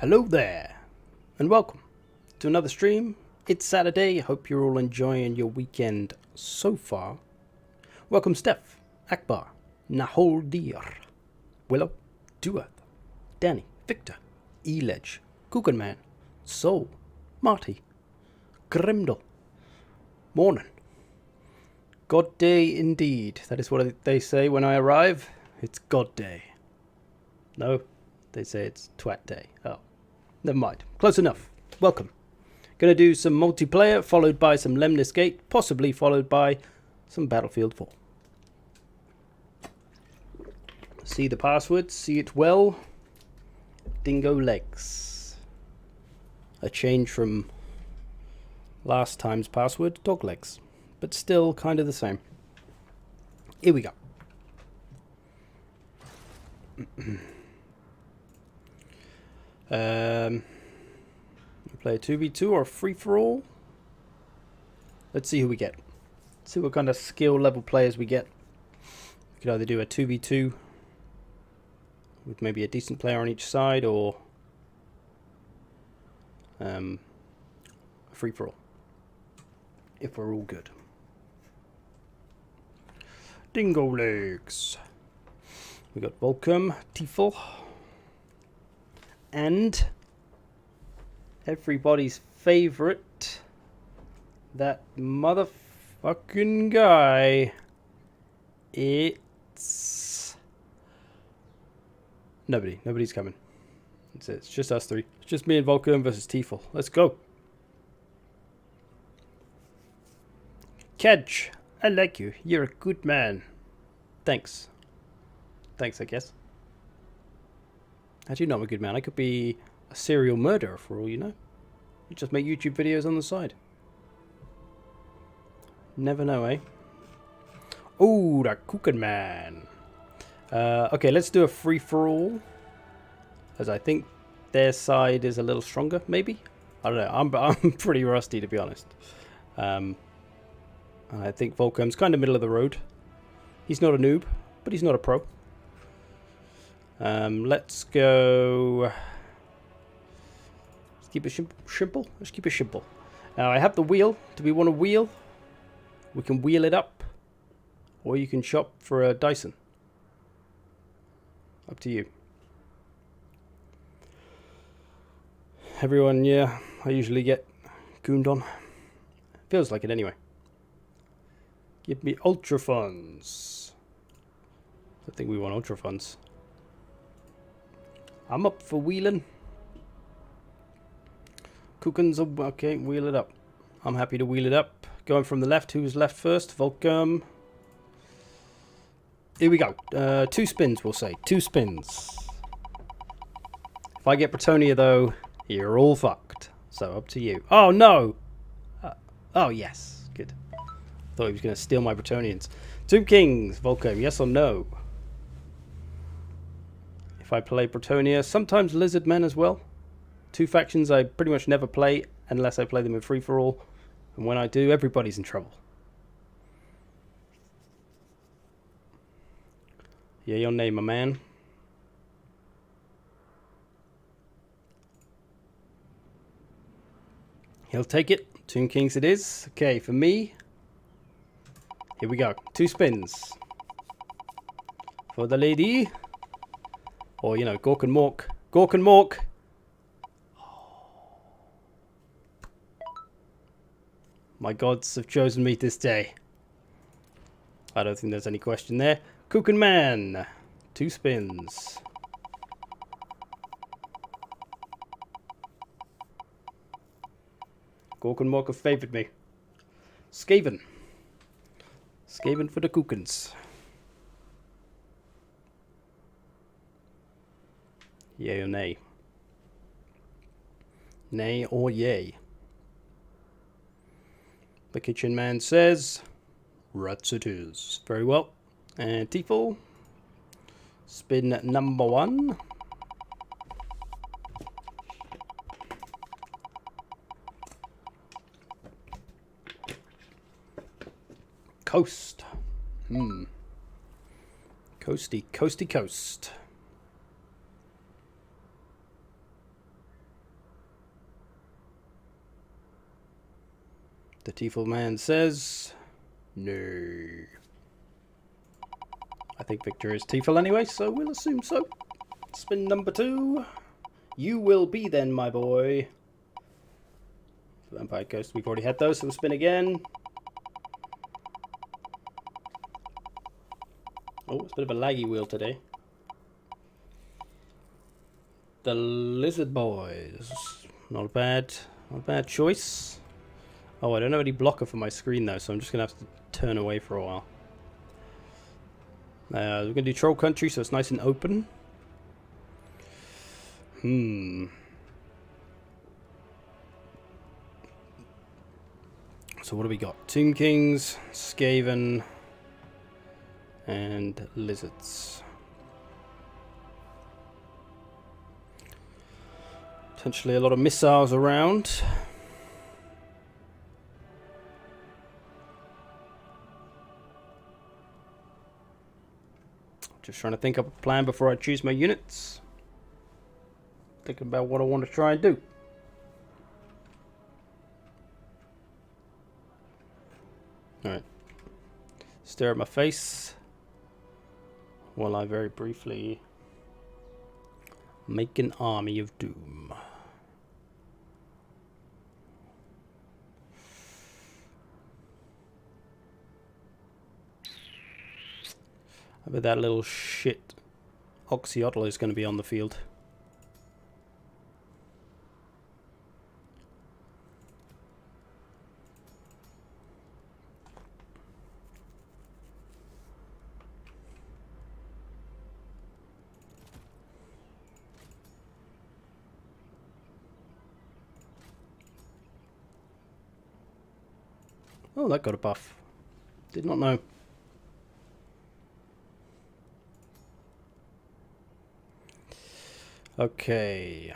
Hello there, and welcome to another stream. It's Saturday. Hope you're all enjoying your weekend so far. Welcome Steph, Akbar, Naholdir, Willow, Duath, Danny, Victor, Eledge, Kukenman, Soul, Marty, Grimdal. Morning. God day indeed. That is what they say when I arrive. It's God day. No, they say it's twat day. Oh, never mind. Close enough. Welcome. Gonna do some multiplayer, followed by some Lemnis Gate, possibly followed by some Battlefield 4. See the password, see it well. Dingo legs. A change from last time's password, dog legs. But still kind of the same. Here we go. We play a 2v2 or free-for-all. Let's see who we get. Let's see what kind of skill level players we get. We could either do a 2v2 with maybe a decent player on each side, or a free-for-all, if we're all good. Dingo legs. We got Volcom, Tiefel, and everybody's favorite, that motherfucking guy. It's nobody. Nobody's coming. That's it. It's just us three. It's just me and Volcom versus Tiefel. Let's go. Kedge, I like you. You're a good man. Thanks. Thanks, I guess. Actually, not a good man. I could be a serial murderer for all you know. You just make YouTube videos on the side. Never know, eh? Oh, that cooking man. Okay, let's do a free-for-all. As I think their side is a little stronger, maybe? I don't know. I'm pretty rusty, to be honest. I think Volcom's kind of middle of the road. He's not a noob, but he's not a pro. Let's go. Let's keep it simple. Let's keep it simple. Now I have the wheel. Do we want to wheel? We can wheel it up, or you can shop for a Dyson. Up to you. Everyone, yeah, I usually get gooned on. Feels like it anyway. Give me ultra funds. I think we want ultra funds. I'm up for wheeling. Cookins, okay, wheel it up. I'm happy to wheel it up. Going from the left, who's left first? Volcom. Here we go. 2 spins, we'll say. 2 spins. If I get Bretonia, though, you're all fucked. So, up to you. Oh, no! Oh, yes. Good. Thought he was going to steal my Bretonians. Tomb Kings, Volcom, yes or no? If I play Bretonia, sometimes Lizard Men as well. 2 factions I pretty much never play unless I play them in free-for-all. And when I do, everybody's in trouble. Yeah, your name, my man. He'll take it. Tomb Kings it is. Okay, for me, here we go. 2 spins. For the lady. Or, you know, Gork and Mork. Gork and Mork. My gods have chosen me this day. I don't think there's any question there. Cook and Man. 2 spins. Gork and Mork have favoured me. Skaven. Skaven for the Cookins. Yay or nay? Nay or yay? The kitchen man says, rats it is. Very well. And Tiefel. Spin number 1. Coast. Coasty, coasty coast. The Tiefel man says no. I think Victor is Tiefel anyway, so we'll assume so. Spin number 2. You will be then, my boy. Vampire Ghost, we've already had those, so we'll spin again. Oh, it's a bit of a laggy wheel today. The Lizard Boys. Not a bad choice. Oh, I don't have any blocker for my screen though, so I'm just going to have to turn away for a while. We're going to do Troll Country, so it's nice and open. So what do we got? Tomb Kings, Skaven, and Lizards. Potentially a lot of missiles around. Just trying to think up a plan before I choose my units. Thinking about what I want to try and do. Alright. Stare at my face while I very briefly make an army of doom. I bet that little shit Oxyotl is going to be on the field. Oh, that got a buff. Did not know. Okay.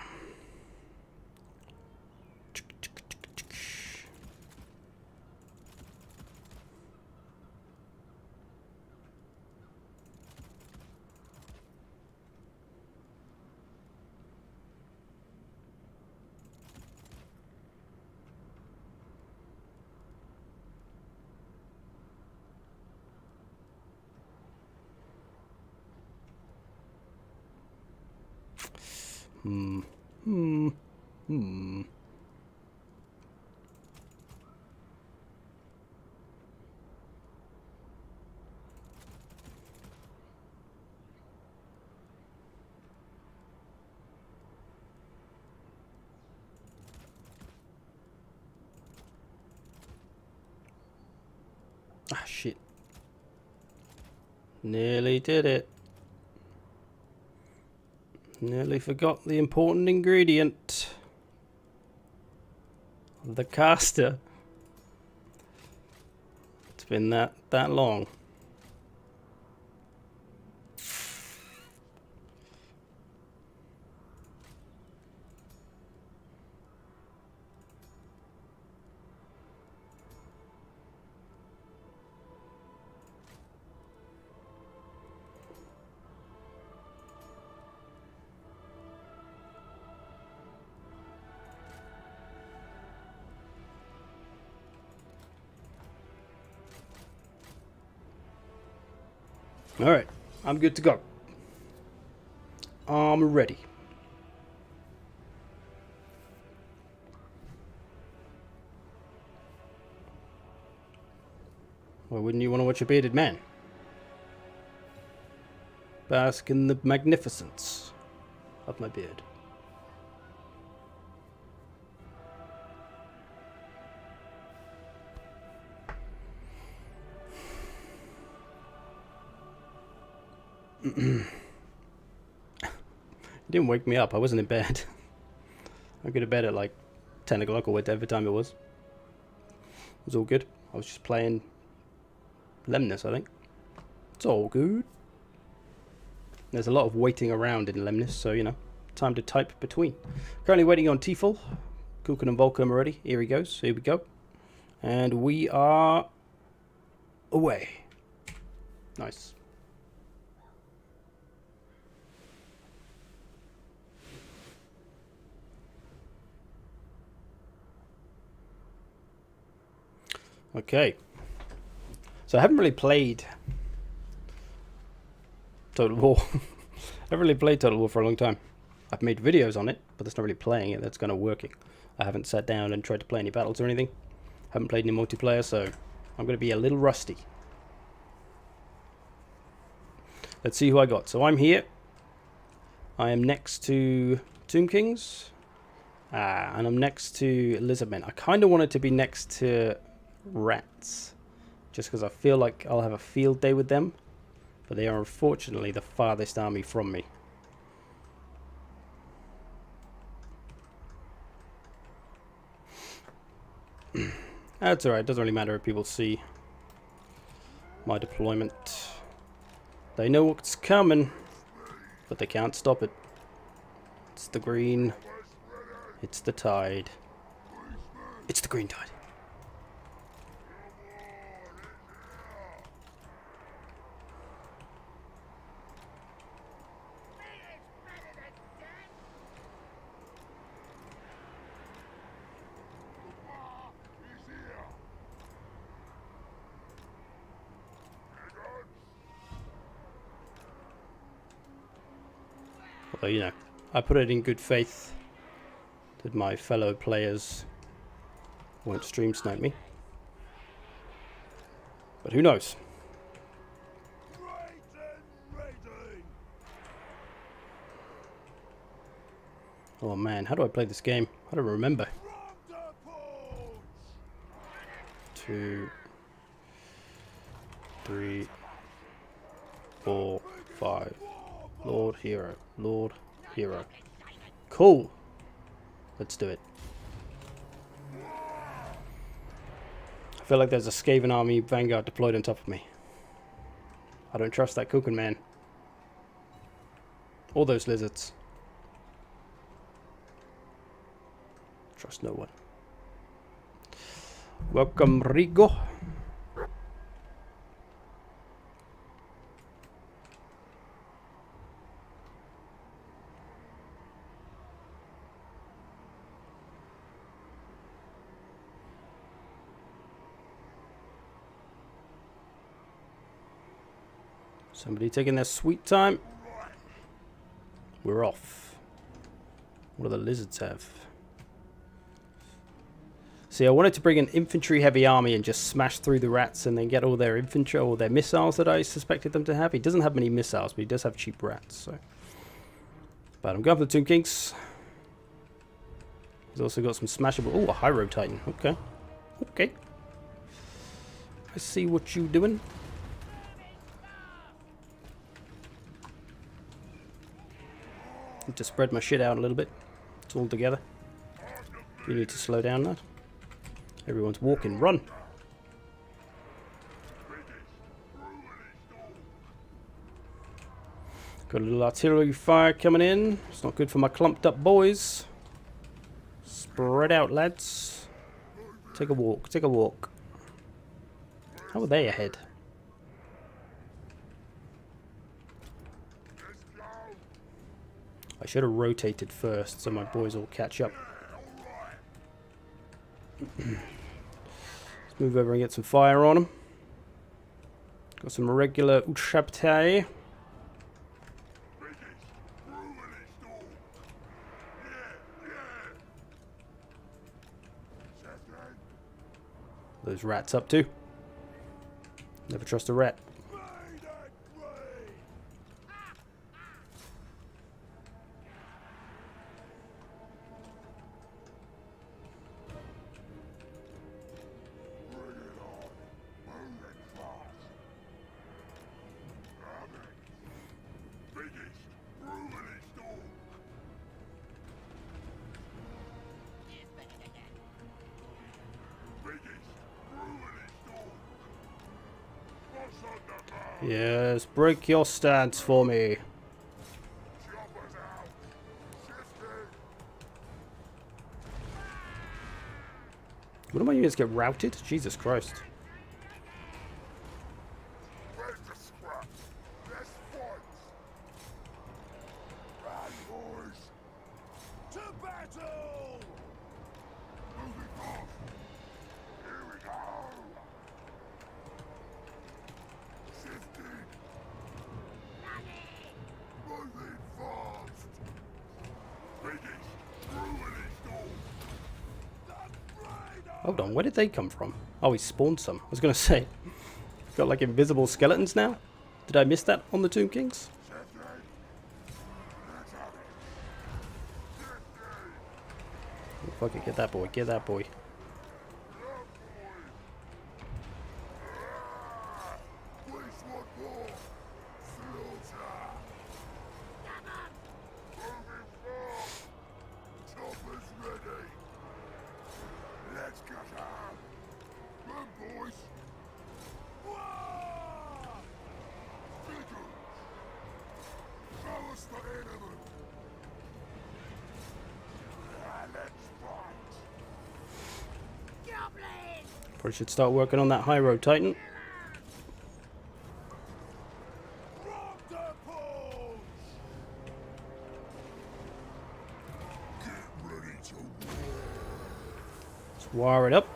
Ah, shit. Nearly did it. Nearly forgot the important ingredient. The caster. It's been that long. Alright, I'm good to go. I'm ready. Why wouldn't you want to watch a bearded man? Bask in the magnificence of my beard. It didn't wake me up. I wasn't in bed. I go to bed at like 10 o'clock or whatever time it was. It was all good. I was just playing Lemnis, I think. It's all good. There's a lot of waiting around in Lemnis, so, you know, time to type between. Currently waiting on Tiefel. Kukan and Volcom already. Here he goes. Here we go. And we are away. Nice. Okay. So I haven't really played Total War. I haven't really played Total War for a long time. I've made videos on it, but that's not really playing it. That's kind of working. I haven't sat down and tried to play any battles or anything. Haven't played any multiplayer, so I'm going to be a little rusty. Let's see who I got. So I'm here. I am next to Tomb Kings. And I'm next to Lizardmen. I kind of wanted to be next to Rats. Just because I feel like I'll have a field day with them. But they are unfortunately the farthest army from me. That's alright, it doesn't really matter if people see my deployment. They know what's coming, but they can't stop it. It's the green. It's the tide. It's the green tide. Although, you know, I put it in good faith that my fellow players won't stream snipe me. But who knows? Oh man, how do I play this game? I don't remember. 2, 3, 4, 5. Lord Hero. Lord Hero. Cool. Let's do it. I feel like there's a Skaven army vanguard deployed on top of me. I don't trust that cooking man. Or those lizards. Trust no one. Welcome, Rigo. Somebody taking their sweet time. We're off. What do the lizards have? See, I wanted to bring an infantry heavy army and just smash through the rats and then get all their infantry or their missiles that I suspected them to have. He doesn't have many missiles, but he does have cheap rats. So, but I'm going for the Tomb Kings. He's also got some smashable. Oh, a High Road Titan. Okay. Okay. I see what you're doing. Need to spread my shit out a little bit. It's all together. You need to slow down that. Everyone's walking. Run! Got a little artillery fire coming in. It's not good for my clumped up boys. Spread out, lads. Take a walk. Take a walk. How are they ahead? I should have rotated first so my boys all catch up. Let's move over and get some fire on them. Got some regular Utshabtai. Those rats up too. Never trust a rat. Yes, break your stance for me. What am I units get routed? Jesus Christ. Hold on, where did they come from? Oh, he spawned some. I was going to say, got like invisible skeletons now? Did I miss that on the Tomb Kings? Oh, fuck it, get that boy, get that boy. Probably should start working on that high road Titan. Let's wire it up.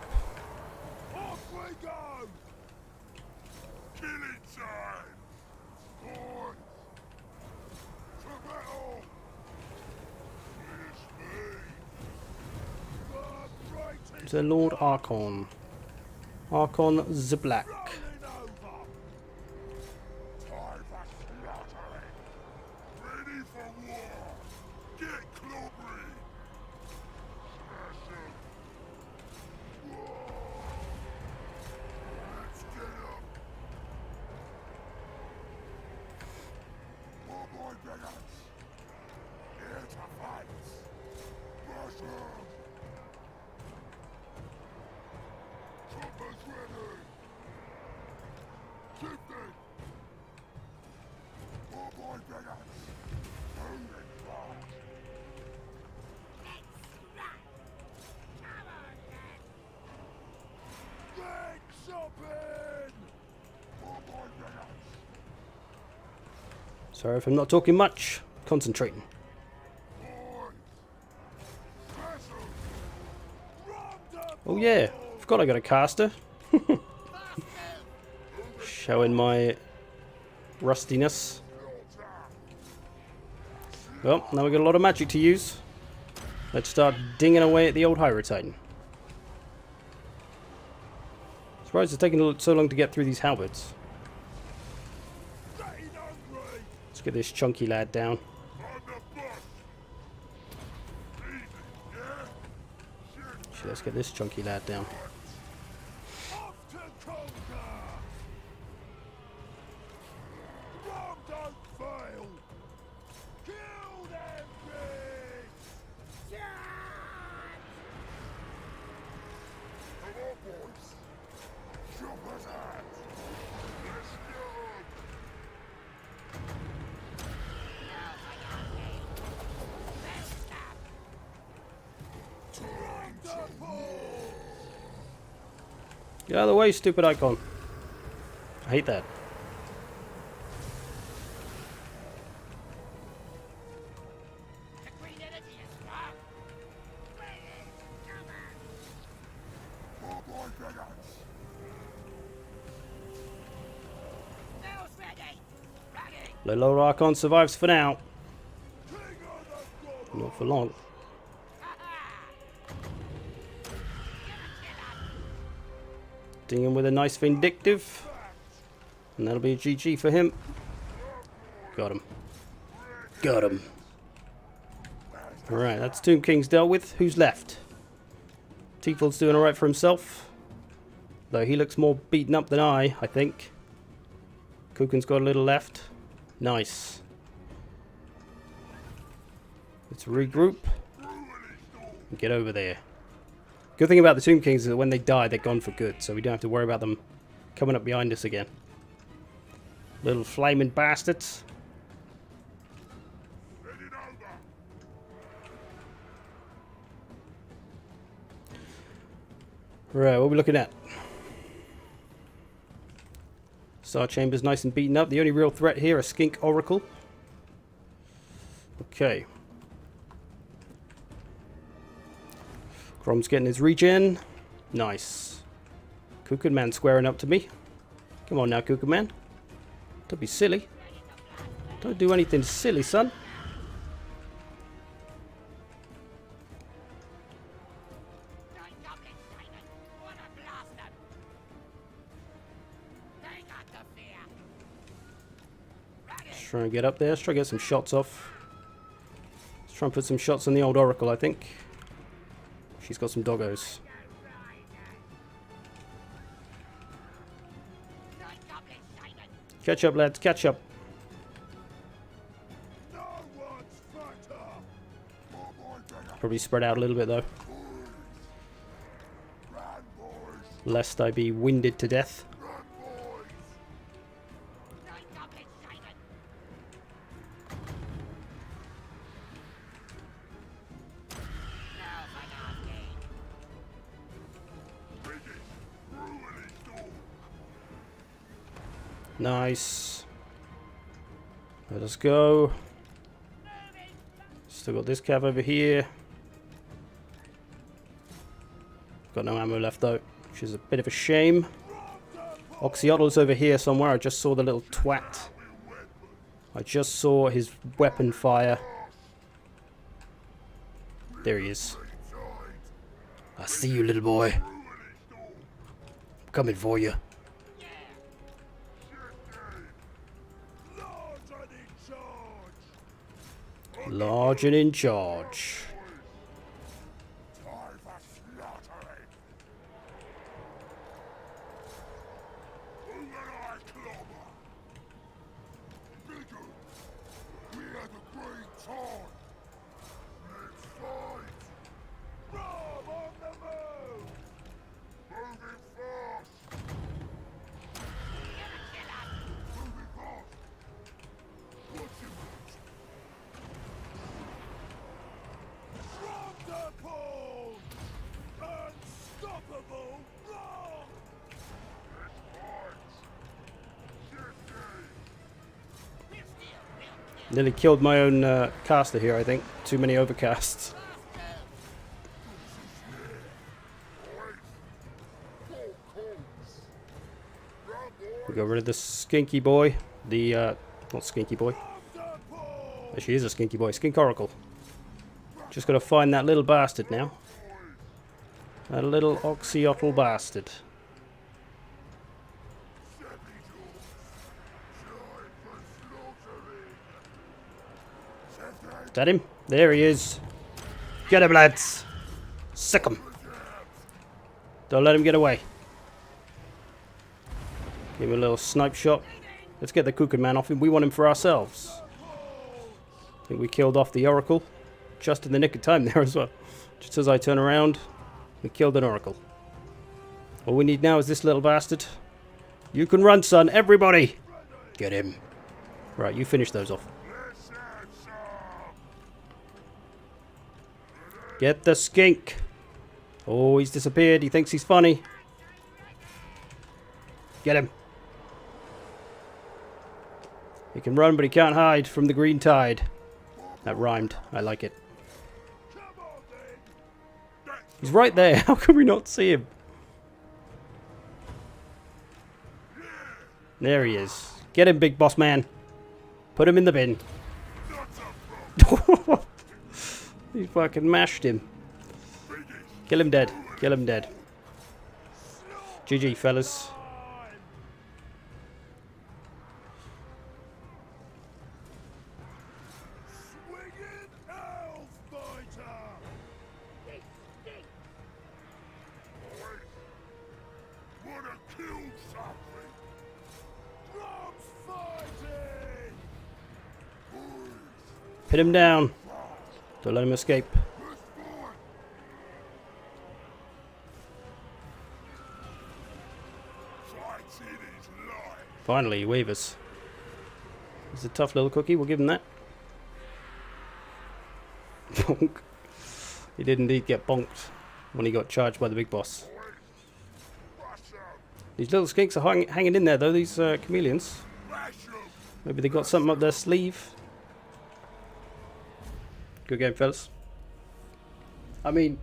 The Lord Archon. Archon the Black. Sorry if I'm not talking much. Concentrating. Oh yeah, forgot I got a caster. Showing my rustiness. Well, now we've got a lot of magic to use. Let's start dinging away at the old Hydra Titan. Surprised it's taking so long to get through these halberds. Let's get this chunky lad down. Actually, let's get this chunky lad down. Get out of the way, stupid icon. I hate that. Little Archon survives for now. Not for long. Ding him with a nice vindictive. And that'll be a GG for him. Got him. Got him. Alright, that's Tomb Kings dealt with. Who's left? Tiefl's doing alright for himself. Though he looks more beaten up than I think. Kuken's got a little left. Nice. Let's regroup. And get over there. Good thing about the Tomb Kings is that when they die, they're gone for good. So we don't have to worry about them coming up behind us again. Little flaming bastards. Right, what are we looking at? Star Chamber's nice and beaten up. The only real threat here is Skink Oracle. Okay. Crom's getting his regen. Nice. Kuken Man squaring up to me. Come on now, Kuken Man. Don't be silly. Don't do anything silly, son. try and get up there. Let's try and get some shots off. Let's try and put some shots on the old Oracle, I think. She's got some doggos. Catch up, lads. Catch up. Probably spread out a little bit, though. Lest I be winded to death. Nice. Let us go. Still got this cav over here. Got no ammo left though, which is a bit of a shame. Oxyottl's over here somewhere. I just saw the little twat. I just saw his weapon fire. There he is. I see you, little boy. I'm coming for you. Large and in charge. Nearly killed my own caster here, I think. Too many overcasts. We got rid of the skinky boy. The, not skinky boy. Actually, is a skinky boy. Skink Oracle. Just gotta find that little bastard now. That little oxyotl bastard. Is that him? There he is. Get him, lads. Sick him. Don't let him get away. Give him a little snipe shot. Let's get the Kukan man off him. We want him for ourselves. I think we killed off the Oracle. Just in the nick of time there as well. Just as I turn around, we killed an Oracle. All we need now is this little bastard. You can run, son. Everybody. Get him. Right, you finish those off. Get the skink. Oh, he's disappeared. He thinks he's funny. Get him. He can run, but he can't hide from the green tide. That rhymed. I like it. He's right there. How can we not see him? There he is. Get him, big boss man. Put him in the bin. He fucking mashed him. Kill him dead. Kill him dead. GG, fellas. Pin him down. Don't let him escape. Finally, he wavers. He's a tough little cookie. We'll give him that. Bonk. He did indeed get bonked when he got charged by the big boss. These little skinks are hanging in there, though, these chameleons. Maybe they got something up their sleeve. Good game, fellas. I mean,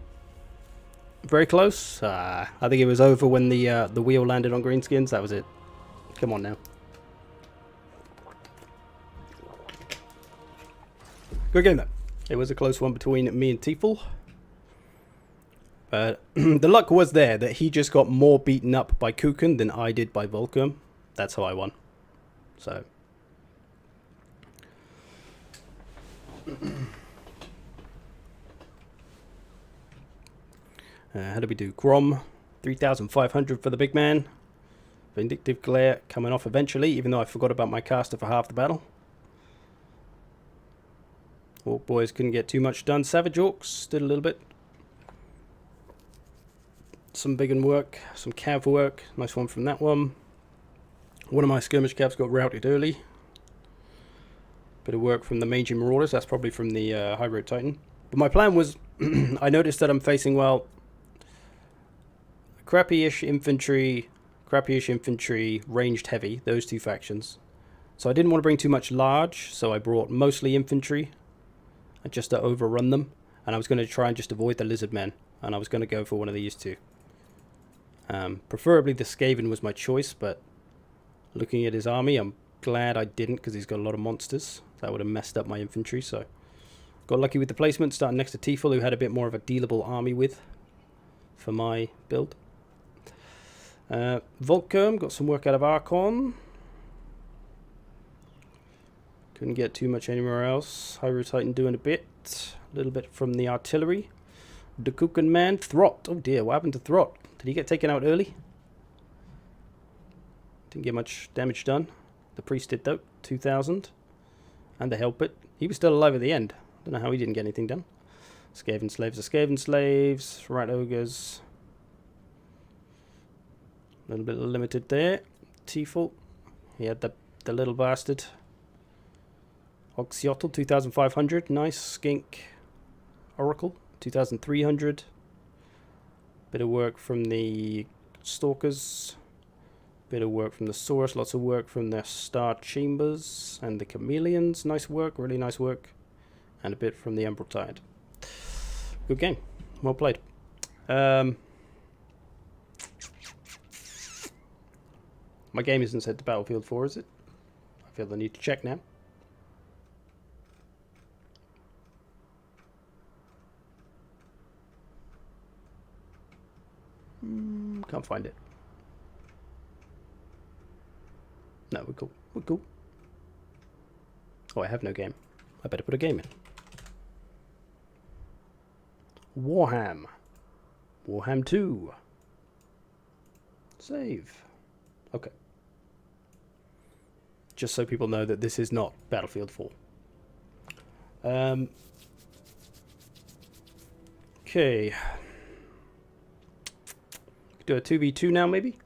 very close. I think it was over when the wheel landed on greenskins. That was it. Come on now. Good game, though. It was a close one between me and Tiefel. But the luck was there that he just got more beaten up by Kukan than I did by Volcom. That's how I won. So, How do we do? Grom, 3,500 for the big man. Vindictive Glare coming off eventually, even though I forgot about my caster for half the battle. Orc boys couldn't get too much done. Savage Orcs did a little bit. Some big and work, some cav work. Nice one from that one. One of my skirmish cavs got routed early. Bit of work from the Mangy Marauders. That's probably from the High Road Titan. But my plan was, I noticed that I'm facing, well, crappy-ish infantry, ranged heavy, those two factions. So I didn't want to bring too much large, so I brought mostly infantry, just to overrun them. And I was going to try and just avoid the lizard men, and I was going to go for one of these two. Preferably the Skaven was my choice, but looking at his army, I'm glad I didn't, because he's got a lot of monsters. That would have messed up my infantry, so got lucky with the placement, starting next to Tiefel, who had a bit more of a dealable army with for my build. Volkerm got some work out of Archon. Couldn't get too much anywhere else. Hyrule Titan doing a little bit from the artillery. The Kuken Man, Throt. Oh dear, what happened to Throt? Did he get taken out early? Didn't get much damage done. The priest did though, 2,000. And the Hellpit. He was still alive at the end. Don't know how he didn't get anything done. Skaven slaves are Skaven slaves. Rat ogres. A little bit limited there. Tiefel. He had the little bastard. Oxyotl, 2,500. Nice. Skink. Oracle, 2,300. Bit of work from the Stalkers. Bit of work from the Saurus, lots of work from the Star Chambers and the Chameleons. Nice work, really nice work. And a bit from the Emerald Tide. Good game. Well played. My game isn't set to Battlefield 4, is it? I feel the need to check now. Can't find it. No, we're cool. We're cool. Oh, I have no game. I better put a game in. Warhammer 2. Save. Okay. Just so people know that this is not Battlefield 4. Okay. Do a 2v2 now, maybe?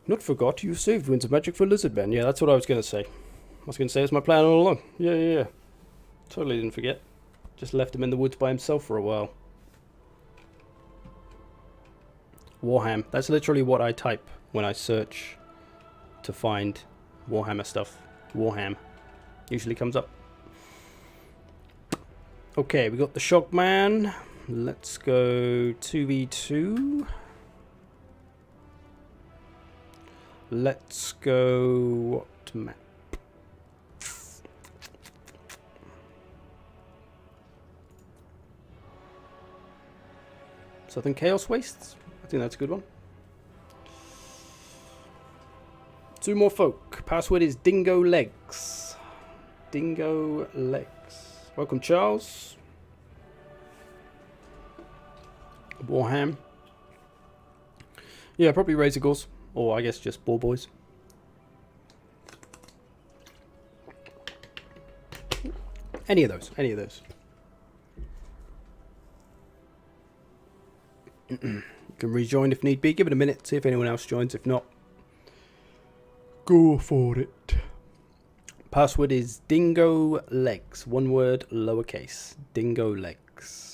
Not forgot, you saved Winds of Magic for Lizardmen. Yeah, that's what I was going to say. I was going to say it's my plan all along. Yeah. Totally didn't forget. Just left him in the woods by himself for a while. Warhammer. That's literally what I type when I search to find Warhammer stuff. Warhammer. Usually comes up. Okay, we got the Shockman. Let's go 2v2. Let's go... what map? Southern Chaos Wastes? I think that's a good one. 2 more folk. Password is Dingo Legs. Dingo Legs. Welcome, Charles. Warham. Yeah, probably Razorgores. Or I guess just Boar Boys. Any of those. Any of those. You can rejoin if need be. Give it a minute. See if anyone else joins. If not, go for it. Password is Dingo Legs. One word, lowercase. Dingo Legs.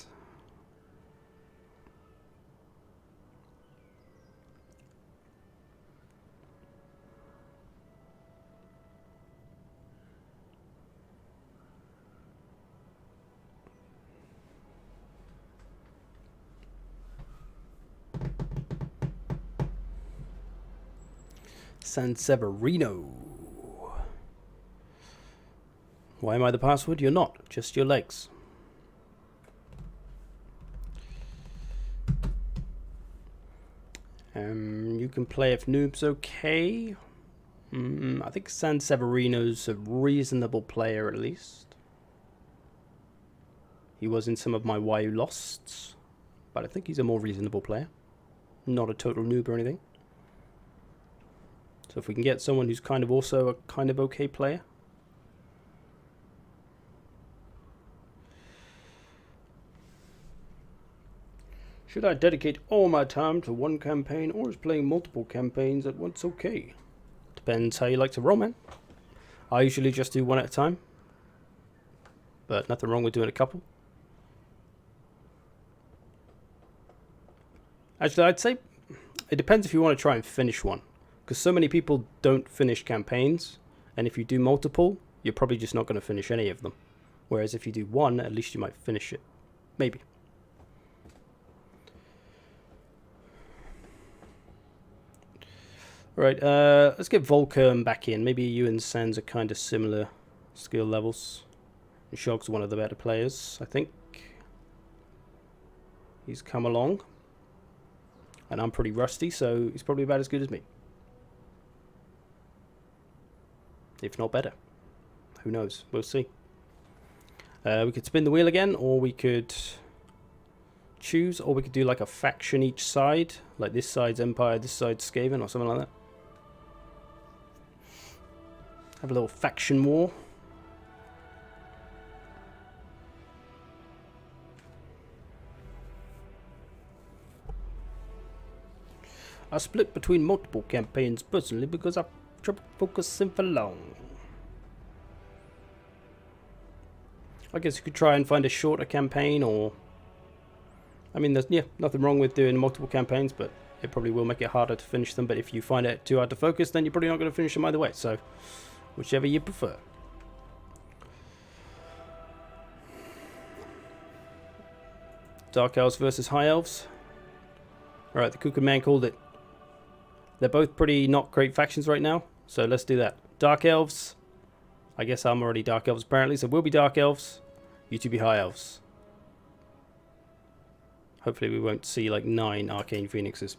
San Severino. Why am I the password? You're not. Just your legs. You can play if noob's okay. I think San Severino's a reasonable player, at least. He was in some of my YU Losts, but I think he's a more reasonable player. Not a total noob or anything. So if we can get someone who's kind of also a kind of okay player. Should I dedicate all my time to one campaign, or is playing multiple campaigns at once okay? Depends how you like to roll, man. I usually just do one at a time, but nothing wrong with doing a couple. Actually, I'd say it depends if you want to try and finish one, because so many people don't finish campaigns, and if you do multiple, you're probably just not going to finish any of them. Whereas if you do one, at least you might finish it. Maybe. Right, let's get Volkerm back in. Maybe you and Sans are kind of similar skill levels. Shog's one of the better players, I think. He's come along. And I'm pretty rusty, so he's probably about as good as me. If not better. Who knows? We'll see. We could spin the wheel again, or we could choose, or we could do like a faction each side. Like this side's Empire, this side's Skaven, or something like that. Have a little faction war. I split between multiple campaigns personally because I've trouble focusing for long. I guess you could try and find a shorter campaign, or I mean, there's nothing wrong with doing multiple campaigns, but it probably will make it harder to finish them. But if you find it too hard to focus, then you're probably not going to finish them either way. So whichever you prefer. Dark Elves versus High Elves. Alright, the Cuckoo Man called it. They're both pretty not great factions right now, so let's do that. Dark Elves. I guess I'm already Dark Elves apparently, so we'll be Dark Elves. You two be High Elves. Hopefully we won't see like 9 Arcane Phoenixes.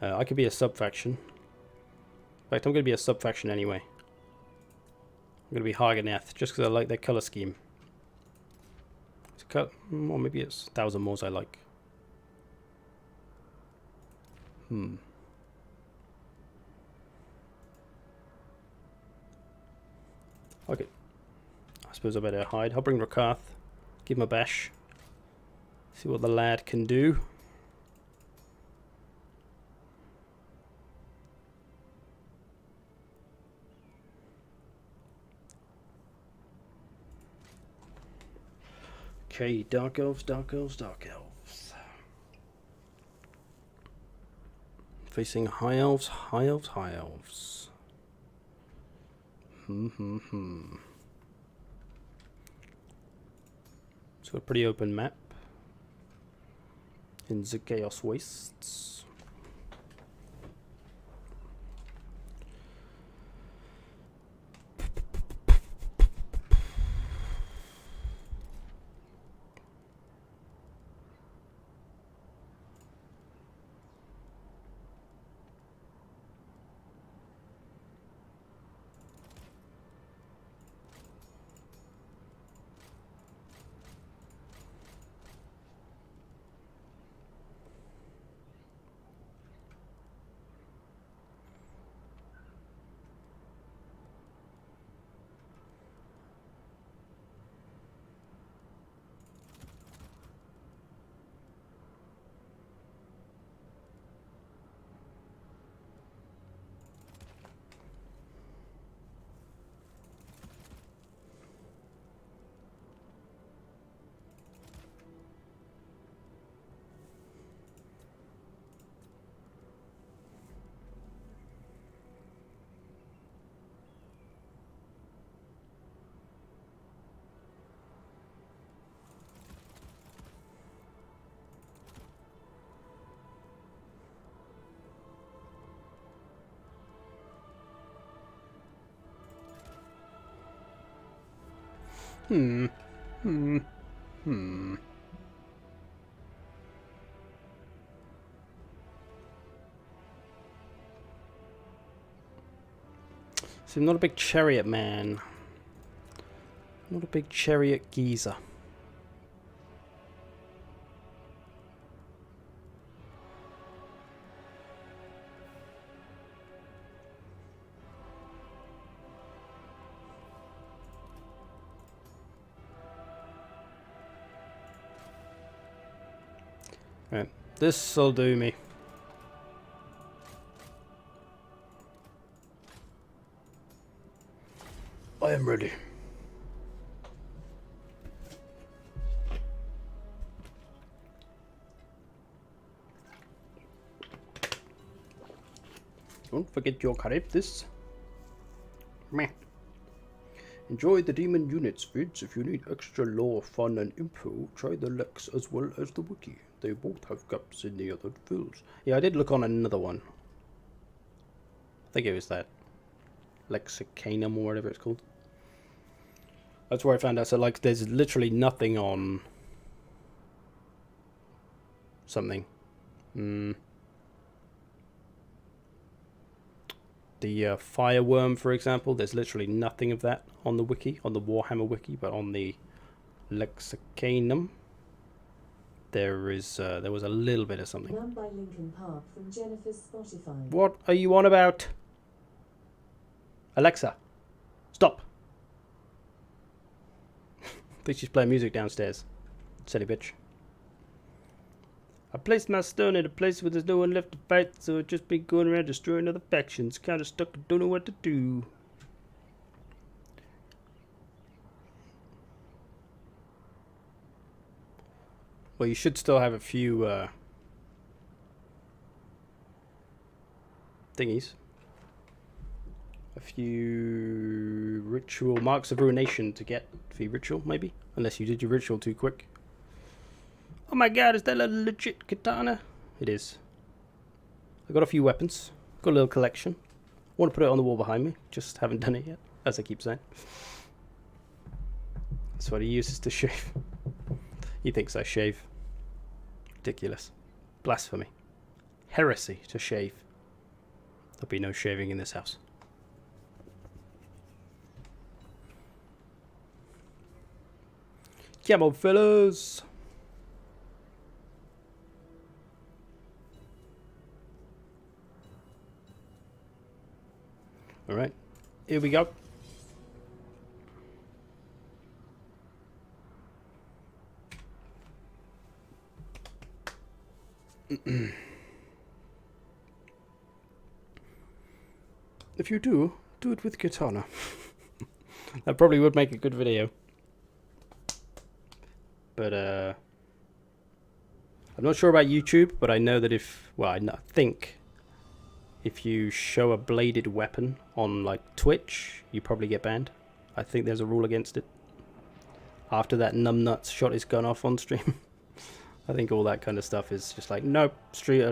I could be a sub-faction. In fact, I'm going to be a sub-faction anyway. I'm going to be Hageneth, just because I like their colour scheme. Or maybe it's Thousand Moors I like. Okay. I suppose I better hide. I'll bring Rakath. Give him a bash. See what the lad can do. Okay, Dark Elves, Dark Elves, Dark Elves. Facing High Elves, High Elves, High Elves. So a pretty open map in the Chaos Wastes. See, I'm not a big chariot man. Not a big chariot geezer. Right, this'll do me. I am ready. Don't forget your characters. Meh. Enjoy the demon units vids. If you need extra lore, fun, and info, try the Lex as well as the Wiki. They both have gaps in the other fields. Yeah, I did look on another one. I think it was that Lexicanum or whatever it's called. That's where I found out. So, like, there's literally nothing on something. The fireworm, for example, there's literally nothing of that on the wiki, on the Warhammer wiki, but on the Lexicanum, there was a little bit of something. Run by Lincoln Park from Jennifer's Spotify. What are you on about? Alexa, stop. I think she's playing music downstairs. Silly bitch. I placed my stone in a place where there's no one left to fight, so I've just been going around destroying other factions. Kinda stuck, don't know what to do. Well, you should still have a few thingies. A few ritual marks of ruination to get for your ritual, maybe? Unless you did your ritual too quick. Oh my god, is that a legit katana? It is. I got a few weapons. Got a little collection. Want to put it on the wall behind me. Just haven't done it yet, as I keep saying. That's what he uses to shave. He thinks I shave. Ridiculous. Blasphemy. Heresy to shave. There'll be no shaving in this house. Come on, fellas. All right, here we go. If you do it with katana. That probably would make a good video. But I'm not sure about YouTube, but I know that I think if you show a bladed weapon on like Twitch, you probably get banned. I think there's a rule against it. After that numbnuts shot his gun off on stream. I think all that kind of stuff is just like, nope,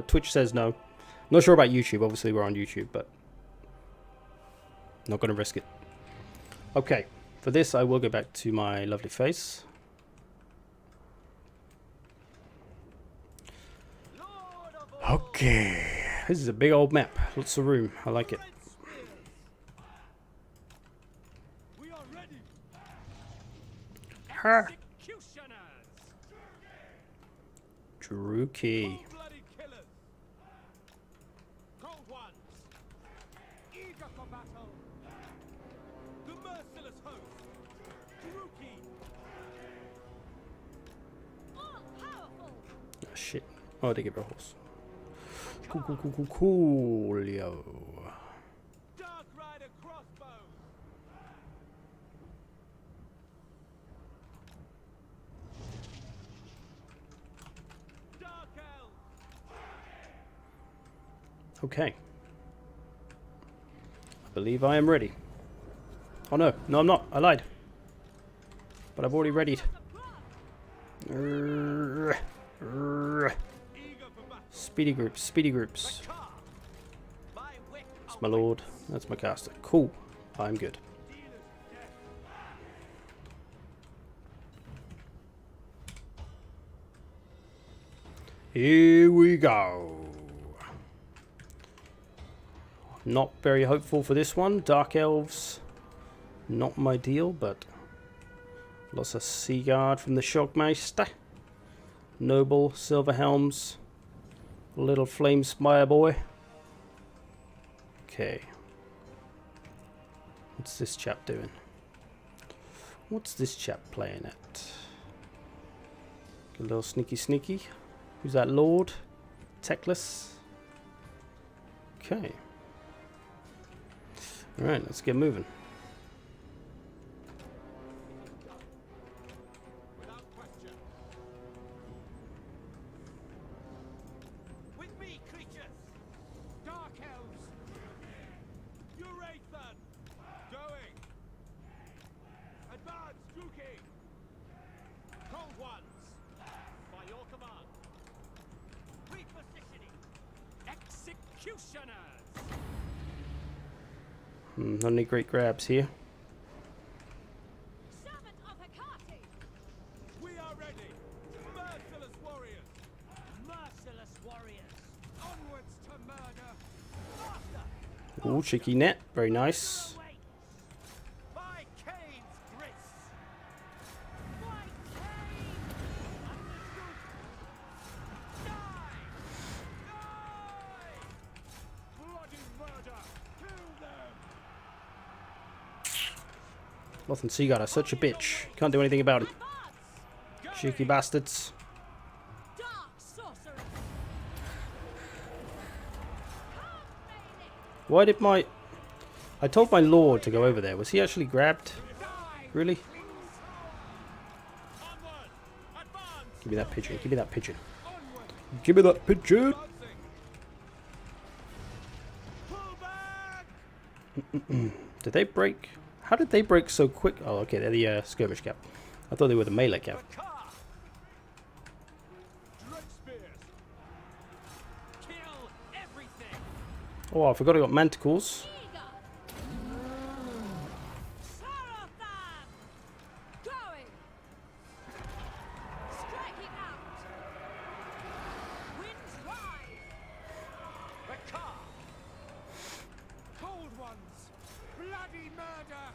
Twitch says no. Not sure about YouTube, obviously we're on YouTube, but not going to risk it. Okay, for this I will go back to my lovely face. Okay, this is a big old map. Lots of room. I like it. We are ready. Ha! Drew key. Bloody killers. Cold ones. Eager for battle. The merciless host. Rookie. All powerful. Oh shit. Oh, I did give her a horse. Cool, yo. Dark Rider crossbow. Dark elf. Okay. I believe I am ready. Oh no, no I'm not. I lied. But I've already readied. Speedy groups, speedy groups. That's my lord. That's my caster. Cool. I'm good. Here we go. Not very hopeful for this one. Dark Elves, not my deal, but lots of Sea Guard from the Shockmeister. Noble, Silver Helms, little Flame Spire boy. Okay. What's this chap doing? What's this chap playing at? A little sneaky. Who's that lord? Teclis. Okay. Alright, let's get moving. Without question. With me, creatures. Dark elves. Eurathan. Going. Advance, Druki. Cold ones. By your command. Repositioning. Executioners. Not any great grabs here. Servant of Hecate! We are ready. Merciless warriors. Merciless warriors! Onwards to murder. Faster. Ooh, cheeky net. Very nice. By Cain's grace. By Cain! Die! Bloody murder. Kill them. Loth and Seaguard are such a bitch. Can't do anything about it. Advance! Cheeky bastards. Dark sorcerer! Come, lady! Why did my... I told my lord to go over there. Was he actually grabbed? Really? Onward. Advance. Give me that pigeon. Give me that pigeon. Onward. Give me that pigeon! Advancing. Pull back. Did they break? How did they break so quick? Oh, okay, they're the skirmish cap. I thought they were the melee cap. Bakar. Dread spears. Kill everything! Oh, I forgot I got manticles. Eager! Sarathan! Going! Striking out! Winds rise! Bakar. Cold ones. Bloody murder.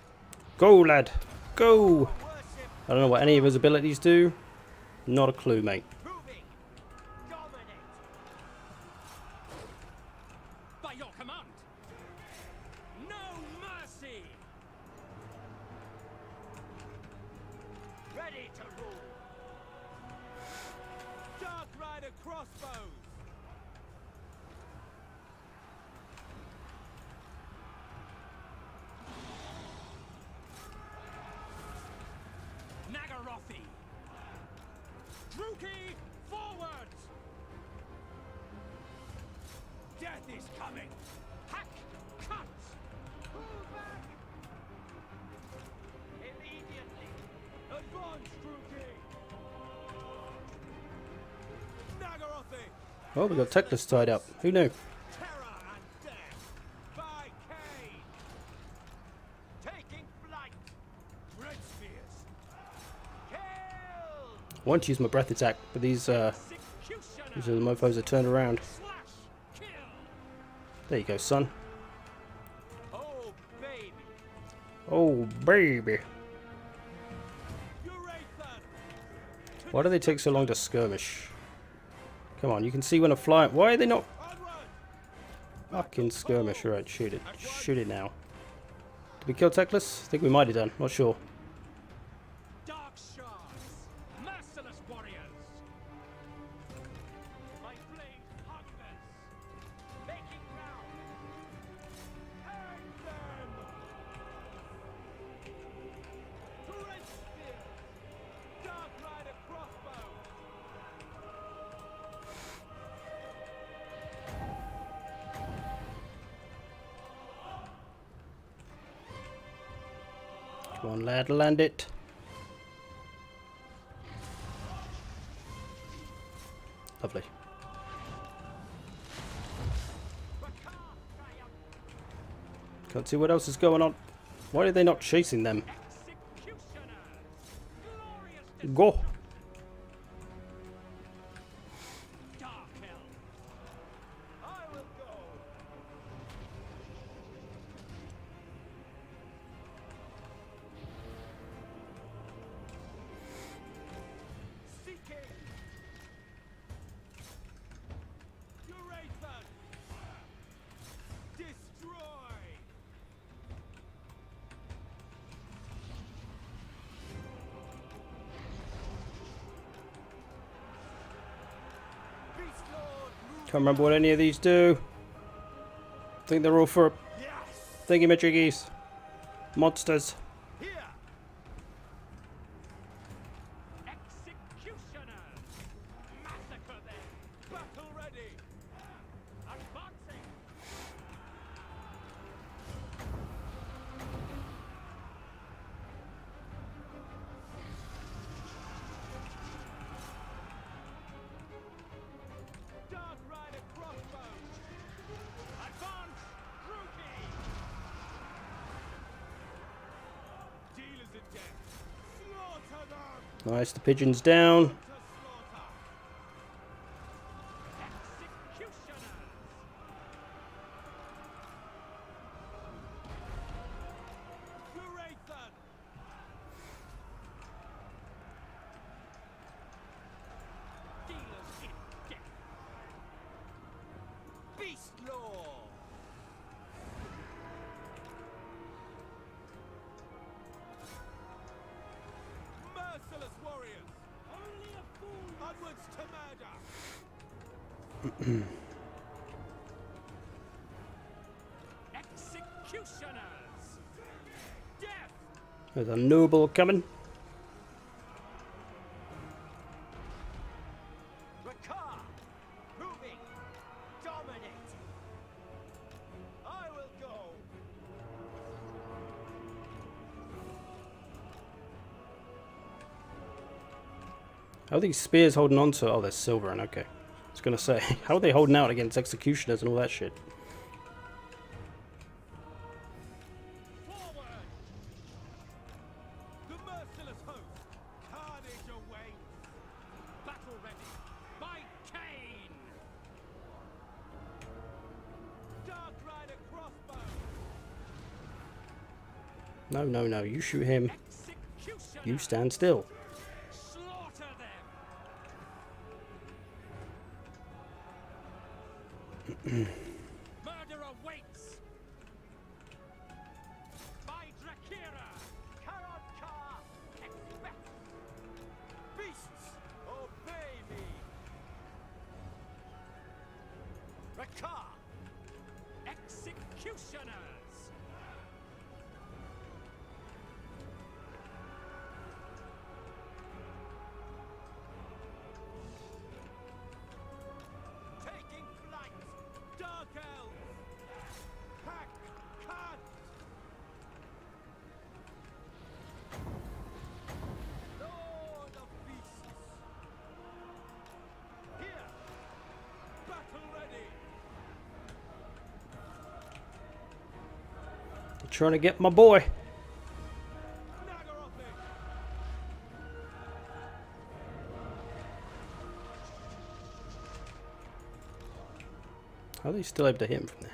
Go, lad. Go! Worship. I don't know what any of his abilities do. Not a clue, mate. Moving. Dominate. By your command! No mercy! Ready to rule. Dark Rider crossbows. Nagarothi! Druki, forward! Death is coming. Hack! Cut! Pull back. Immediately. Advance, Druki. Nagarothi. Oh, we got Teclis tied up. Who knew? Terror and death. By Cain. Taking flight. Red spears. Kill. I want to use my breath attack, but these are the mofos that turned around. Slash! Kill! There you go, son. Oh, baby. Oh, baby. Eurathan. Why do they take so long to skirmish? Come on, you can see when I'm flying. Why are they not Onward. fucking skirmish? Alright, shoot it. Shoot it now. Did we kill Teclis? I think we might have done. Not sure. Dark shards! Merciless warriors! My blade hungers. Making ground. Hang them. Red spears. Dark Rider crossbow. Come on, lad, land it. Lovely. Bakar triumph. Can't see what else is going on. Why are they not chasing them? Executioners! Glorious Go! dark elf! I will go. Can't remember what any of these do. I think they're all for Yes. thingy-majiggies. Monsters. Here. Executioners! Massacre them! Battle ready. Advancing! Dark Rider crossbow. Advance! Rookie! Dealers in death. Slaughter them. Nice, the pigeon's down. To slaughter. Executioners! Durathan. Dealers in death! Beast Law. Merciless warriors. Only a fool! Onwards to murder. Executioners! Death! There's a noble coming. Rakar. Moving. Dominate. I will go. How are these spears holding on to? Oh, they're silver, and okay. I was gonna say, how are they holding out against executioners and all that shit? Forward. The merciless host. Carnage awaits. Battle ready! By Cain! Dark Rider crossbow. No, no, no. You shoot him. Executioners! You stand still. Slaughter them! Murder awaits! By Drakira! Karadkar. Expect. Beasts. Obey me. Rakar. Executioners! Taking flight. Dark elves. Hack. Cut. Lord of beasts. Here. Battle ready. You're trying to get my boy. Nagarothi. How are they still able to hit him from there?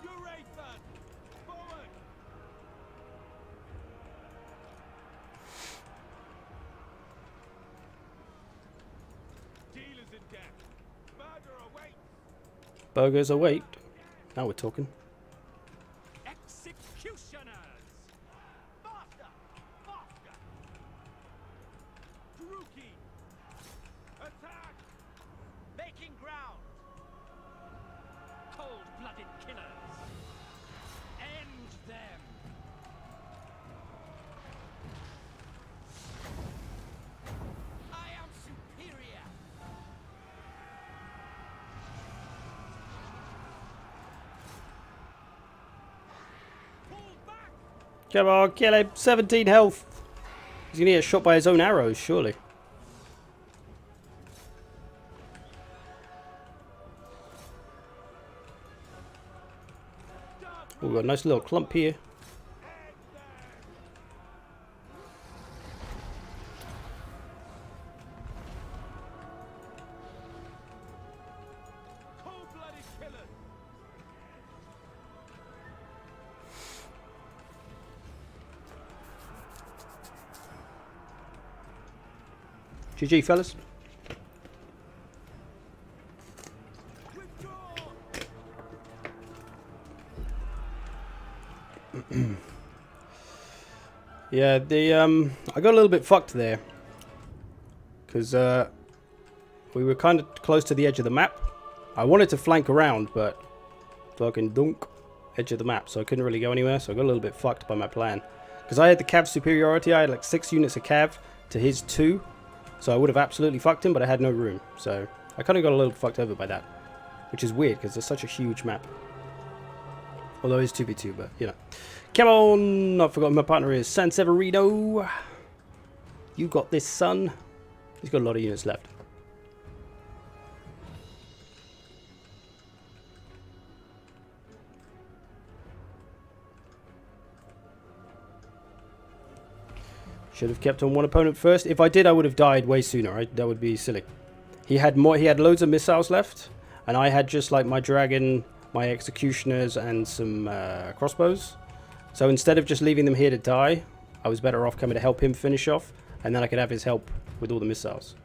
Durathan. Forward. Dealers in death. Murder awaits. Burgers await. Now we're talking. Executioners! Faster. Faster. Druki. Attack. Making ground. Cold-blooded killers! End them! I am superior. Pull back. Come on, kill him. 17 health. He's gonna get shot by his own arrows, surely. Oh, we've got a nice little clump here. Cold-blooded killers. GG, fellas. Withdraw. Yeah, I got a little bit fucked there. Because, We were kind of close to the edge of the map. I wanted to flank around, but fucking dunk, edge of the map, so I couldn't really go anywhere, so I got a little bit fucked by my plan. Because I had the cav superiority, I had like 6 units of cav to his 2, so I would have absolutely fucked him, but I had no room. So I kind of got a little fucked over by that, which is weird because it's such a huge map. Although it's 2v2, but you know. Come on! I've forgotten my partner is San Severino. You got this, son. He's got a lot of units left. Should have kept on one opponent first. If I did, I would have died way sooner. Right? That would be silly. He had more. He had loads of missiles left, and I had just like my dragon, my executioners, and some crossbows. So instead of just leaving them here to die, I was better off coming to help him finish off, and then I could have his help with all the missiles.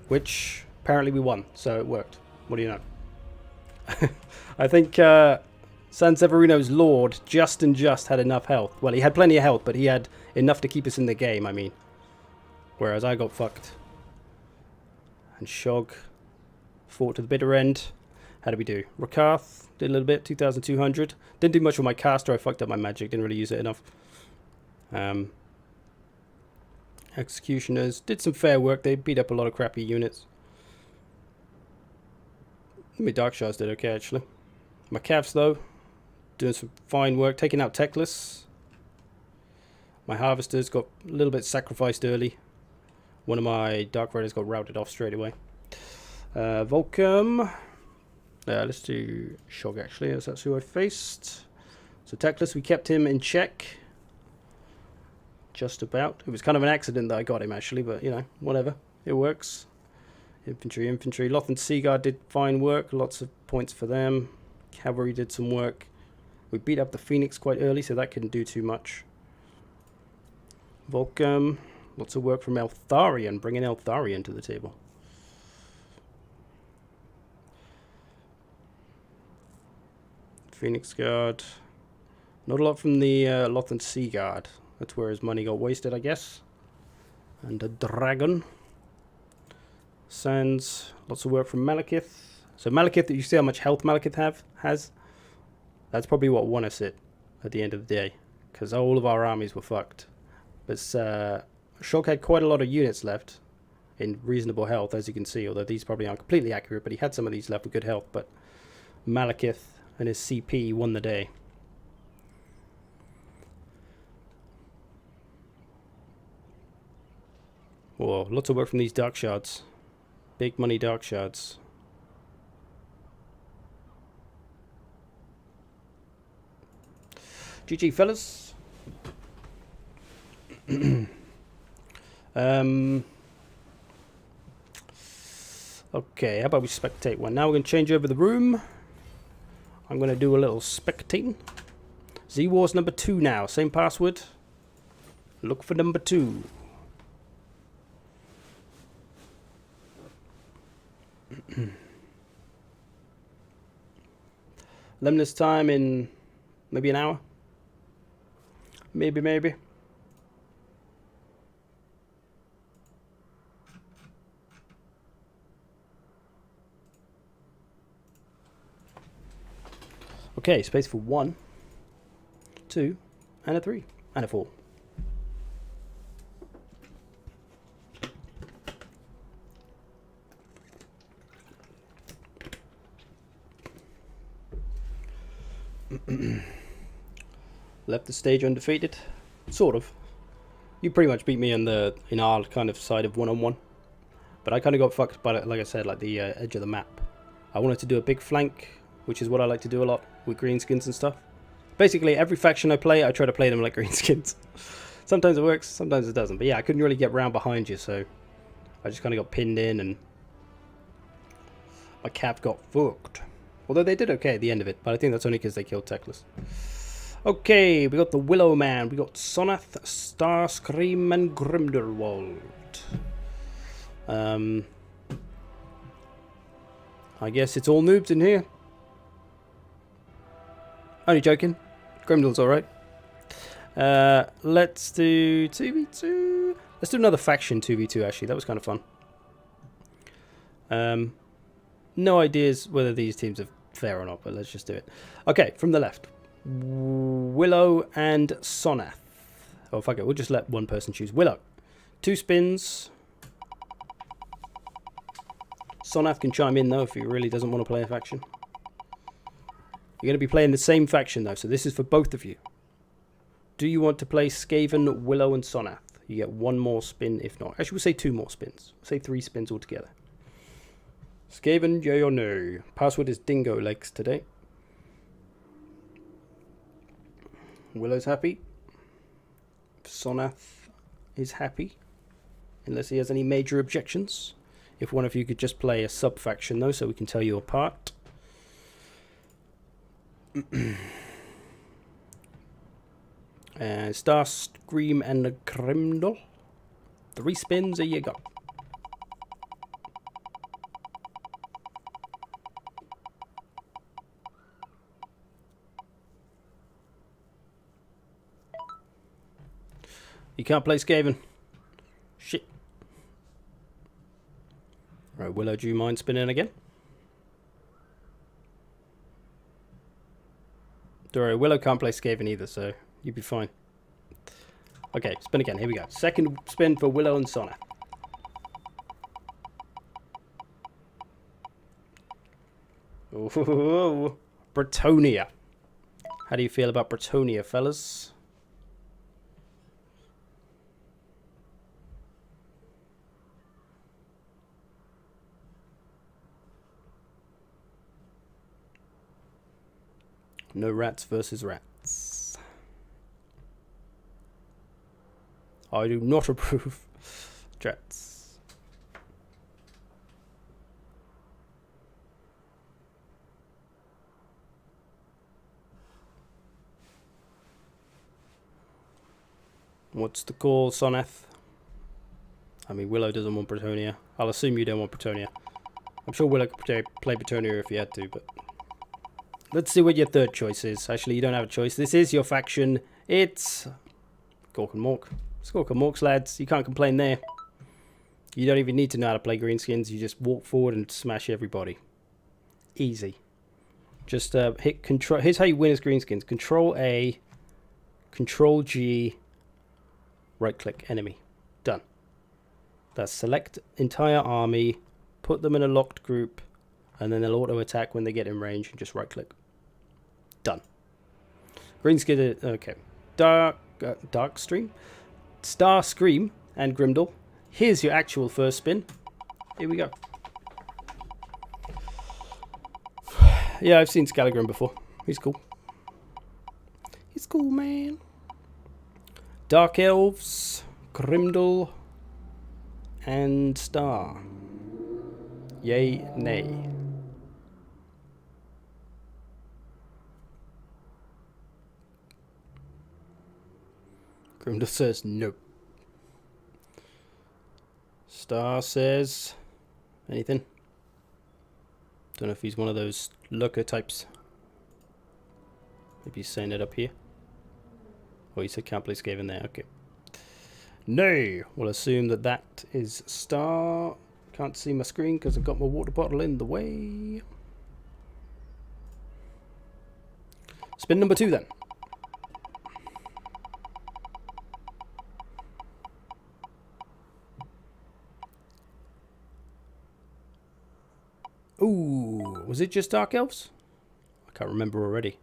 Which apparently we won, so it worked. What do you know? I think San Severino's Lord just had enough health. Well, he had plenty of health, but he had enough to keep us in the game, I mean. Whereas I got fucked. And Shog fought to the bitter end. How did we do? Rakarth did a little bit, 2,200. Didn't do much with my caster, I fucked up my magic, didn't really use it enough. Executioners did some fair work, they beat up a lot of crappy units. My Dark Shards did okay, actually. My Cavs, though, doing some fine work, taking out Techless. My Harvesters got a little bit sacrificed early. One of my Dark Riders got routed off straight away. Volcom. Let's do Shog, actually, as that's who I faced. So Techless, we kept him in check. Just about. It was kind of an accident that I got him, actually, but, you know, whatever. It works. Infantry. Loth and Seaguard did fine work. Lots of points for them. Cavalry did some work. We beat up the Phoenix quite early, so that couldn't do too much. Volcom. Lots of work from Eltharion, bringing Eltharion to the table. Phoenix Guard. Not a lot from the Loth and Seaguard. That's where his money got wasted, I guess. And a dragon. Sands. Lots of work from Malekith. So Malekith, you see how much health Malekith has? That's probably what won us it at the end of the day. Because all of our armies were fucked. But Shog had quite a lot of units left in reasonable health, as you can see. Although these probably aren't completely accurate, but he had some of these left with good health. But Malekith and his CP won the day. Whoa, lots of work from these Dark Shards. Big money Dark Shards. GG, fellas. Okay, how about we spectate one? Now we're going to change over the room. I'm going to do a little spectating. Z-Wars number 2 now. Same password. Look for number 2. Lemnis time in maybe an hour. Maybe. Okay, space for 1, 2, and a 3, and a 4. Left the stage undefeated, sort of. You pretty much beat me in our kind of side of one-on-one, but I kind of got fucked by, like I said, like the edge of the map. I wanted to do a big flank, which is what I like to do a lot with greenskins and stuff. Basically, every faction I play, I try to play them like greenskins. Sometimes it works, sometimes it doesn't. But yeah, I couldn't really get round behind you, so I just kind of got pinned in, and my cap got fucked. Although they did okay at the end of it, but I think that's only because they killed Techless. Okay, we got the Willow Man, we got Sonath, Starscream, and Grimdelwald. I guess it's all noobs in here. Only joking. Grimdel's alright. Let's do 2v2. Let's do another faction 2v2, actually. That was kind of fun. No ideas whether these teams are fair or not, but let's just do it. Okay, from the left. Willow and Sonath. Oh, fuck it. We'll just let one person choose. Willow. 2 spins. Sonath can chime in, though, if he really doesn't want to play a faction. You're going to be playing the same faction, though, so this is for both of you. Do you want to play Skaven, Willow, and Sonath? You get 1 more spin, if not. Actually, we'll say 2 more spins. We'll say 3 spins altogether. Skaven, yay or no? Password is Dingo Legs today. Willow's happy. Sonath is happy. Unless he has any major objections. If one of you could just play a sub-faction, though, so we can tell you apart. Star Scream and Grimdal. 3 spins, there you go. You can't play Skaven. Shit. Right, Willow, do you mind spinning again? Don't worry, Willow can't play Skaven either, so you'd be fine. Okay, spin again. Here we go. Second spin for Willow and Sona. Ooh, Bretonia. How do you feel about Bretonia, fellas? No rats versus rats. I do not approve rats. What's the call, Sonath? I mean, Willow doesn't want Bretonia. I'll assume you don't want Bretonia. I'm sure Willow could play Bretonia if he had to, but... Let's see what your third choice is. Actually, you don't have a choice. This is your faction. It's Gork and Mork. It's Gork and Morks, lads. You can't complain there. You don't even need to know how to play greenskins. You just walk forward and smash everybody. Easy. Just hit control. Here's how you win as greenskins. Control A, Control G, right click enemy. Done. That's select entire army, put them in a locked group, and then they'll auto attack when they get in range and just right click. Done. Greenskin, okay. Dark Stream, Star Scream, and Grimdal. Here's your actual first spin. Here we go. Yeah, I've seen Scalagrim before. He's cool. He's cool, man. Dark Elves, Grimdal, and Star. Yay, nay. Grimdal says nope. Star says anything. Don't know if he's one of those lurker types. Maybe he's saying it up here. Oh, he said can't play Skaven there. Okay. No. We'll assume that that is Star. Can't see my screen because I've got my water bottle in the way. Spin number 2 then. Ooh, was it just Dark Elves? I can't remember already.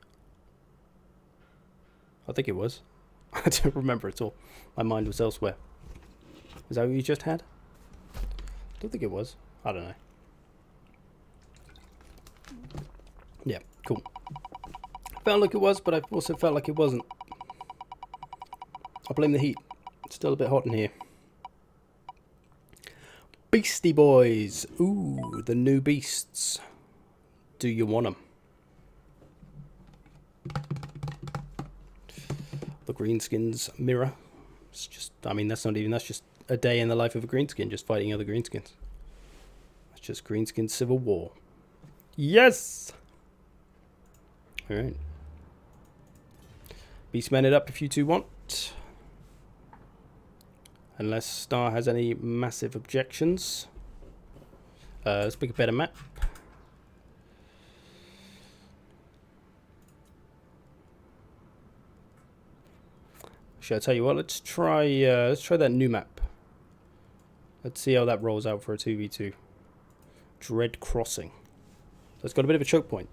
I think it was. I don't remember at all. My mind was elsewhere. Is that what you just had? I don't think it was. I don't know. Yeah, cool. Felt like it was, but I also felt like it wasn't. I blame the heat. It's still a bit hot in here. Beastie Boys. Ooh, the new beasts. Do you want them? The greenskins mirror. It's just, I mean, that's just a day in the life of a greenskin, just fighting other greenskins. That's just greenskin civil war. Yes! Alright. Beastmen it up if you two want. Unless Star has any massive objections. Let's make a better map. Should I tell you what? Let's try that new map. Let's see how that rolls out for a 2v2. Dread Crossing. So it's got a bit of a choke point.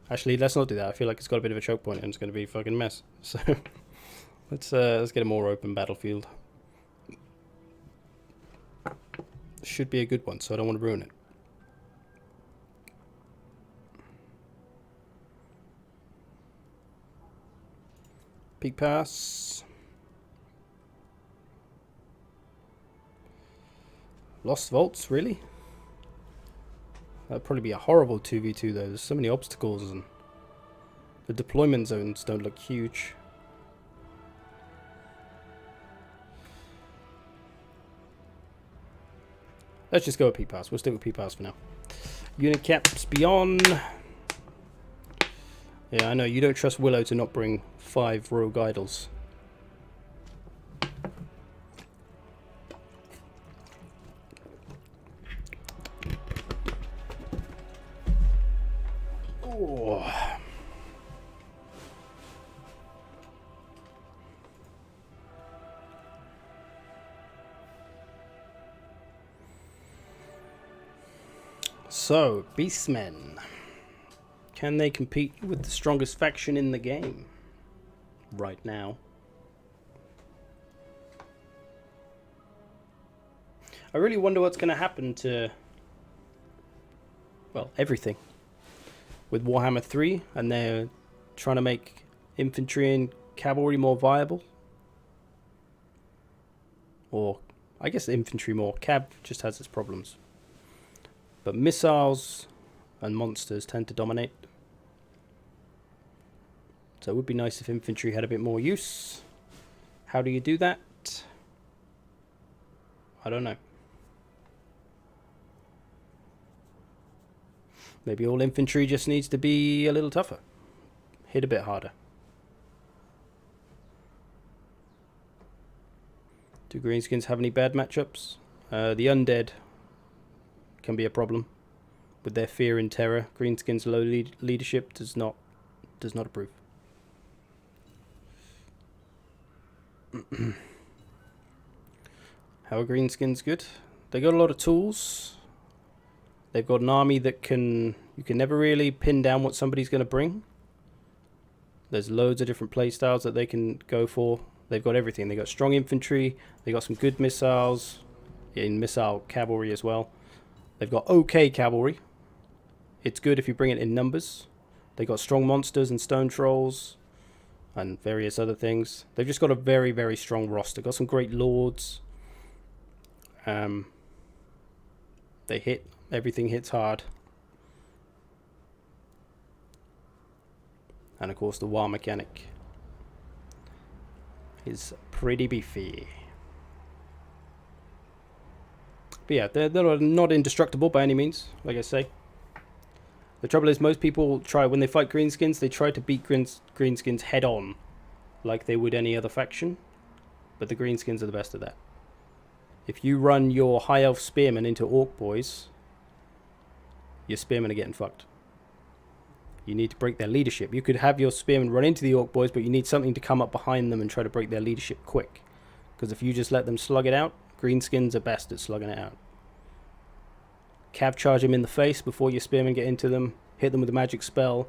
Actually, let's not do that. I feel like it's got a bit of a choke point and it's going to be a fucking mess. So let's get a more open battlefield. Should be a good one, so I don't want to ruin it. Peak pass. Lost vaults, really? That'd probably be a horrible 2v2 though. There's so many obstacles and the deployment zones don't look huge. Let's just go with P-Pass. We'll stick with P-Pass for now. Unit caps beyond. Yeah, I know. You don't trust Willow to not bring 5 rogue idols. Oh. So, Beastmen. Can they compete with the strongest faction in the game right now? I really wonder what's going to happen to, well, everything with Warhammer 3, and they're trying to make infantry and cavalry more viable. Or, I guess infantry more. Cav just has its problems. But missiles and monsters tend to dominate. So it would be nice if infantry had a bit more use. How do you do that? I don't know. Maybe all infantry just needs to be a little tougher. Hit a bit harder. Do greenskins have any bad matchups? The undead can be a problem with their fear and terror. Greenskins' low leadership does not approve. How are greenskins good? They got a lot of tools. They've got an army that you can never really pin down what somebody's going to bring. There's loads of different play styles that they can go for. They've got everything. They got strong infantry. They got some good missiles in missile cavalry as well. They've got okay cavalry. It's good if you bring it in numbers. They got strong monsters and stone trolls and various other things. They've just got a very, very strong roster. Got some great lords. They hit. Everything hits hard. And of course the war mechanic is pretty beefy. But yeah, they're not indestructible by any means, like I say. The trouble is most people try, when they fight greenskins, they try to beat greenskins head on, like they would any other faction. But the greenskins are the best at that. If you run your high elf spearmen into orc boys, your spearmen are getting fucked. You need to break their leadership. You could have your spearmen run into the orc boys, but you need something to come up behind them and try to break their leadership quick. Because if you just let them slug it out, greenskins are best at slugging it out. Cav charge them in the face before your spearmen get into them. Hit them with a magic spell.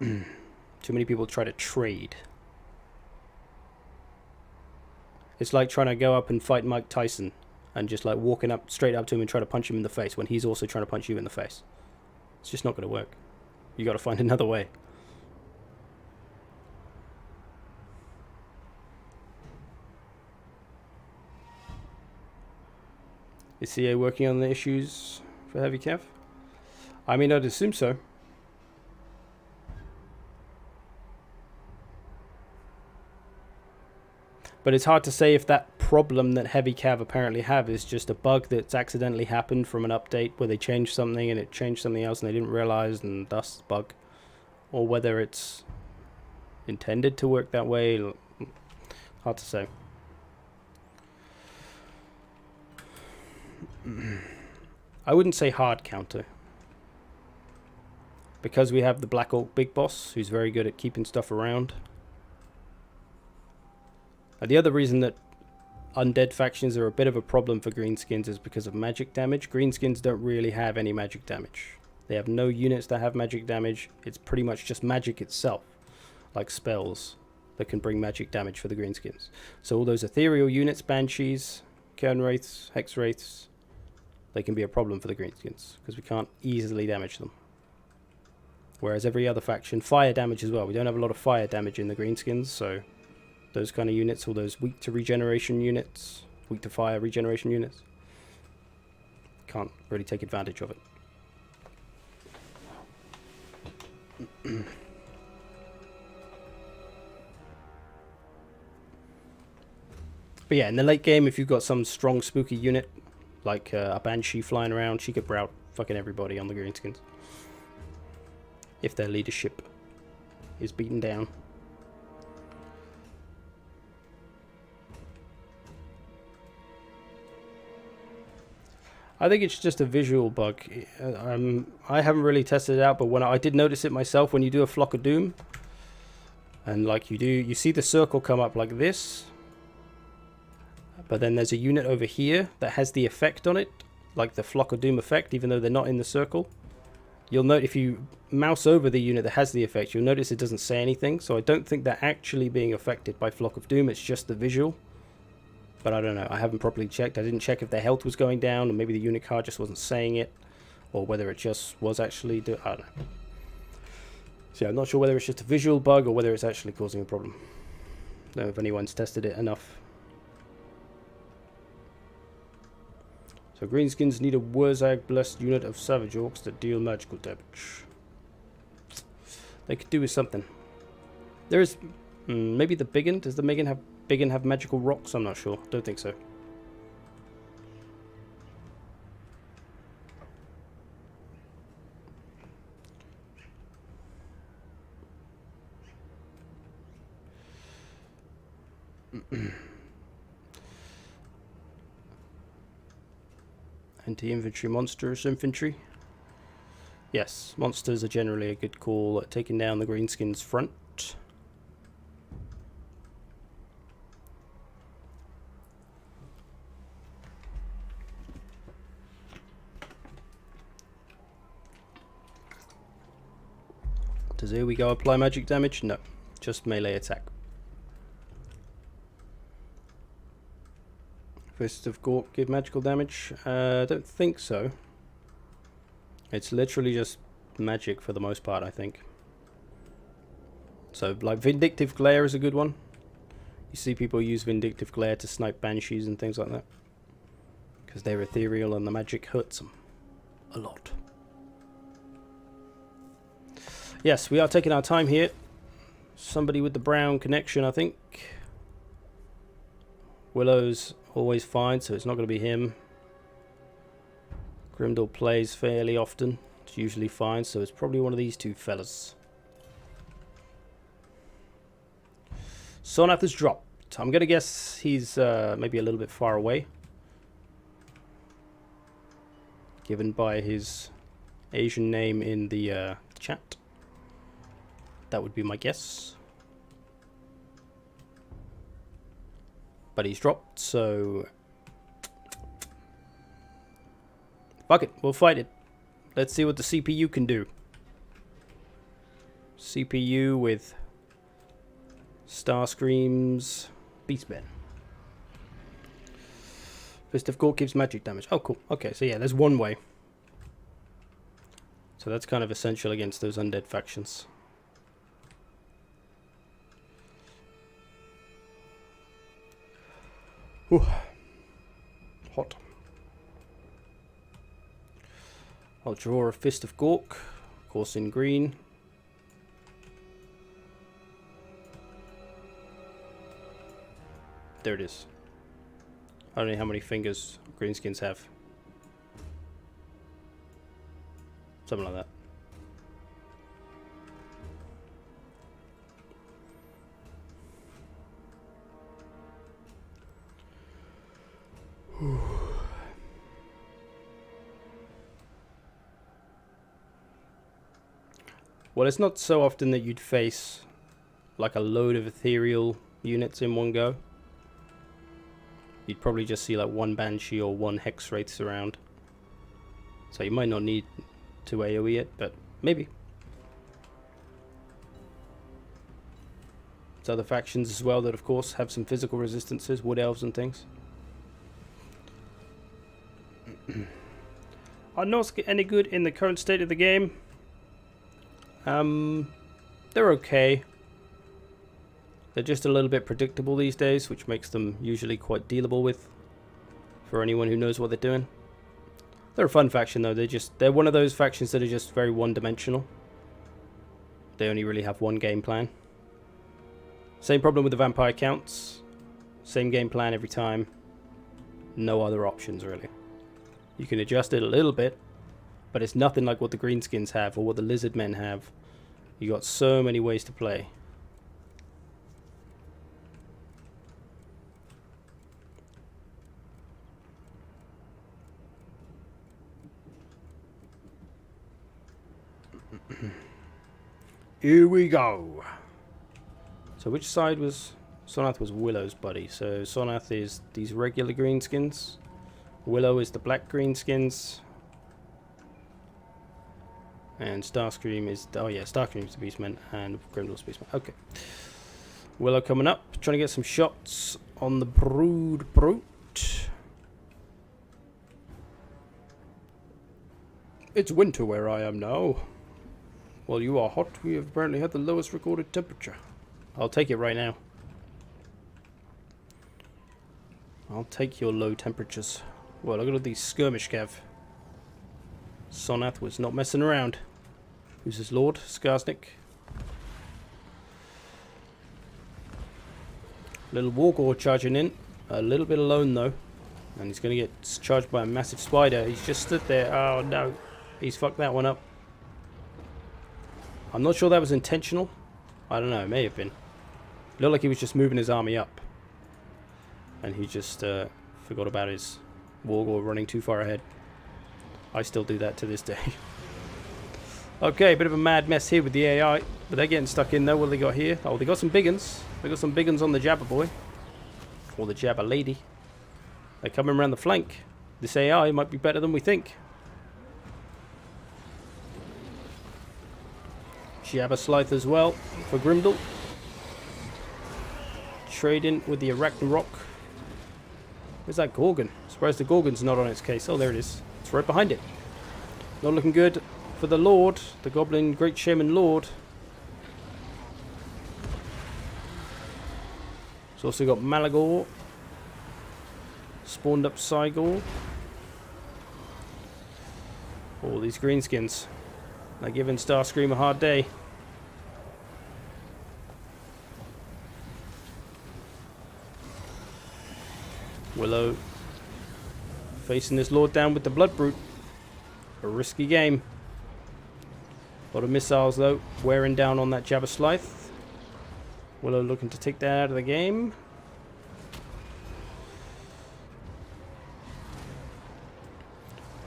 Too many people try to trade. It's like trying to go up and fight Mike Tyson and just like walking up straight up to him and try to punch him in the face when he's also trying to punch you in the face. It's just not going to work. You got to find another way. Is CA working on the issues for heavy cav? I mean, I'd assume so. But it's hard to say if that problem that heavy cav apparently have is just a bug that's accidentally happened from an update where they changed something and it changed something else and they didn't realize and thus bug, or whether it's intended to work that way. Hard to say. I wouldn't say hard counter. Because we have the Black Orc Big Boss, who's very good at keeping stuff around. And the other reason that undead factions are a bit of a problem for greenskins is because of magic damage. Greenskins don't really have any magic damage. They have no units that have magic damage. It's pretty much just magic itself, like spells, that can bring magic damage for the greenskins. So all those ethereal units, banshees, cairn wraiths, hex wraiths, they can be a problem for the greenskins because we can't easily damage them. Whereas every other faction, fire damage as well. We don't have a lot of fire damage in the greenskins, so those kind of units, all those weak to regeneration units, weak to fire regeneration units, can't really take advantage of it. But yeah, in the late game, if you've got some strong spooky unit, like a Banshee flying around, she could rout fucking everybody on the greenskins. If their leadership is beaten down. I think it's just a visual bug. I haven't really tested it out, but when I did notice it myself, when you do a Flock of Doom, and like you see the circle come up like this, but then there's a unit over here that has the effect on it, like the Flock of Doom effect, even though they're not in the circle. You'll note if you mouse over the unit that has the effect, you'll notice it doesn't say anything. So I don't think they're actually being affected by Flock of Doom. It's just the visual. But I don't know. I haven't properly checked. I didn't check if their health was going down, or maybe the unit card just wasn't saying it, or whether it just was actually I don't know. So yeah, I'm not sure whether it's just a visual bug or whether it's actually causing a problem. I don't know if anyone's tested it enough. So greenskins need a Wurzag blessed unit of Savage Orcs that deal magical damage. They could do with something. There is maybe the Biggin. Does the Biggin have magical rocks? I'm not sure. Don't think so. Anti-infantry monsters, infantry. Yes, monsters are generally a good call at taking down the greenskins' front. Does here we go apply magic damage? No, just melee attack. Fist of Gork give magical damage? I don't think so. It's literally just magic for the most part, I think. So, like, Vindictive Glare is a good one. You see people use Vindictive Glare to snipe Banshees and things like that. Because they're ethereal and the magic hurts them a lot. Yes, we are taking our time here. Somebody with the brown connection, I think. Willow's always fine, so it's not going to be him. Grimdor plays fairly often. It's usually fine, so it's probably one of these two fellas. Sonath has dropped. I'm going to guess he's maybe a little bit far away. Given by his Asian name in the chat. That would be my guess. But he's dropped, so fuck it, we'll fight it. Let's see what the CPU can do. CPU with Starscream's Beastmen. Fist of Gork gives magic damage. Oh, cool. Okay, so yeah, there's one way. So that's kind of essential against those undead factions. Ooh. Hot. I'll draw a Fist of Gork, of course in green. There it is. I don't know how many fingers greenskins have. Something like that. Well, it's not so often that you'd face like a load of ethereal units in one go. You'd probably just see like one Banshee or one Hex Wraiths around. So you might not need to AoE it, but maybe. There's other factions as well that of course have some physical resistances, Wood Elves and things. Are Norse any good in the current state of the game? They're okay. They're just a little bit predictable these days, which makes them usually quite dealable with for anyone who knows what they're doing. They're a fun faction though. They're one of those factions that are just very one-dimensional. They only really have one game plan. Same problem with the vampire counts. Same game plan every time. No other options really. You can adjust it a little bit, but it's nothing like what the greenskins have or what the lizard men have. You got so many ways to play. Here we go. So which side was... Sonath was Willow's buddy. So Sonath is these regular greenskins. Willow is the black greenskins. And Starscream is... Oh yeah, Starscream's the Beastman and Grimdall's Beastman. Okay. Willow coming up. Trying to get some shots on the Brood Brute. It's winter where I am now. While you are hot, we have apparently had the lowest recorded temperature. I'll take it right now. I'll take your low temperatures. Well, look at all these skirmish cav. Sonath was not messing around. Who's his lord? Skarsnik. Little Wargore charging in. A little bit alone though. And he's going to get charged by a massive spider. He's just stood there. Oh no. He's fucked that one up. I'm not sure that was intentional. I don't know. It may have been. It looked like he was just moving his army up. And he just forgot about his Wargore running too far ahead. I still do that to this day. Okay, bit of a mad mess here with the AI. But they're getting stuck in though. What they got here? Oh, they got some big uns. They got some big uns on the Jabber boy. Or the Jabber lady. They're coming around the flank. This AI might be better than we think. Jabber Scythe as well for Grimdall. Trading with the Arachnarok. Where's that Gorgon? Surprised the Gorgon's not on its case. Oh, there it is. It's right behind it. Not looking good for the Lord. The Goblin Great Shaman Lord. It's also got Malagor. Spawned up Cygor. All these greenskins. They're giving Starscream a hard day. Willow facing this lord down with the Blood Brute. A risky game. A lot of missiles though, wearing down on that Jabber Scythe. Willow looking to take that out of the game.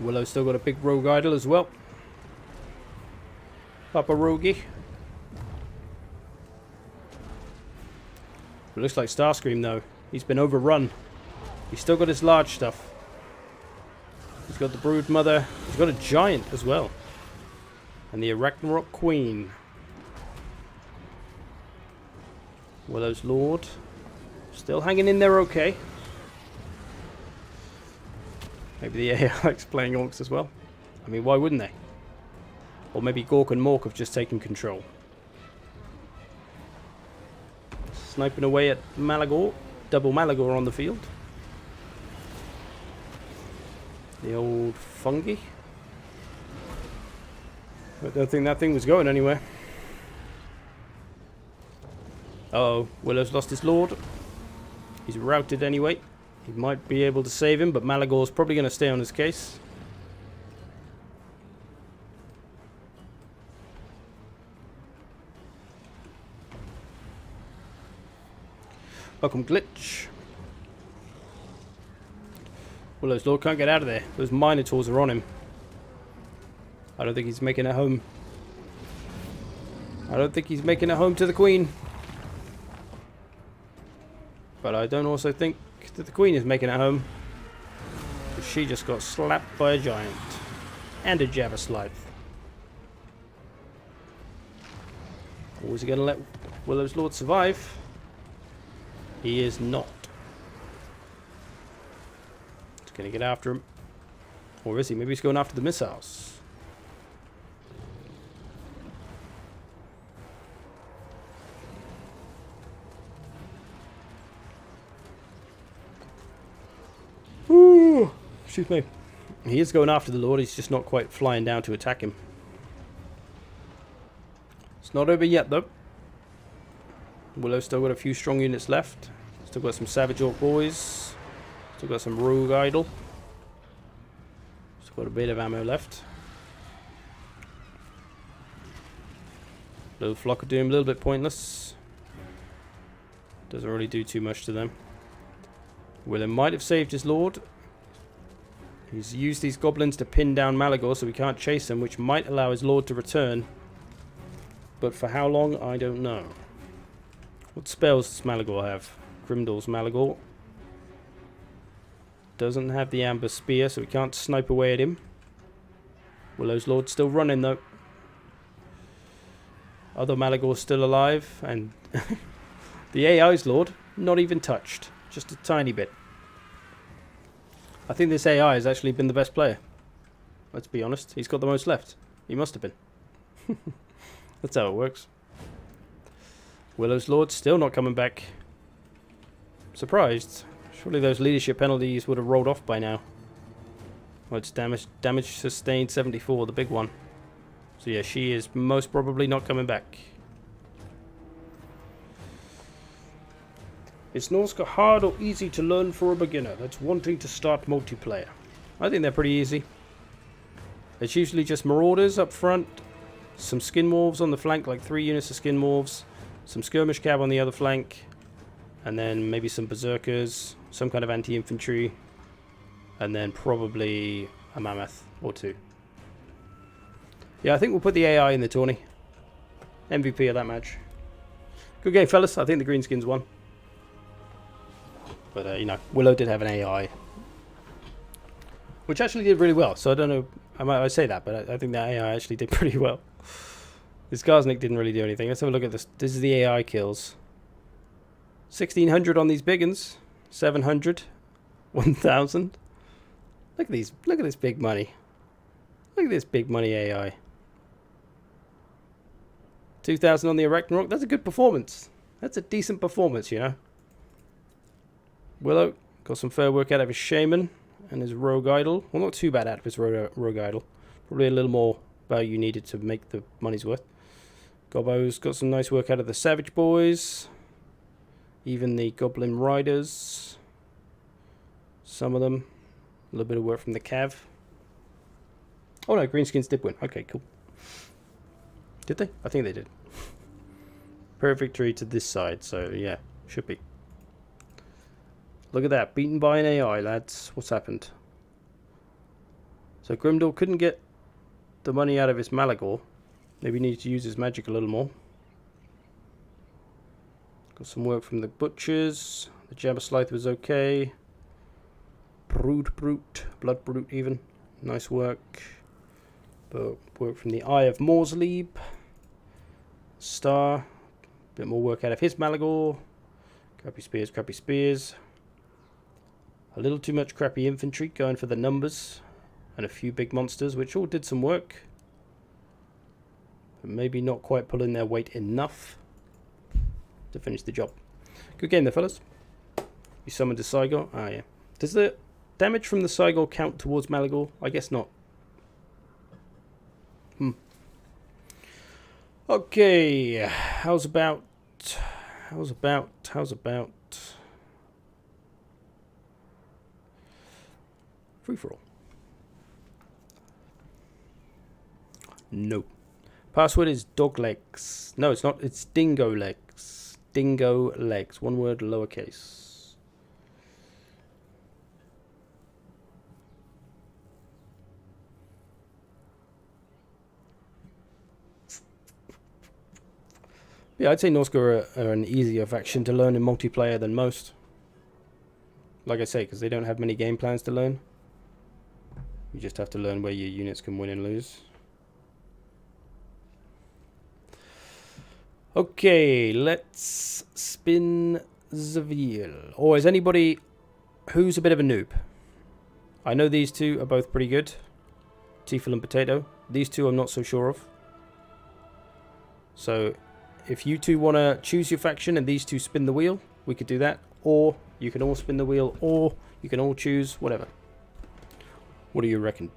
Willow's still got a big rogue idol as well. Papa Rogie. It looks like Starscream though. He's been overrun. He's still got his large stuff. He's got the Brood Mother. He's got a giant as well. And the Arachnarok Queen. Willow's Lord. Still hanging in there okay. Maybe the AI likes playing orcs as well. I mean, why wouldn't they? Or maybe Gork and Mork have just taken control. Sniping away at Malagor. Double Malagor on the field. The old fungi. I don't think that thing was going anywhere. Uh-oh. Willow's lost his lord. He's routed anyway. He might be able to save him, but Malagor's probably going to stay on his case. Welcome, Glitch. Willow's Lord can't get out of there. Those Minotaurs are on him. I don't think he's making it home. I don't think he's making it home to the Queen. But I don't also think that the Queen is making it home. Because she just got slapped by a giant. And a Jabba Scythe. Or is he going to let Willow's Lord survive? He is not. He's going to get after him. Or is he? Maybe he's going after the missiles. Ooh, excuse me. He is going after the Lord. He's just not quite flying down to attack him. It's not over yet, though. Willow's still got a few strong units left. Still got some Savage Orc boys. Still got some Rogue Idol. Still got a bit of ammo left. Little Flock of Doom, a little bit pointless. Doesn't really do too much to them. Willow might have saved his Lord. He's used these goblins to pin down Malagor so we can't chase him, which might allow his Lord to return. But for how long, I don't know. What spells does Malagor have? Grimdall's Malagor. Doesn't have the Amber Spear, so we can't snipe away at him. Willow's Lord's still running, though. Other Malagor's still alive, and the AI's Lord, not even touched. Just a tiny bit. I think this AI has actually been the best player. Let's be honest. He's got the most left. He must have been. That's how it works. Willow's Lord still not coming back. Surprised. Surely those leadership penalties would have rolled off by now. Well, it's damage sustained 74, the big one. So yeah, she is most probably not coming back. Is Norsca hard or easy to learn for a beginner that's wanting to start multiplayer? I think they're pretty easy. It's usually just Marauders up front, some Skinwolves on the flank, like 3 units of Skinwolves, some Skirmish Cab on the other flank, and then maybe some Berserkers, some kind of anti-infantry, and then probably a Mammoth or 2. Yeah, I think we'll put the AI in the tourney. MVP of that match. Good game, fellas. I think the Greenskins won. But, you know, Willow did have an AI. Which actually did really well. So I don't know. I say that, but I think the AI actually did pretty well. This Garsnik didn't really do anything. Let's have a look at this. This is the AI kills. 1,600 on these big uns. 700. 1,000. Look at these. Look at this big money. Look at this big money AI. 2,000 on the Arachnorok. That's a good performance. That's a decent performance, you know. Willow got some fair work out of his Shaman and his Rogue Idol. Well, not too bad out of his Rogue Idol. Probably a little more value needed to make the money's worth. Gobbo's got some nice work out of the Savage Boys. Even the Goblin Riders. Some of them. A little bit of work from the Cav. Oh no, Greenskins did win. Okay, cool. Did they? I think they did. Perfect victory to this side, so yeah, should be. Look at that, beaten by an AI, lads. What's happened? So Grimdall couldn't get the money out of his Malagor. Maybe he needed to use his magic a little more. Got some work from the Butchers. The Jabba Scythe was okay. Brood Brute, Blood Brute even. Nice work. But work from the Eye of Morsleeb. Star. Bit more work out of his Malagor. Crappy spears, crappy spears. A little too much crappy infantry going for the numbers. And a few big monsters, which all did some work. But maybe not quite pulling their weight enough to finish the job. Good game there, fellas. You summoned a Cygor. Ah, yeah. Does the damage from the Cygor count towards Malagor? I guess not. Okay. How's about... Free-for-all. No. Password is dog legs. No, it's not. It's dingo legs. Dingo legs. One word, lowercase. Yeah, I'd say Norska are an easier faction to learn in multiplayer than most. Like I say, because they don't have many game plans to learn. You just have to learn where your units can win and lose. Okay, let's spin the wheel. Or is anybody who's a bit of a noob? I know these two are both pretty good. Tiefel and Potato. These two I'm not so sure of. So, if you two want to choose your faction and these two spin the wheel, we could do that. Or you can all spin the wheel, or you can all choose, whatever. What do you reckon?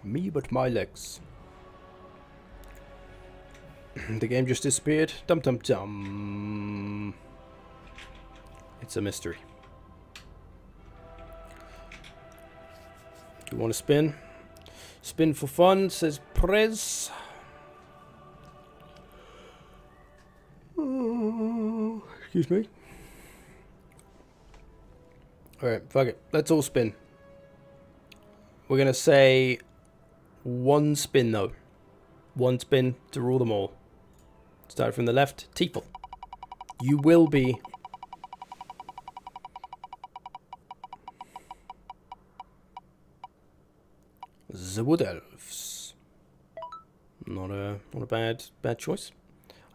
Me but my legs. The game just disappeared. Dum dum dum. It's a mystery. Do you want to spin? Spin for fun, says Prez. Oh, excuse me. Alright, fuck it. Let's all spin. We're going to say one spin, though. One spin to rule them all. Start from the left. Tiefel. You will be... the Wood Elves. Not a bad choice.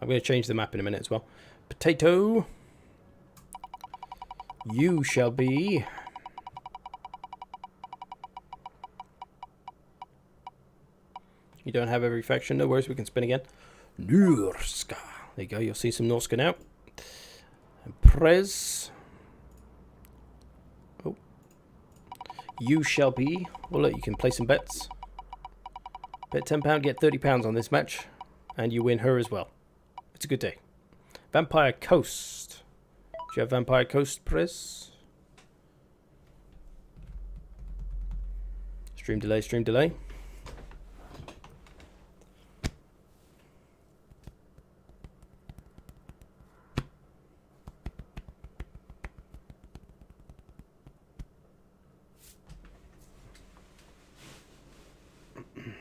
I'm going to change the map in a minute as well. Potato. You shall be... You don't have every faction. No worries, we can spin again. Norska. There you go, you'll see some Norska now. And Prez. Oh. You shall be... Well, look, you can play some bets. Bet £10, get £30 on this match. And you win her as well. It's a good day. Vampire Coast. Do you have Vampire Coast, Prez? Stream delay, stream delay.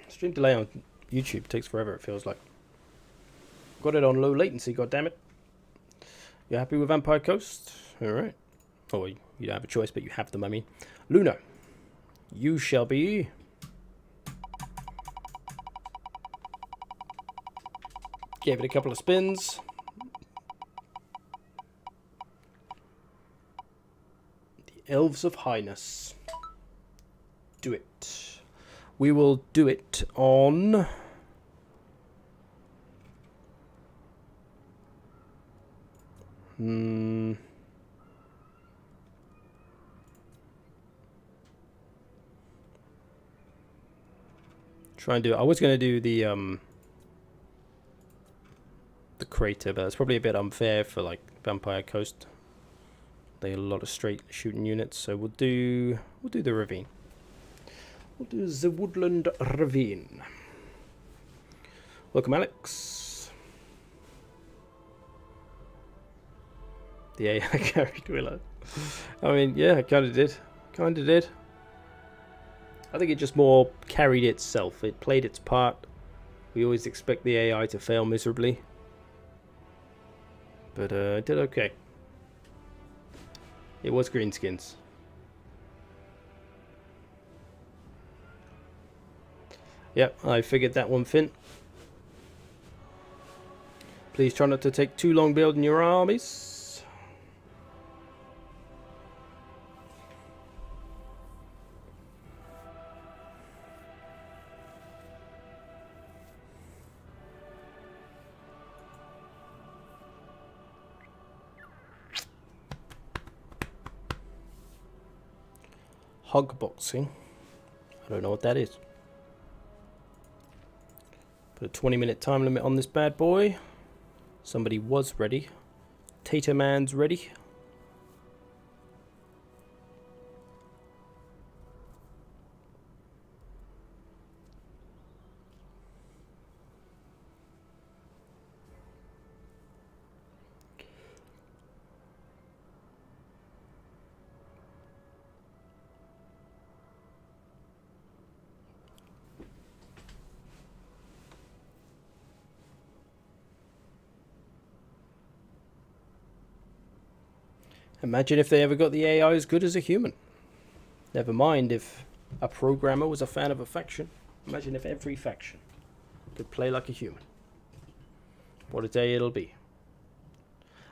Stream delay on YouTube takes forever, it feels like. Got it on low latency, goddammit. You happy with Vampire Coast? Alright. Oh, you don't have a choice, but you have them, I mean. Luna. You shall be... Gave it a couple of spins. The Elves of Highness. Do it. We will do it on... Try and do... I was going to do the crater, but it's probably a bit unfair for like Vampire Coast. They have a lot of straight shooting units, so we'll do the ravine. We'll do the woodland ravine. Welcome, Alex. The AI carried Willow. I mean, yeah, I kind of did. I think it just more carried itself. It played its part. We always expect the AI to fail miserably. But it did okay. It was greenskins. Yep, I figured that one, Finn. Please try not to take too long building your armies. Hog boxing. I don't know what that is. Put a 20-minute time limit on this bad boy. Somebody was ready. Tater Man's ready. Imagine if they ever got the AI as good as a human. Never mind if a programmer was a fan of a faction. Imagine if every faction could play like a human. What a day it'll be.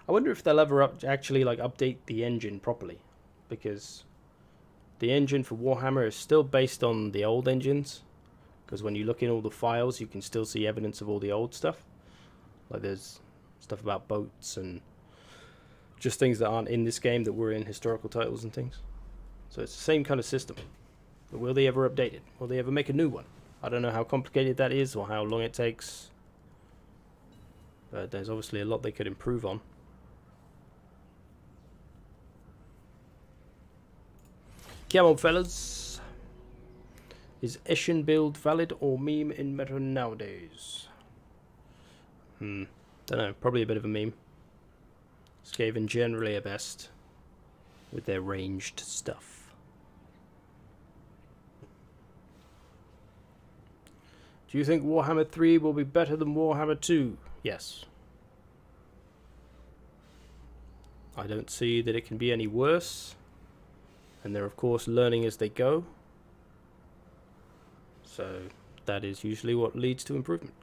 I wonder if they'll ever actually like update the engine properly, because the engine for Warhammer is still based on the old engines. Because when you look in all the files, you can still see evidence of all the old stuff. Like there's stuff about boats and just things that aren't in this game that were in historical titles and things. So it's the same kind of system. But will they ever update it? Will they ever make a new one? I don't know how complicated that is or how long it takes. But there's obviously a lot they could improve on. Come on, fellas. Is Eshin build valid or meme in meta nowadays? Don't know. Probably a bit of a meme. Skaven generally are best with their ranged stuff. Do you think Warhammer 3 will be better than Warhammer 2? Yes. I don't see that it can be any worse. And they're of course learning as they go. So that is usually what leads to improvement.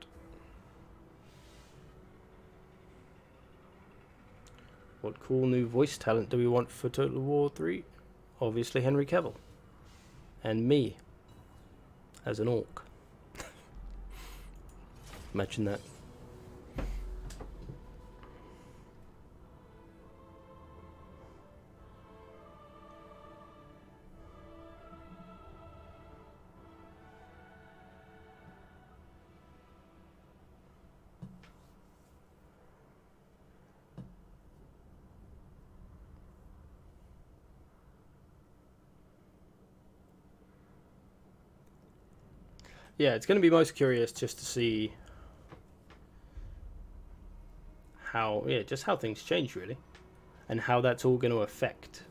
What cool new voice talent do we want for Total War 3? Obviously Henry Cavill. And me. As an orc. Imagine that. Yeah, it's going to be most curious just to see how, just how things change really, and how that's all going to affect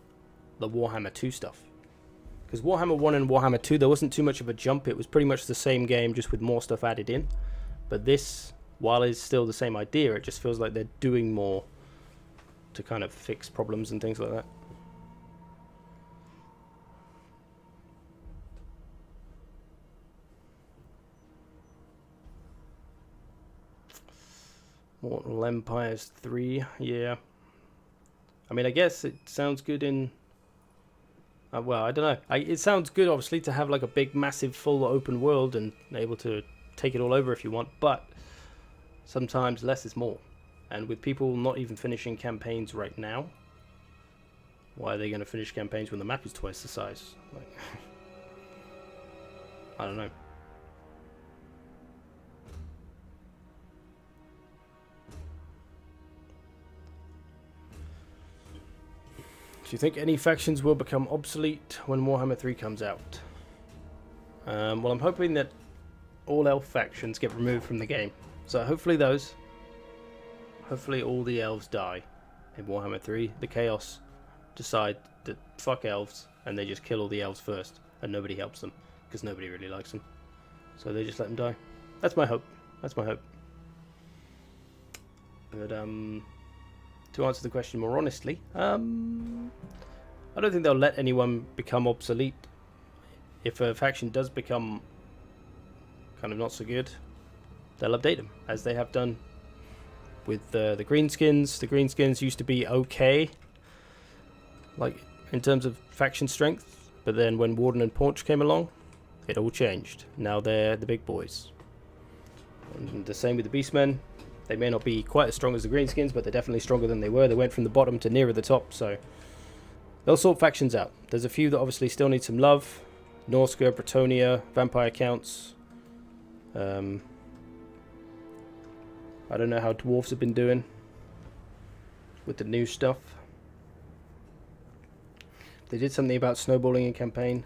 the Warhammer 2 stuff. Because Warhammer 1 and Warhammer 2, there wasn't too much of a jump. It was pretty much the same game, just with more stuff added in. But this, while it's still the same idea, it just feels like they're doing more to kind of fix problems and things like that. Mortal Empires 3, yeah. I mean, I guess it sounds good in... well, I don't know. It sounds good, obviously, to have like a big, massive, full open world and able to take it all over if you want, but sometimes less is more. And with people not even finishing campaigns right now, why are they going to finish campaigns when the map is twice the size? Like, I don't know. Do you think any factions will become obsolete when Warhammer 3 comes out? Well, I'm hoping that all elf factions get removed from the game. So hopefully those. Hopefully all the elves die in Warhammer 3. The Chaos decide that fuck elves and they just kill all the elves first and nobody helps them because nobody really likes them. So they just let them die. That's my hope. That's my hope. But to answer the question more honestly, I don't think they'll let anyone become obsolete. If a faction does become kind of not so good, they'll update them, as they have done with the greenskins. The greenskins used to be okay, like in terms of faction strength, but then when Warden and Paunch came along, it all changed. Now they're the big boys. And the same with the Beastmen. They may not be quite as strong as the greenskins, but they're definitely stronger than they were. They went from the bottom to nearer the top, so they'll sort factions out. There's a few that obviously still need some love. Norska, Bretonia, Vampire Counts. I don't know how Dwarves have been doing with the new stuff. They did something about snowballing in campaign.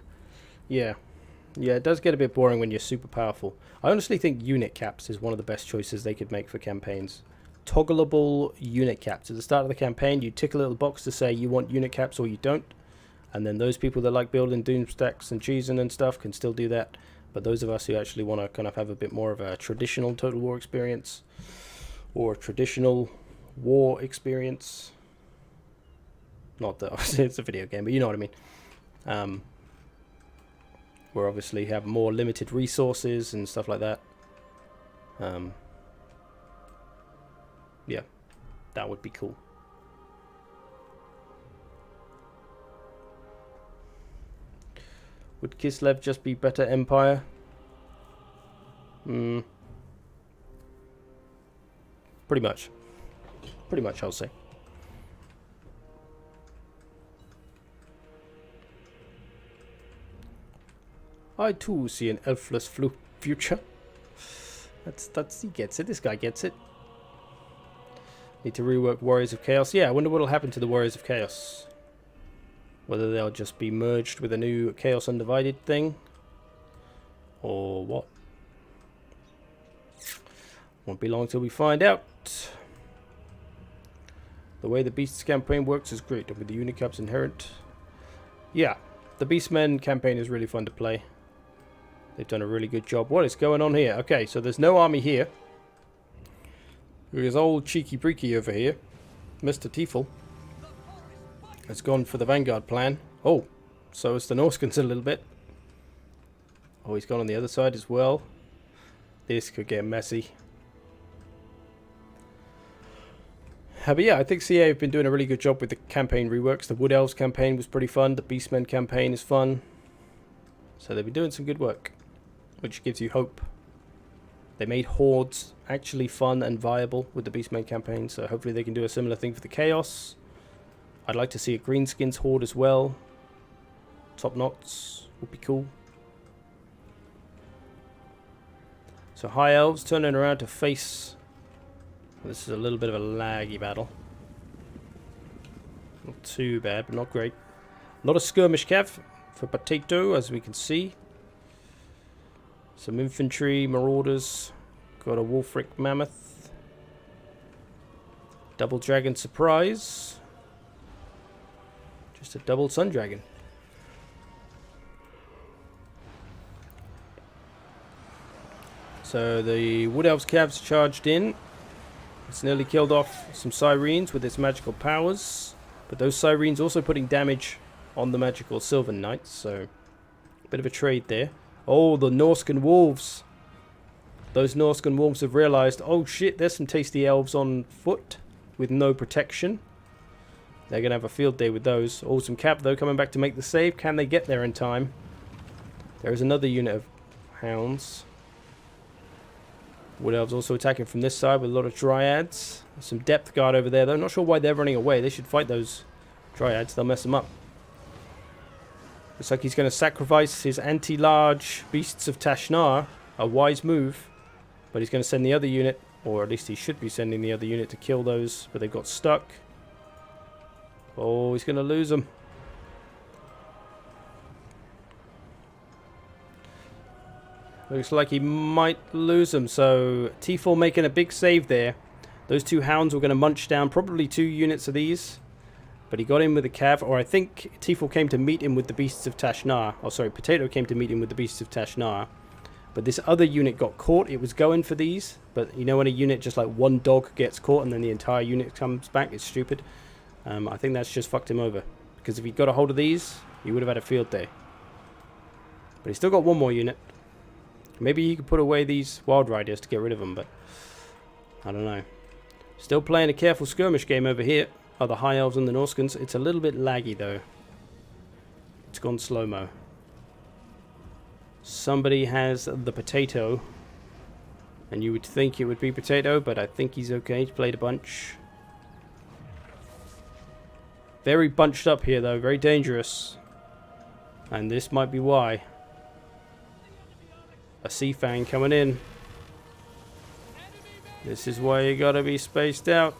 Yeah, it does get a bit boring when you're super powerful. I honestly think unit caps is one of the best choices they could make for campaigns. Toggleable unit caps. At the start of the campaign, you tick a little box to say you want unit caps or you don't. And then those people that like building doom stacks and cheesing and stuff can still do that. But those of us who actually want to kind of have a bit more of a traditional Total War experience, or a traditional war experience, Not that obviously it's a video game, but you know what I mean. Where obviously you have more limited resources and stuff like that. Yeah, that would be cool. Would Kislev just be better Empire? Pretty much. Pretty much, I'll say. I too see an elfless future. That's he gets it. This guy gets it. Need to rework Warriors of Chaos. Yeah, I wonder what'll happen to the Warriors of Chaos. Whether they'll just be merged with a new Chaos Undivided thing, or what? Won't be long till we find out. The way the Beasts campaign works is great, and with the Unicaps inherent. Yeah, the Beastmen campaign is really fun to play. They've done a really good job. What is going on here? Okay, so there's no army here. There's old Cheeky Breeky over here, Mr. Tiefel, has gone for the Vanguard plan. Oh, so it's the Norskins a little bit. Oh, he's gone on the other side as well. This could get messy. But yeah, I think CA have been doing a really good job with the campaign reworks. The Wood Elves campaign was pretty fun. The Beastmen campaign is fun. So they've been doing some good work, which gives you hope. They made Hordes actually fun and viable with the Beastmen campaign, so hopefully they can do a similar thing for the Chaos. I'd like to see a Greenskins Horde as well. Top Knots would be cool. So High Elves turning around to face... This is a little bit of a laggy battle. Not too bad, but not great. A lot of skirmish cav for Potato, as we can see. Some infantry, marauders. Got a Wolfric Mammoth. Double Dragon Surprise. Just a double Sun Dragon. So the Wood Elves Cavs charged in. It's nearly killed off some Sirens with its magical powers. But those Sirens also putting damage on the magical Sylvan Knights. So a bit of a trade there. Oh, the Norscan Wolves. Those Norscan Wolves have realized, oh shit, there's some tasty elves on foot with no protection. They're going to have a field day with those. Awesome cap, though, coming back to make the save. Can they get there in time? There is another unit of hounds. Wood Elves also attacking from this side with a lot of Dryads. Some depth guard over there, though. Not sure why they're running away. They should fight those Dryads. They'll mess them up. Looks like he's going to sacrifice his anti-large Beasts of Tashnar. A wise move. But he's going to send the other unit, or at least he should be sending the other unit to kill those, but they've got stuck. Oh, he's going to lose them. Looks like he might lose them. So T4 making a big save there. Those two hounds were going to munch down probably 2 units of these. But he got in with a cav, or I think T4 came to meet him with the Beasts of Tashnar. Oh, sorry, Potato came to meet him with the Beasts of Tashnar. But this other unit got caught. It was going for these. But you know when a unit, just like one dog gets caught and then the entire unit comes back? It's stupid. I think that's just fucked him over. Because if he'd got a hold of these, he would have had a field day. But he's still got one more unit. Maybe he could put away these Wild Riders to get rid of them, but I don't know. Still playing a careful skirmish game over here. Are the High Elves and the Norskins. It's a little bit laggy, though. It's gone slow-mo. Somebody has the Potato. And you would think it would be Potato, but I think he's okay. He's played a bunch. Very bunched up here, though. Very dangerous. And this might be why. A Sea Fang coming in. This is why you gotta be spaced out.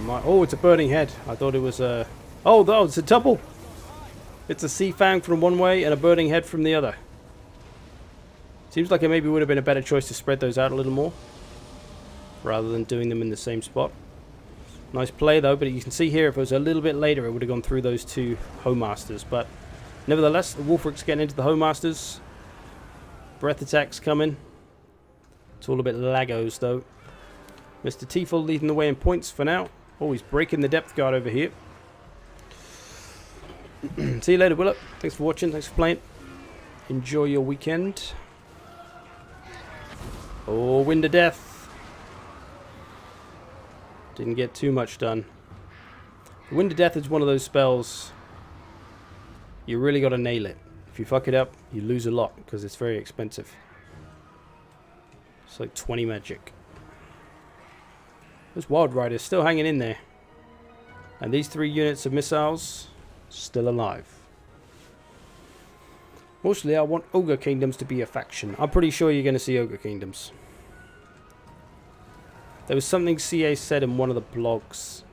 Oh, it's a Burning Head. I thought it was a... Oh, no, it's a double. It's a Sea Fang from one way and a Burning Head from the other. Seems like it maybe would have been a better choice to spread those out a little more, rather than doing them in the same spot. Nice play, though, but you can see here if it was a little bit later, it would have gone through those two Homemasters. But nevertheless, the Wolfric's getting into the Homemasters. Breath attacks coming. It's all a bit lagos, though. Mr. Tiefel leading the way in points for now. Oh, he's breaking the depth guard over here. See you later, Willop. Thanks for watching. Thanks for playing. Enjoy your weekend. Oh, Wind of Death. Didn't get too much done. Wind of Death is one of those spells you really got to nail it. If you fuck it up, you lose a lot because it's very expensive. It's like 20 magic. Those Wild Riders still hanging in there. And these 3 units of missiles still alive. Mostly I want Ogre Kingdoms to be a faction. I'm pretty sure you're going to see Ogre Kingdoms. There was something CA said in one of the blogs.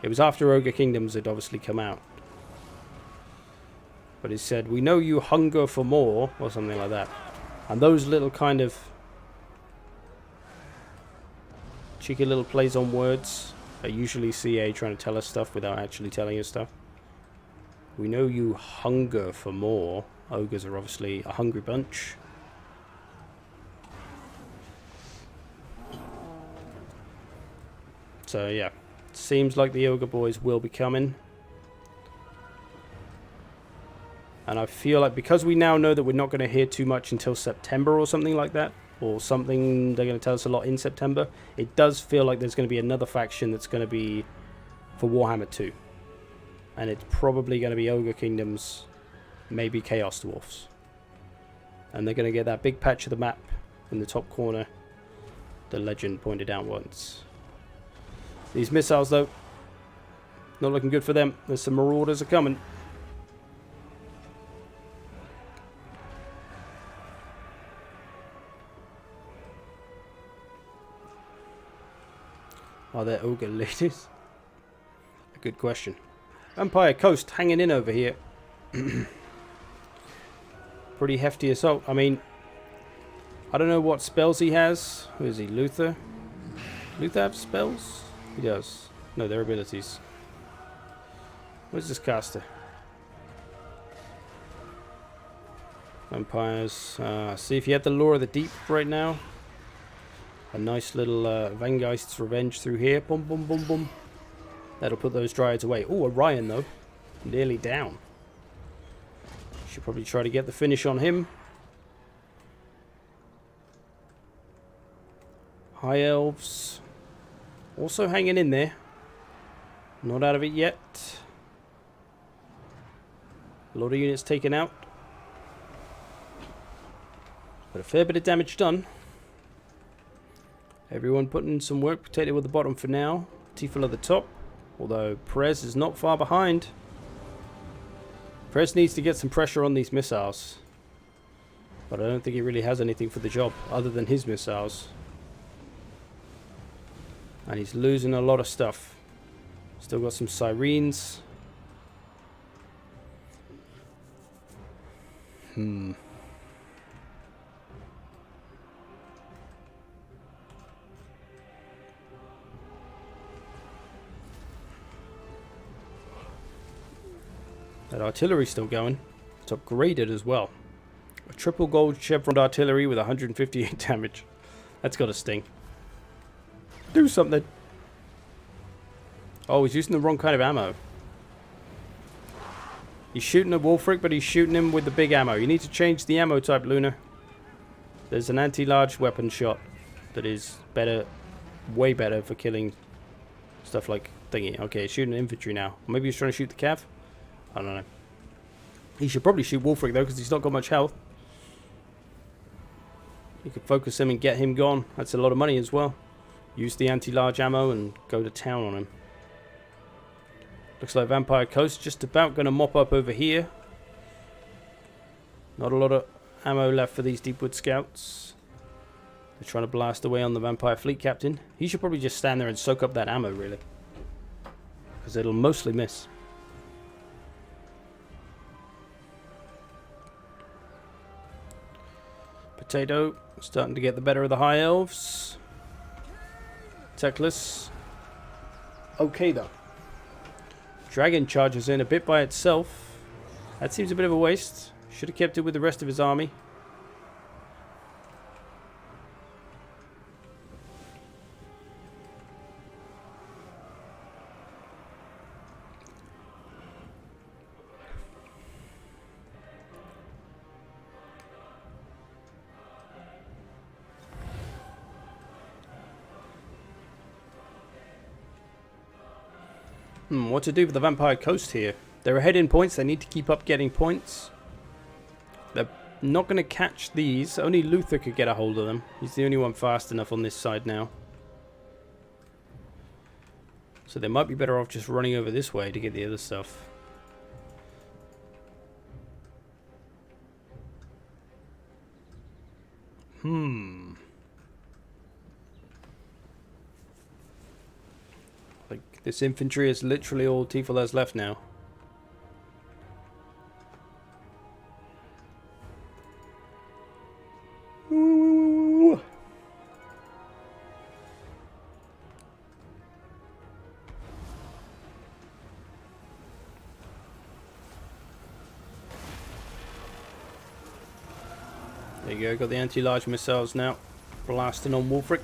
It was after Ogre Kingdoms had obviously come out. But he said, we know you hunger for more, or something like that. And those little kind of cheeky little plays on words are usually CA trying to tell us stuff without actually telling us stuff. We know you hunger for more. Ogres are obviously a hungry bunch. So yeah, seems like the Ogre boys will be coming. And I feel like because we now know that we're not going to hear too much until September or something like that, or something, they're going to tell us a lot in September, it does feel like there's going to be another faction that's going to be for Warhammer 2. And it's probably going to be Ogre Kingdoms, maybe Chaos Dwarfs. And they're going to get that big patch of the map in the top corner, the legend pointed out once. These missiles, though, not looking good for them. There's some marauders are coming. Are there ogre ladies? A good question. Empire Coast hanging in over here. Pretty hefty assault. I mean, I don't know what spells he has. Who is he? Luther? Luther have spells? He does. No, they're abilities. Where's this caster? Vampires. See if you had the Lore of the Deep right now. A nice little Vangeist's Revenge through here. Boom, boom, boom, boom. That'll put those Dryads away. Oh, Orion, though. Nearly down. Should probably try to get the finish on him. High Elves. Also hanging in there. Not out of it yet. A lot of units taken out. But a fair bit of damage done. Everyone putting in some work. Potato at the bottom for now. Tifel at the top. Although Perez is not far behind. Perez needs to get some pressure on these missiles. But I don't think he really has anything for the job other than his missiles. And he's losing a lot of stuff. Still got some Sirens. That artillery's still going. It's upgraded as well. A triple gold chevron artillery with 158 damage. That's got to sting. Do something. Oh, he's using the wrong kind of ammo. He's shooting a Wolfric, but he's shooting him with the big ammo. You need to change the ammo type, Luna. There's an anti-large weapon shot that is better, way better for killing stuff like thingy. Okay, he's shooting infantry now. Maybe he's trying to shoot the cav. I don't know. He should probably shoot Wolfric though, because he's not got much health. You could focus him and get him gone. That's a lot of money as well. Use the anti-large ammo and go to town on him. Looks like Vampire Coast just about going to mop up over here. Not a lot of ammo left for these Deepwood Scouts. They're trying to blast away on the Vampire Fleet Captain. He should probably just stand there and soak up that ammo, really. Because it'll mostly miss. Potato starting to get the better of the High Elves. Techless. Okay, though. Dragon charges in a bit by itself. That seems a bit of a waste. Should have kept it with the rest of his army. What to do with the Vampire Coast here? They're ahead in points. They need to keep up getting points. They're not going to catch these. Only Luther could get a hold of them. He's the only one fast enough on this side now. So they might be better off just running over this way to get the other stuff. Like, this infantry is literally all Tiefel has left now. Ooh. There you go, got the anti-large missiles now. Blasting on Wolfric.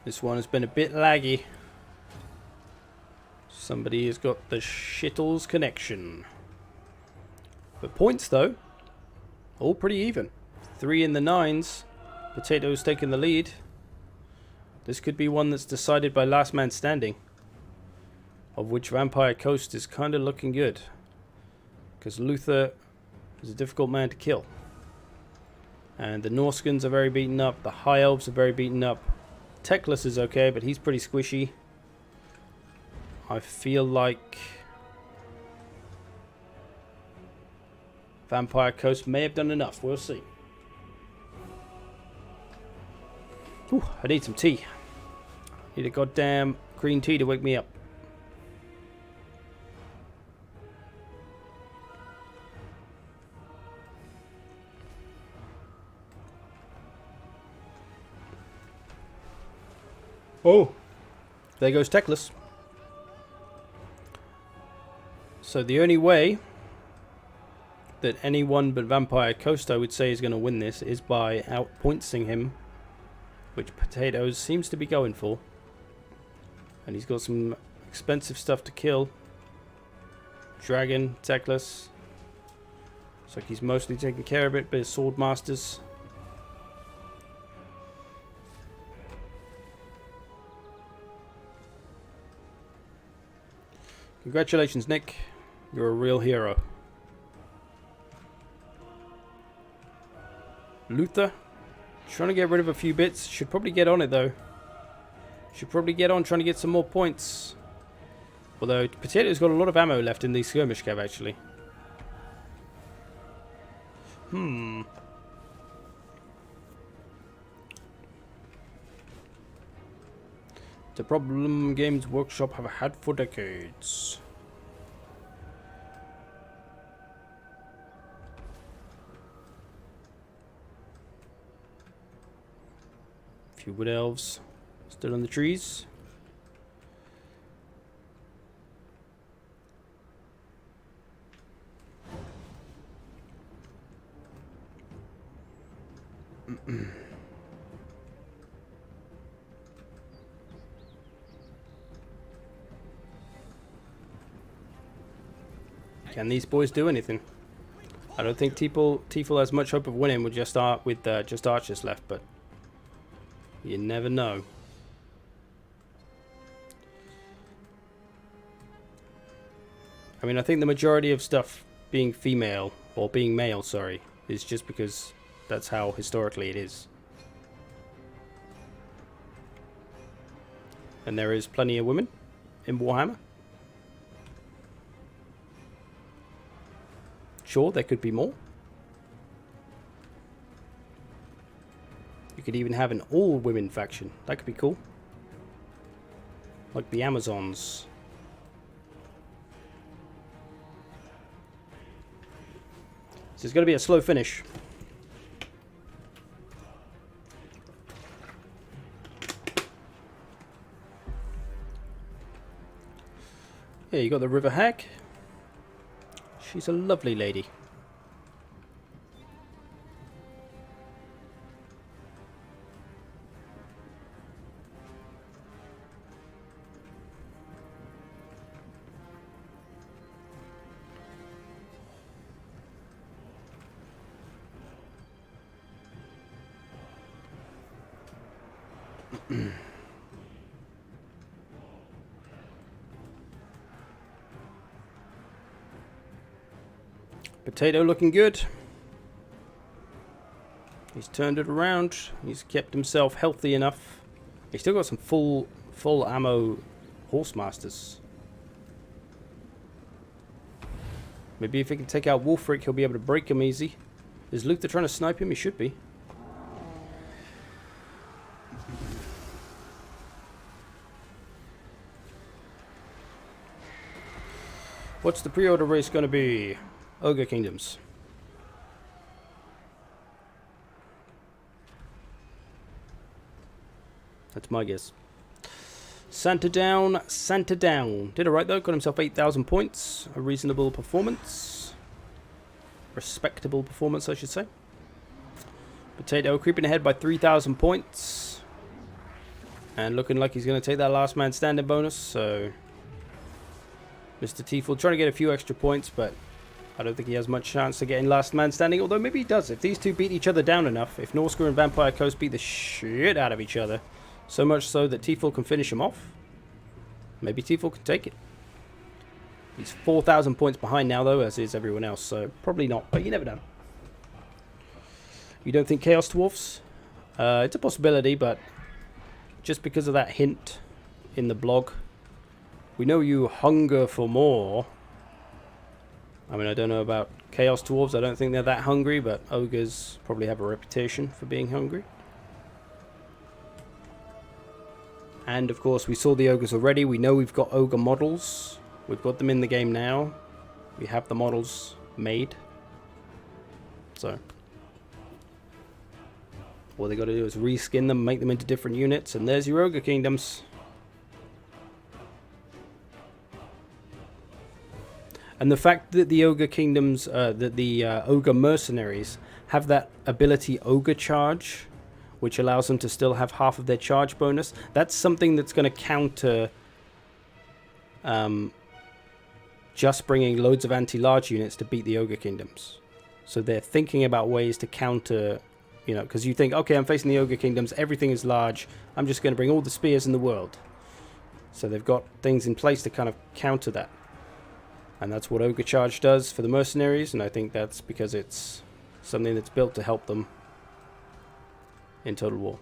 This one has been a bit laggy. Somebody has got the shittles connection. But points though, all pretty even. 3 in the 9s. Potato's taking the lead. This could be one that's decided by last man standing. Of which Vampire Coast is kind of looking good. Because Luther is a difficult man to kill. And the Norskins are very beaten up. The High Elves are very beaten up. Teclis is okay, but he's pretty squishy. I feel like Vampire Coast may have done enough. We'll see. Ooh, I need some tea. Need a goddamn green tea to wake me up. Oh, there goes Teclis. So the only way that anyone but Vampire Coast, I would say, is going to win this is by outpointsing him, which Potatoes seems to be going for. And he's got some expensive stuff to kill. Dragon, Teclis. Looks like he's mostly taking care of it, but his Sword Masters. Congratulations, Nick. You're a real hero. Luther, trying to get rid of a few bits. Should probably get on it, though. Should probably get on trying to get some more points. Although, Potato's got a lot of ammo left in the skirmish cab, actually. The problem Games Workshop have had for decades. A few wood elves still in the trees. Can these boys do anything? I don't think Tiefel has much hope of winning with just archers left, but you never know. I mean, I think the majority of stuff being female, or being male, sorry, is just because that's how historically it is. And there is plenty of women in Warhammer. Sure, there could be more. You could even have an all-women faction. That could be cool. Like the Amazons. So it's going to be a slow finish. Yeah, you got the River Hag. She's a lovely lady. Potato looking good. He's turned it around. He's kept himself healthy enough. He's still got some full ammo Horsemasters. Maybe if he can take out Wolfric, he'll be able to break him easy. Is Luther trying to snipe him? He should be. What's the pre-order race going to be? Ogre Kingdoms. That's my guess. Santa down, Santa down. Did it right though, got himself 8,000 points. A reasonable performance. Respectable performance, I should say. Potato creeping ahead by 3,000 points. And looking like he's going to take that last man standing bonus, so... Mr. Tiefel trying to get a few extra points, but I don't think he has much chance of getting last man standing, although maybe he does. If these two beat each other down enough, if Norsca and Vampire Coast beat the shit out of each other, so much so that Tiefel can finish him off, maybe Tiefel can take it. He's 4,000 points behind now, though, as is everyone else, so probably not, but you never know. You don't think Chaos Dwarfs? It's a possibility, but just because of that hint in the blog, we know you hunger for more. I mean, I don't know about Chaos Dwarves. I don't think they're that hungry, but Ogres probably have a reputation for being hungry. And, of course, we saw the Ogres already. We know we've got Ogre models. We've got them in the game now. We have the models made. So, all they got to do is reskin them, make them into different units, and there's your Ogre Kingdoms. And the fact that the Ogre Kingdoms, Ogre Mercenaries have that ability Ogre Charge, which allows them to still have half of their charge bonus, that's something that's going to counter just bringing loads of anti-large units to beat the Ogre Kingdoms. So they're thinking about ways to counter, you know, because you think, okay, I'm facing the Ogre Kingdoms, everything is large, I'm just going to bring all the spears in the world. So they've got things in place to kind of counter that. And that's what Ogre Charge does for the mercenaries, and I think that's because it's something that's built to help them in Total War.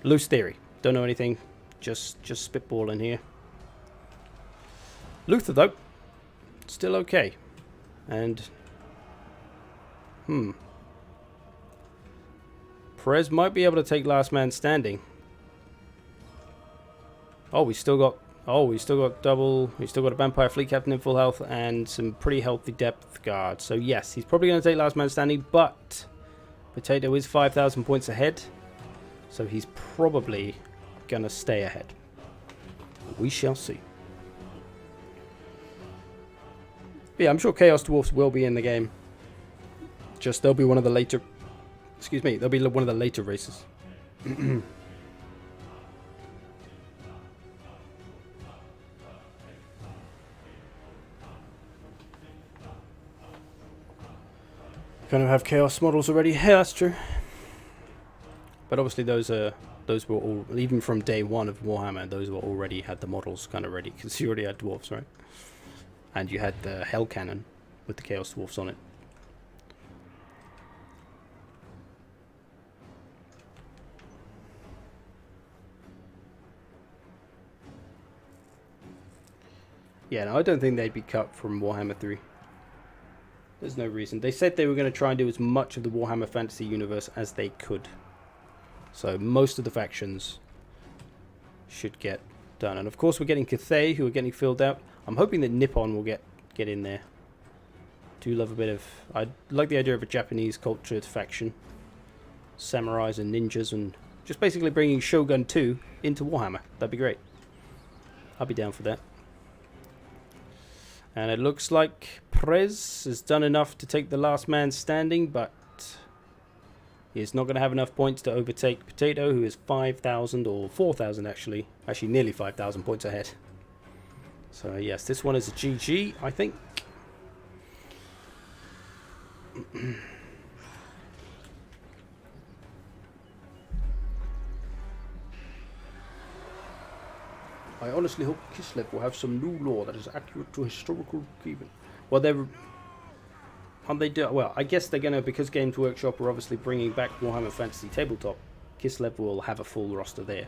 Loose theory. Don't know anything. Just spitballing here. Luther, though, still okay. And, Perez might be able to take last man standing. Oh, we still got double. He's still got a Vampire Fleet Captain in full health and some pretty healthy depth guard. So yes, he's probably going to take last man standing, but Potato is 5,000 points ahead. So he's probably going to stay ahead. We shall see. But yeah, I'm sure Chaos Dwarfs will be in the game. Just they'll be one of the later... Excuse me, they'll be one of the later races. Kind of have Chaos models already. Yeah, that's true. But obviously those were all, even from day one of Warhammer, those were already had the models kind of ready, because you already had dwarves, right? And you had the Hell Cannon with the Chaos Dwarfs on it. Yeah, no, I don't think they'd be cut from Warhammer 3. There's no reason. They said they were going to try and do as much of the Warhammer Fantasy universe as they could. So most of the factions should get done. And of course we're getting Cathay, who are getting filled out. I'm hoping that Nippon will get in there. Do love a bit of... I like the idea of a Japanese cultured faction. Samurais and ninjas, and just basically bringing Shogun 2 into Warhammer. That'd be great. I'll be down for that. And it looks like Prez has done enough to take the last man standing, but he's not going to have enough points to overtake Potato, who is 5,000 or 4,000 actually nearly 5,000 points ahead. So yes, this one is a GG, I think. I honestly hope Kislev will have some new lore that is accurate to historical given. Well, they're... Aren't they do? Well, I guess they're going to, because Games Workshop are obviously bringing back Warhammer Fantasy Tabletop, Kislev will have a full roster there.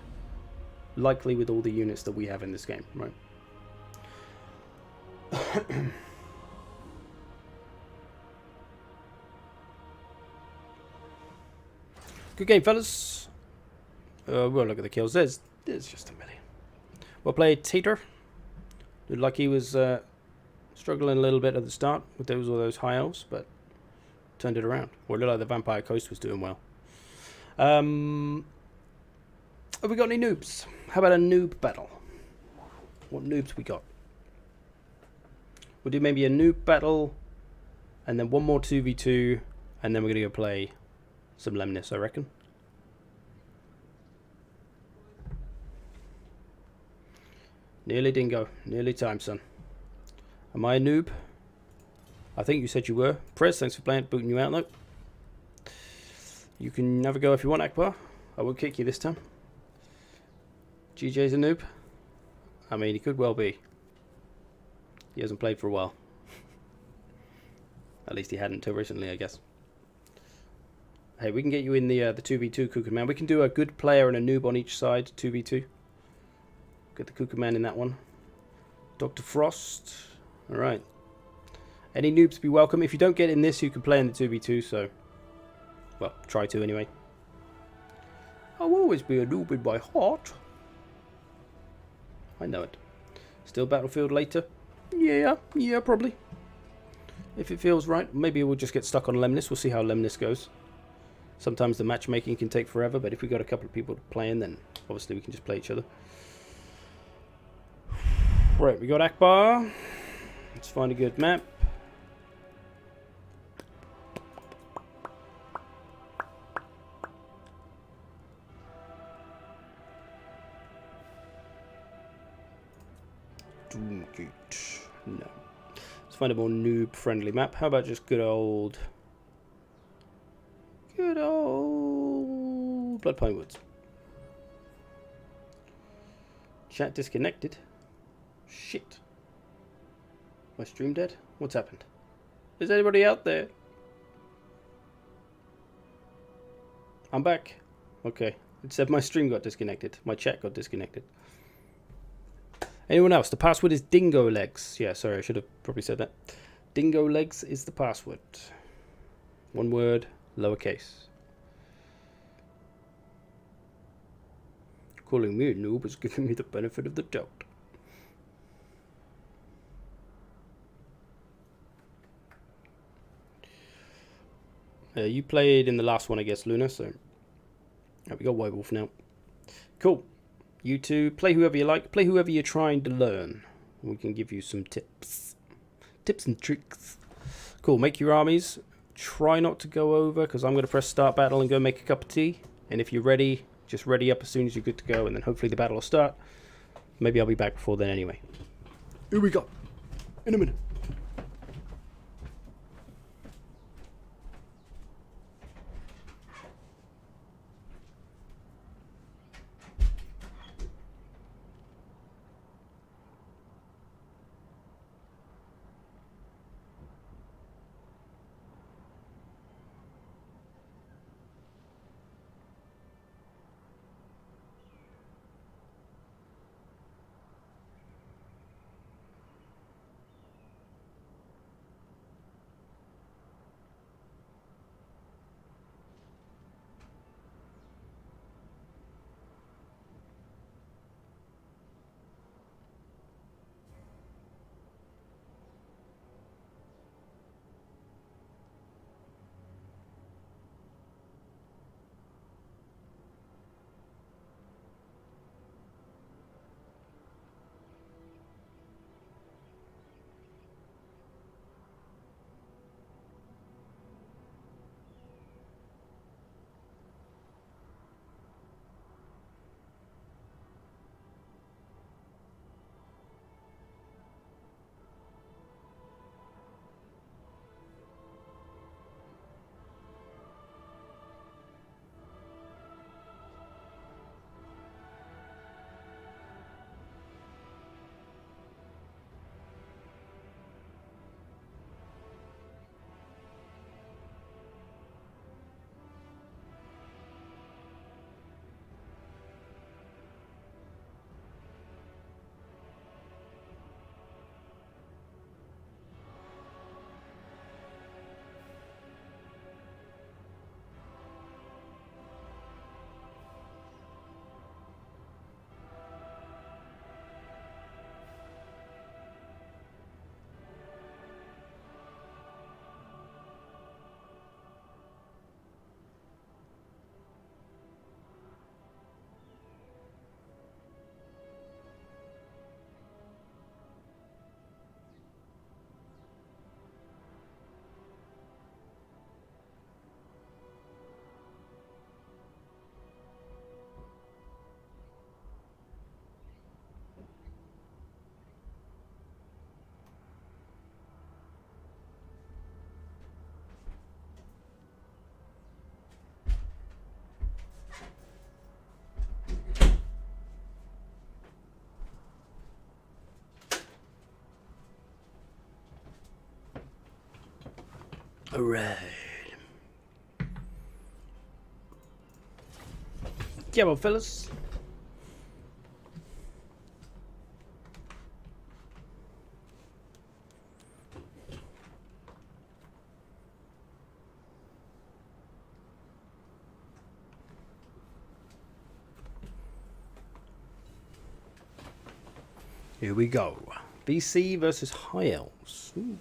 Likely with all the units that we have in this game, right? Good game, fellas. We'll look at the kills. There's just a million. Well played, Tater. Looked like he was struggling a little bit at the start with all those high elves, but turned it around. Well, it looked like the Vampire Coast was doing well. Have we got any noobs? How about a noob battle? What noobs we got? We'll do maybe a noob battle, and then one more 2v2, and then we're going to go play some Lemnis, I reckon. Nearly dingo. Nearly time, son. Am I a noob? I think you said you were. Prez, thanks for playing. Booting you out, though. You can have a go if you want, Akbar. I won't kick you this time. GJ's a noob. I mean, he could well be. He hasn't played for a while. At least he hadn't until recently, I guess. Hey, we can get you in the 2v2 Kuka Man. We can do a good player and a noob on each side, 2v2. Get the Kuka Man in that one. Dr. Frost. Alright. Any noobs be welcome. If you don't get in this, you can play in the 2v2, so... Well, try to anyway. I'll always be a noob in my heart. I know it. Still Battlefield later? Yeah, probably. If it feels right. Maybe we'll just get stuck on Lemnis. We'll see how Lemnis goes. Sometimes the matchmaking can take forever, but if we got a couple of people playing, then obviously we can just play each other. Right, we got Akbar. Let's find a good map. Doomgate. No. Let's find a more noob-friendly map. How about just good old Bloodpine Woods. Chat disconnected. Shit. My stream dead? What's happened? Is anybody out there? I'm back. Okay. It said my stream got disconnected. My chat got disconnected. Anyone else? The password is Dingo Legs. Yeah, sorry, I should have probably said that. Dingo Legs is the password. One word, lowercase. Calling me a noob is giving me the benefit of the doubt. You played in the last one, I guess, Luna, so... we got White Wolf now. Cool. You two, play whoever you like. Play whoever you're trying to learn. We can give you some tips. Tips and tricks. Cool, make your armies. Try not to go over, because I'm going to press start battle and go make a cup of tea. And if you're ready, just ready up as soon as you're good to go, and then hopefully the battle will start. Maybe I'll be back before then anyway. Here we go. In a minute. Alright. Come on, fellas. Here we go. BC versus High Elves. Ooh.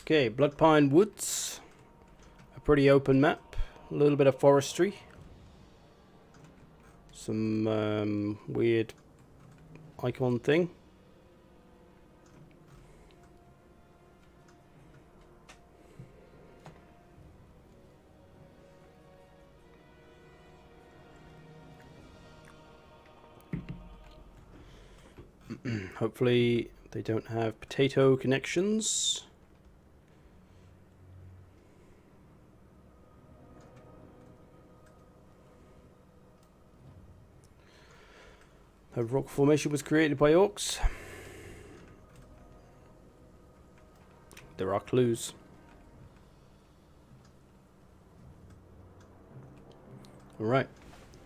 Okay, Bloodpine Woods. A pretty open map. A little bit of forestry. Some weird icon thing. Hopefully they don't have potato connections. A rock formation was created by orcs. There are clues. Alright.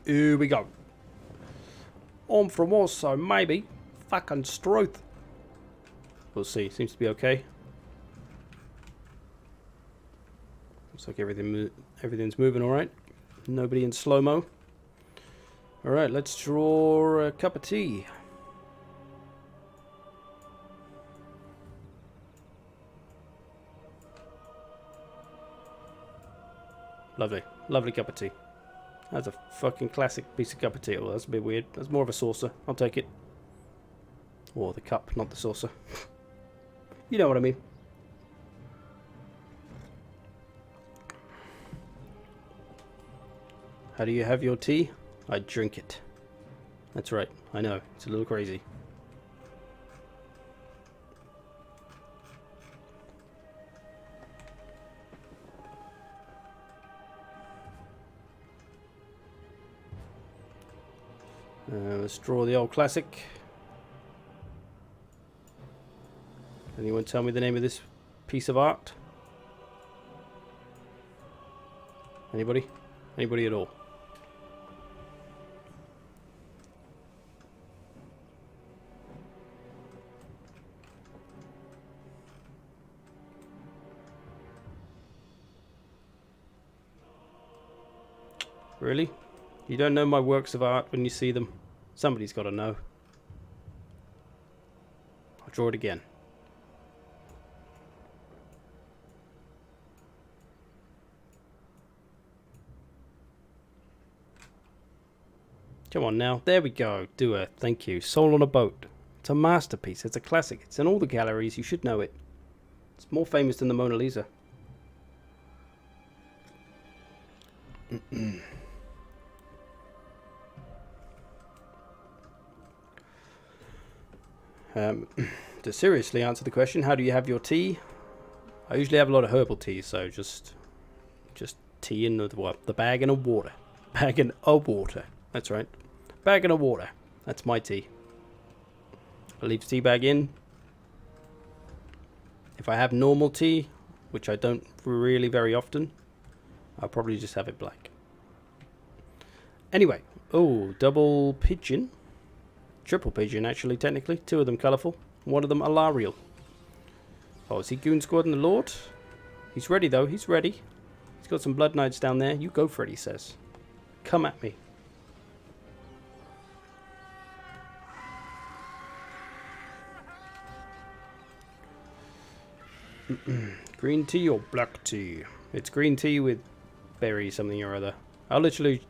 Here we go. On from war, so maybe. Fucking Stroth. We'll see. Seems to be okay. Looks like everything's moving alright. Nobody in slow-mo. Alright, let's draw a cup of tea. Lovely. Lovely cup of tea. That's a fucking classic piece of cup of tea. Oh, that's a bit weird. That's more of a saucer. I'll take it. Or the cup, not the saucer. You know what I mean. How do you have your tea? I drink it. That's right. I know. It's a little crazy. Let's draw the old classic. Anyone tell me the name of this piece of art? Anybody? Anybody at all? Really? You don't know my works of art when you see them? Somebody's got to know. I'll draw it again. Come on now. There we go. Do it. Thank you. Soul on a Boat. It's a masterpiece. It's a classic. It's in all the galleries. You should know it. It's more famous than the Mona Lisa. To seriously answer the question, how do you have your tea? I usually have a lot of herbal tea, so just tea in the bag and a water. Bag and a water. That's right. Bag and a water. That's my tea. I leave the tea bag in. If I have normal tea, which I don't really very often, I'll probably just have it black. Anyway, oh, double pigeon. Triple pigeon, actually, technically. Two of them colourful. One of them Alarial. Oh, is he Goon Squad and the Lord? He's ready, though. He's ready. He's got some Blood Knights down there. You go for it, he says. Come at me. Green tea or black tea? It's green tea with berry something or other. I'll literally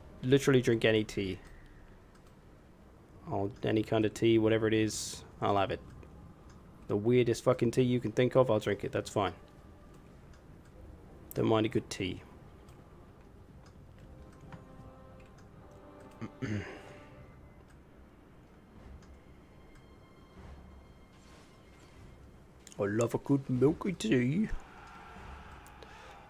drink any tea. Any kind of tea, whatever it is, I'll have it. The weirdest fucking tea you can think of, I'll drink it. That's fine. Don't mind a good tea. I love a good milky tea.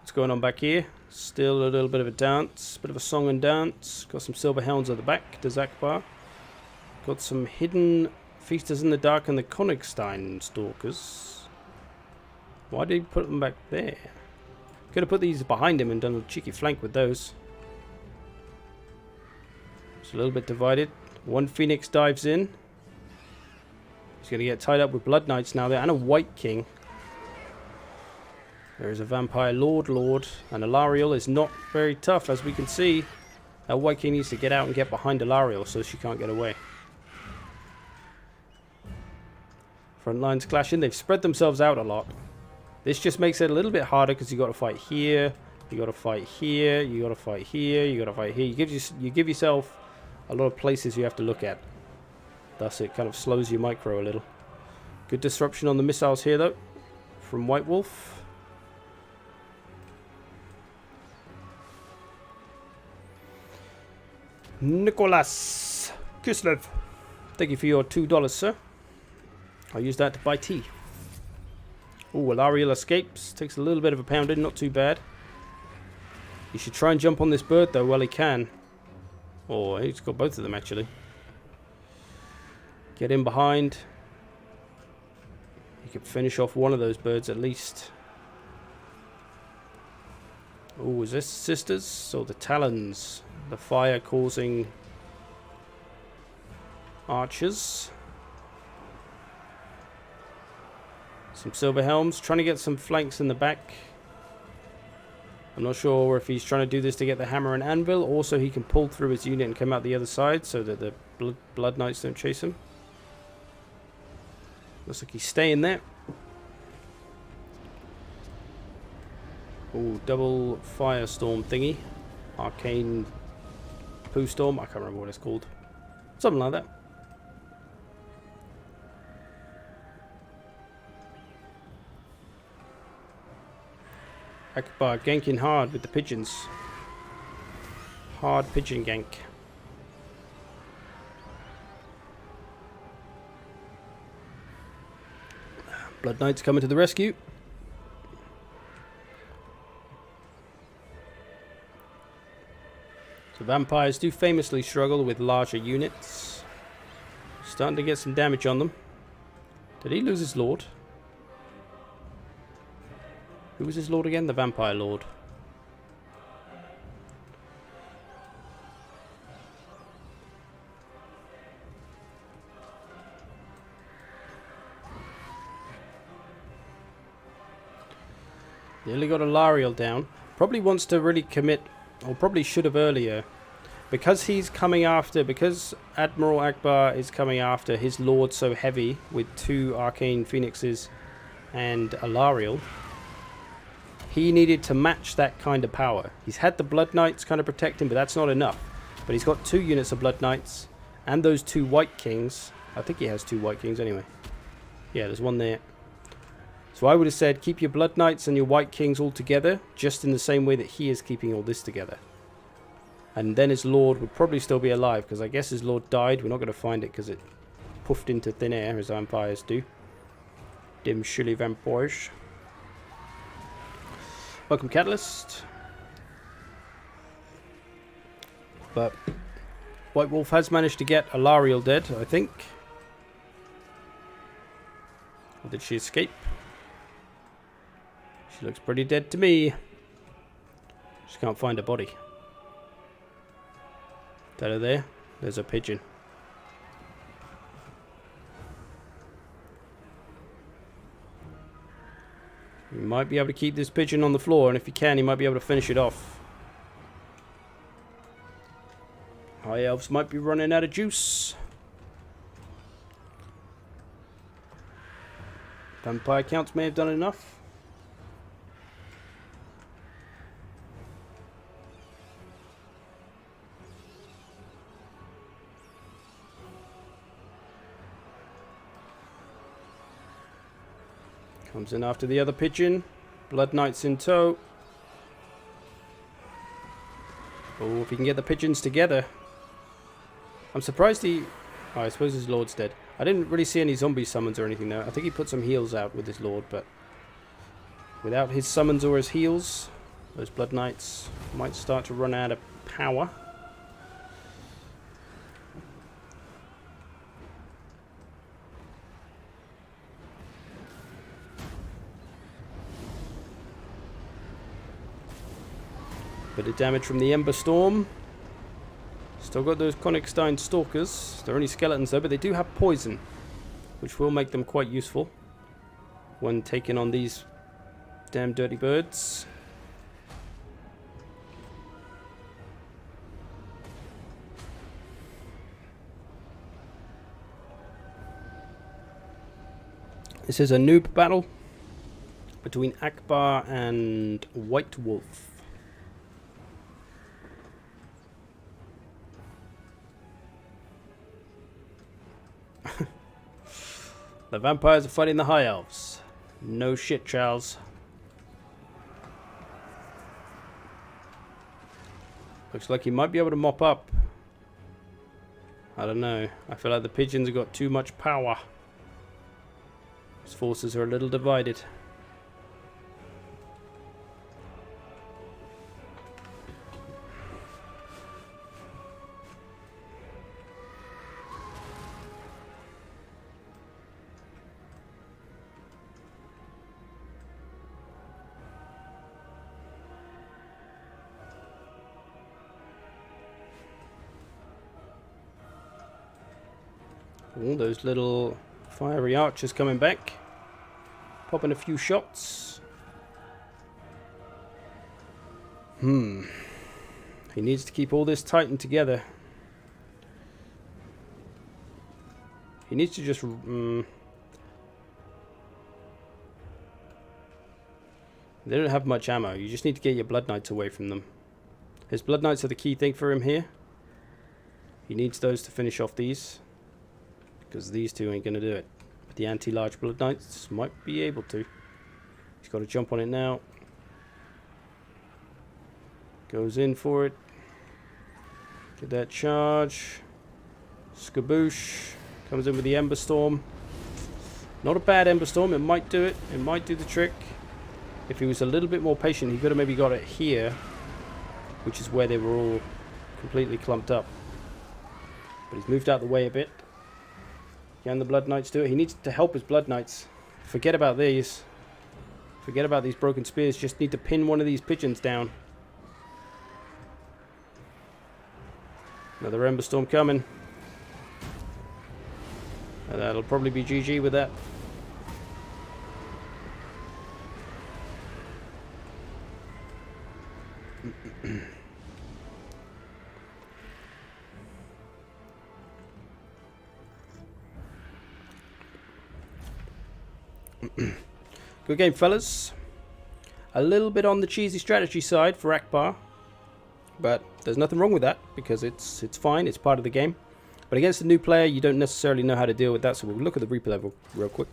What's going on back here? Still a little bit of a dance, bit of a song and dance. Got some silver hounds at the back, does Akbar. Got some hidden feasters in the dark and the Konigstein stalkers. Why did he put them back there? Could have put these behind him and done a cheeky flank with those. It's a little bit divided. One Phoenix dives in. He's going to get tied up with Blood Knights now there and a White King. There is a Vampire Lord, and Alariel is not very tough, as we can see. That White King needs to get out and get behind Alariel so she can't get away. Front lines clashing. They've spread themselves out a lot. This just makes it a little bit harder because you got to fight here, you got to fight here, you got to fight here, you got to fight here. You give yourself a lot of places you have to look at. Thus, it kind of slows your micro a little. Good disruption on the missiles here, though, from White Wolf. Nicholas Kislev, thank you for your $2, sir. I'll use that to buy tea. Oh, Alariel escapes. Takes a little bit of a pounding, not too bad. He should try and jump on this bird, though, while he can. Oh, he's got both of them, actually. Get in behind. He could finish off one of those birds, at least. Oh, is this sisters? Or the talons? The fire-causing archers. Some silver helms. Trying to get some flanks in the back. I'm not sure if he's trying to do this to get the hammer and anvil, or so he can pull through his unit and come out the other side so that the blood knights don't chase him. Looks like he's staying there. Oh, double firestorm thingy. Arcane poo storm. I can't remember what it's called. Something like that. Akbar ganking hard with the pigeons. Hard pigeon gank. Blood Knights coming to the rescue. So vampires do famously struggle with larger units. Starting to get some damage on them. Did he lose his lord? Who was his lord again? The Vampire Lord. Nearly got Alariel down. Probably wants to really commit, or probably should have earlier. Because he's coming after, because Admiral Akbar is coming after his lord so heavy with 2 Arcane Phoenixes and Alariel. He needed to match that kind of power. He's had the Blood Knights kind of protect him, but that's not enough. But he's got 2 units of Blood Knights and those 2 White Kings. I think he has 2 White Kings anyway. Yeah, there's one there. So I would have said keep your Blood Knights and your White Kings all together, just in the same way that he is keeping all this together. And then his lord would probably still be alive, because I guess his lord died. We're not going to find it because it puffed into thin air, as vampires do. Dim shilly vampires. Welcome, Catalyst. But White Wolf has managed to get Alariel dead, I think. Or did she escape? She looks pretty dead to me. Just can't find her body. Is that her there? There's a pigeon. You might be able to keep this pigeon on the floor, and if you can, you might be able to finish it off. High elves might be running out of juice. Vampire counts may have done enough. Comes in after the other pigeon. Blood Knights in tow. Oh, if he can get the pigeons together. I'm surprised he... Oh, I suppose his lord's dead. I didn't really see any zombie summons or anything though. I think he put some heals out with his lord, but without his summons or his heals, those Blood Knights might start to run out of power. Bit of damage from the Ember Storm. Still got those Konigstein Stalkers. They're only skeletons though, but they do have poison, which will make them quite useful when taking on these damn dirty birds. This is a noob battle between Akbar and White Wolf. The vampires are fighting the high elves. No shit, Charles. Looks like he might be able to mop up. I don't know. I feel like the pigeons have got too much power. His forces are a little divided. All those little fiery archers coming back, popping a few shots. He needs to keep all this tightened together. He needs to just they don't have much ammo. You just need to get your Blood Knights away from them. His Blood Knights are the key thing for him here. He needs those to finish off these, because these two ain't going to do it. But the anti-large Blood Knights might be able to. He's got to jump on it now. Goes in for it. Get that charge. Skaboosh. Comes in with the Ember Storm. Not a bad Ember Storm. It might do it. It might do the trick. If he was a little bit more patient, he could have maybe got it here, which is where they were all completely clumped up. But he's moved out the way a bit. Can the Blood Knights do it? He needs to help his Blood Knights. Forget about these. Forget about these broken spears. Just need to pin one of these pigeons down. Another Ember Storm coming. And that'll probably be GG with that. Good game, fellas. A little bit on the cheesy strategy side for Akbar, but there's nothing wrong with that because it's fine. It's part of the game. But against a new player, you don't necessarily know how to deal with that. So we'll look at the replay level real quick.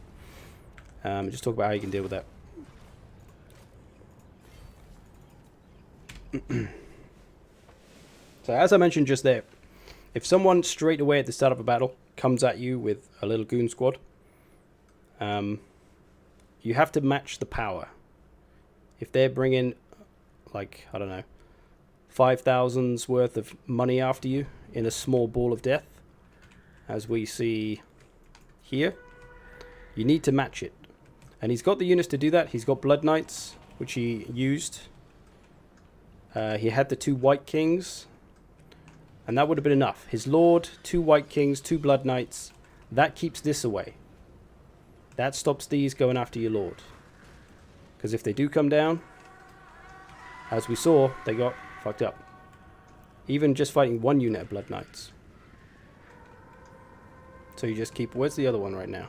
Just talk about how you can deal with that. So as I mentioned just there, if someone straight away at the start of a battle comes at you with a little goon squad, you have to match the power. If they're bringing, like, I don't know, 5,000's worth of money after you in a small ball of death, as we see here, you need to match it. And he's got the units to do that. He's got Blood Knights, which he used. He had the 2 White Kings, and that would have been enough. His Lord, 2 White Kings, 2 Blood Knights. That keeps this away. That stops these going after your Lord. Because if they do come down, as we saw, they got fucked up. Even just fighting 1 unit of Blood Knights. So you just keep... Where's the other one right now?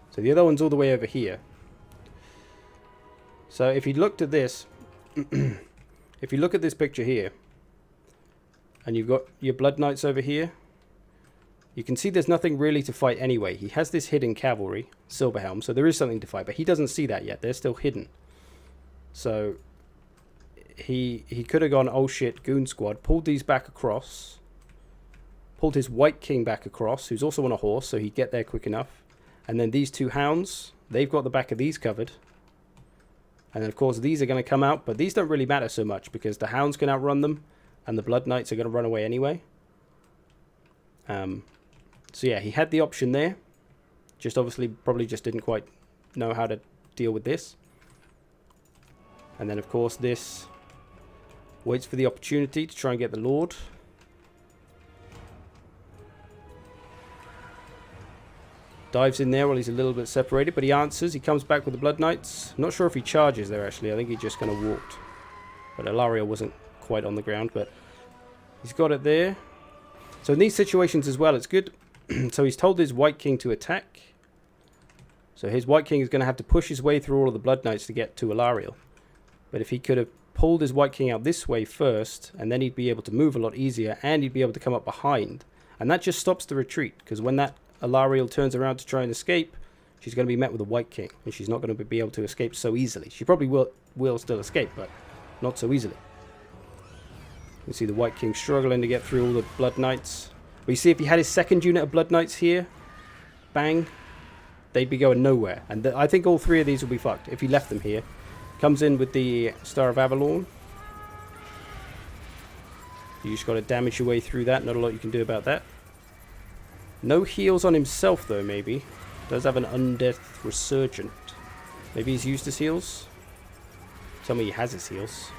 So the other one's all the way over here. So if you looked at this... if you look at this picture here, and you've got your Blood Knights over here, you can see there's nothing really to fight anyway. He has this hidden cavalry, Silverhelm, so there is something to fight, but he doesn't see that yet. They're still hidden. So he could have gone, oh shit, goon squad, pulled these back across, pulled his White King back across, who's also on a horse, so he'd get there quick enough. And then these two hounds, they've got the back of these covered. And then, of course, these are going to come out, but these don't really matter so much because the hounds can outrun them, and the Blood Knights are going to run away anyway. So yeah, he had the option there. Just obviously probably just didn't quite know how to deal with this. And then, of course, this waits for the opportunity to try and get the Lord. Dives in there while he's a little bit separated, but he answers. He comes back with the Blood Knights. Not sure if he charges there, actually. I think he just kind of walked. But Ilario wasn't quite on the ground, but he's got it there. So in these situations as well, it's good. So he's told his White King to attack. So his White King is going to have to push his way through all of the Blood Knights to get to Ilario. But if he could have pulled his White King out this way first, and then he'd be able to move a lot easier, and he'd be able to come up behind. And that just stops the retreat, because when that Ilario turns around to try and escape, she's going to be met with a White King, and she's not going to be able to escape so easily. She probably will still escape, but not so easily. You can see the White King struggling to get through all the Blood Knights. But you see, if he had his second unit of Blood Knights here, bang, they'd be going nowhere. And I think all three of these will be fucked if he left them here. Comes in with the Star of Avalon. You just got to damage your way through that. Not a lot you can do about that. No heals on himself, though, maybe. Does have an Undeath Resurgent. Maybe he's used his heals. Tell me he has his heals.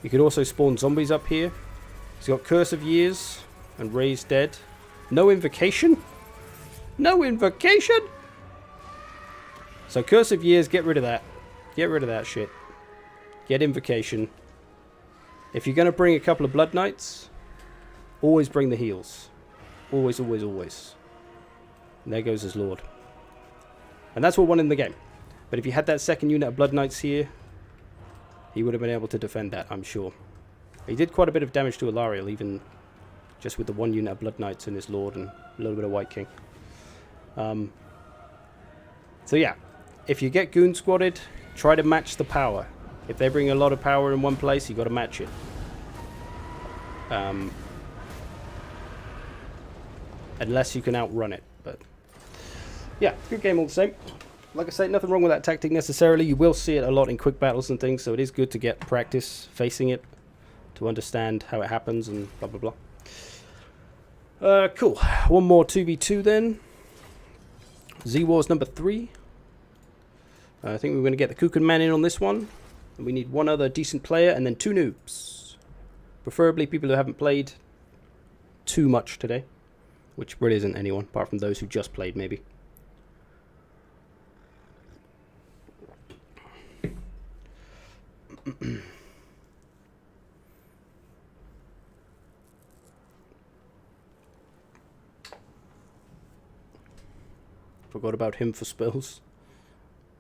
You could also spawn zombies up here. He's got Curse of Years and Raised Dead. No Invocation? No Invocation? So Curse of Years, get rid of that. Get rid of that shit. Get Invocation. If you're going to bring a couple of Blood Knights, always bring the heals. Always, always, always. And there goes his Lord. And that's what won in the game. But if you had that second unit of Blood Knights here, he would have been able to defend that, I'm sure. He did quite a bit of damage to Ilario, even just with the one unit of Blood Knights and his Lord and a little bit of White King. So yeah, if you get Goon Squadded, try to match the power. If they bring a lot of power in one place, you got to match it. Unless you can outrun it. But yeah, good game all the same. Like I say, nothing wrong with that tactic necessarily. You will see it a lot in quick battles and things, so it is good to get practice facing it to understand how it happens and blah blah blah. Cool. One more 2v2 then. Z-Wars number 3. I think we're going to get the Kukan Man in on this one. And we need one other decent player and then 2 noobs. Preferably people who haven't played too much today. Which really isn't anyone, apart from those who just played, maybe. Forgot about him for spells.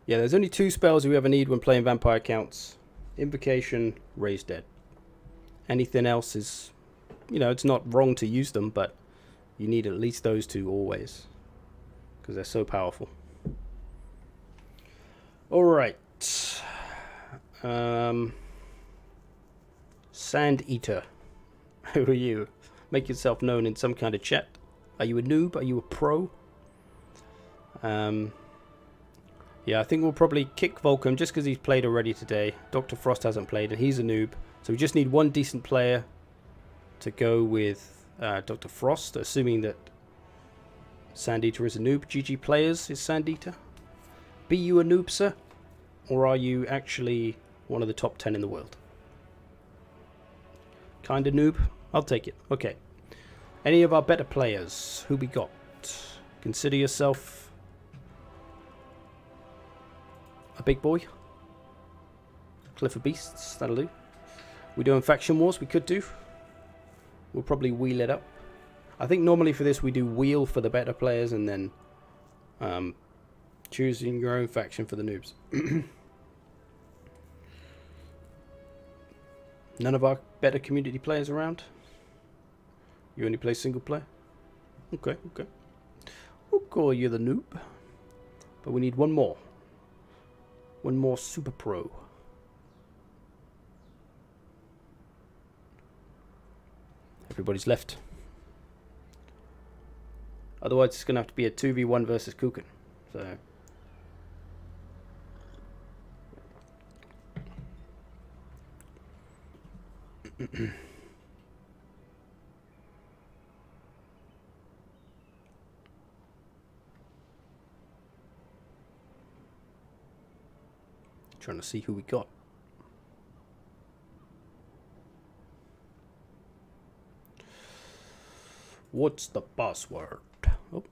Yeah, there's only 2 spells you ever need when playing vampire counts. Invocation, Raise Dead. Anything else is, you know, it's not wrong to use them, but you need at least those 2 always. Because they're so powerful. Alright. Sand Eater. Who are you? Make yourself known in some kind of chat. Are you a noob? Are you a pro? Yeah, I think we'll probably kick Volcom just because he's played already today. Dr. Frost hasn't played and he's a noob. So we just need one decent player to go with Dr. Frost, assuming that Sand Eater is a noob. GG players is Sand Eater. Be you a noob, sir? Or are you actually one of the top 10 in the world? Kinda noob? I'll take it. Okay. Any of our better players? Who we got? Consider yourself a big boy. Cliff of Beasts, that'll do. We doing faction wars? We could do. We'll probably wheel it up. I think normally for this we do wheel for the better players and then choosing your own faction for the noobs. None of our better community players around? You only play single player? Okay, okay. We'll call you the noob. But we need one more. One more super pro. Everybody's left. Otherwise, it's going to have to be a 2v1 versus Kuchen. So... Trying to see who we got. What's the password? Oh.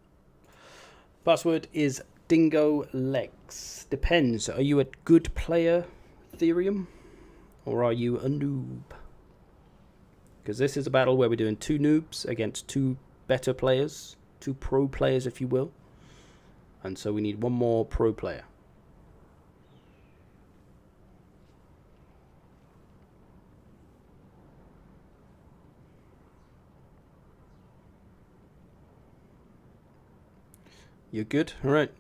Password is Dingo Legs. Depends. Are you a good player, Ethereum? Or are you a noob? Because this is a battle where we're doing 2 noobs against 2 better players. 2 pro players, if you will. And so we need 1 more pro player. You're good? Alright.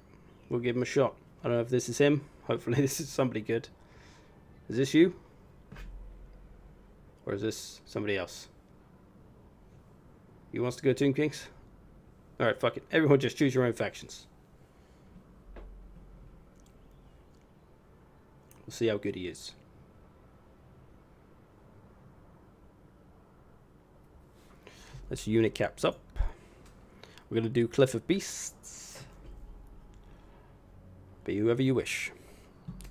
We'll give him a shot. I don't know if this is him. Hopefully this is somebody good. Is this you? Or is this somebody else? You wants to go Tomb Kings? Alright, fuck it. Everyone just choose your own factions. We'll see how good he is. Let's unit caps up. We're going to do Cliff of Beasts. Be whoever you wish.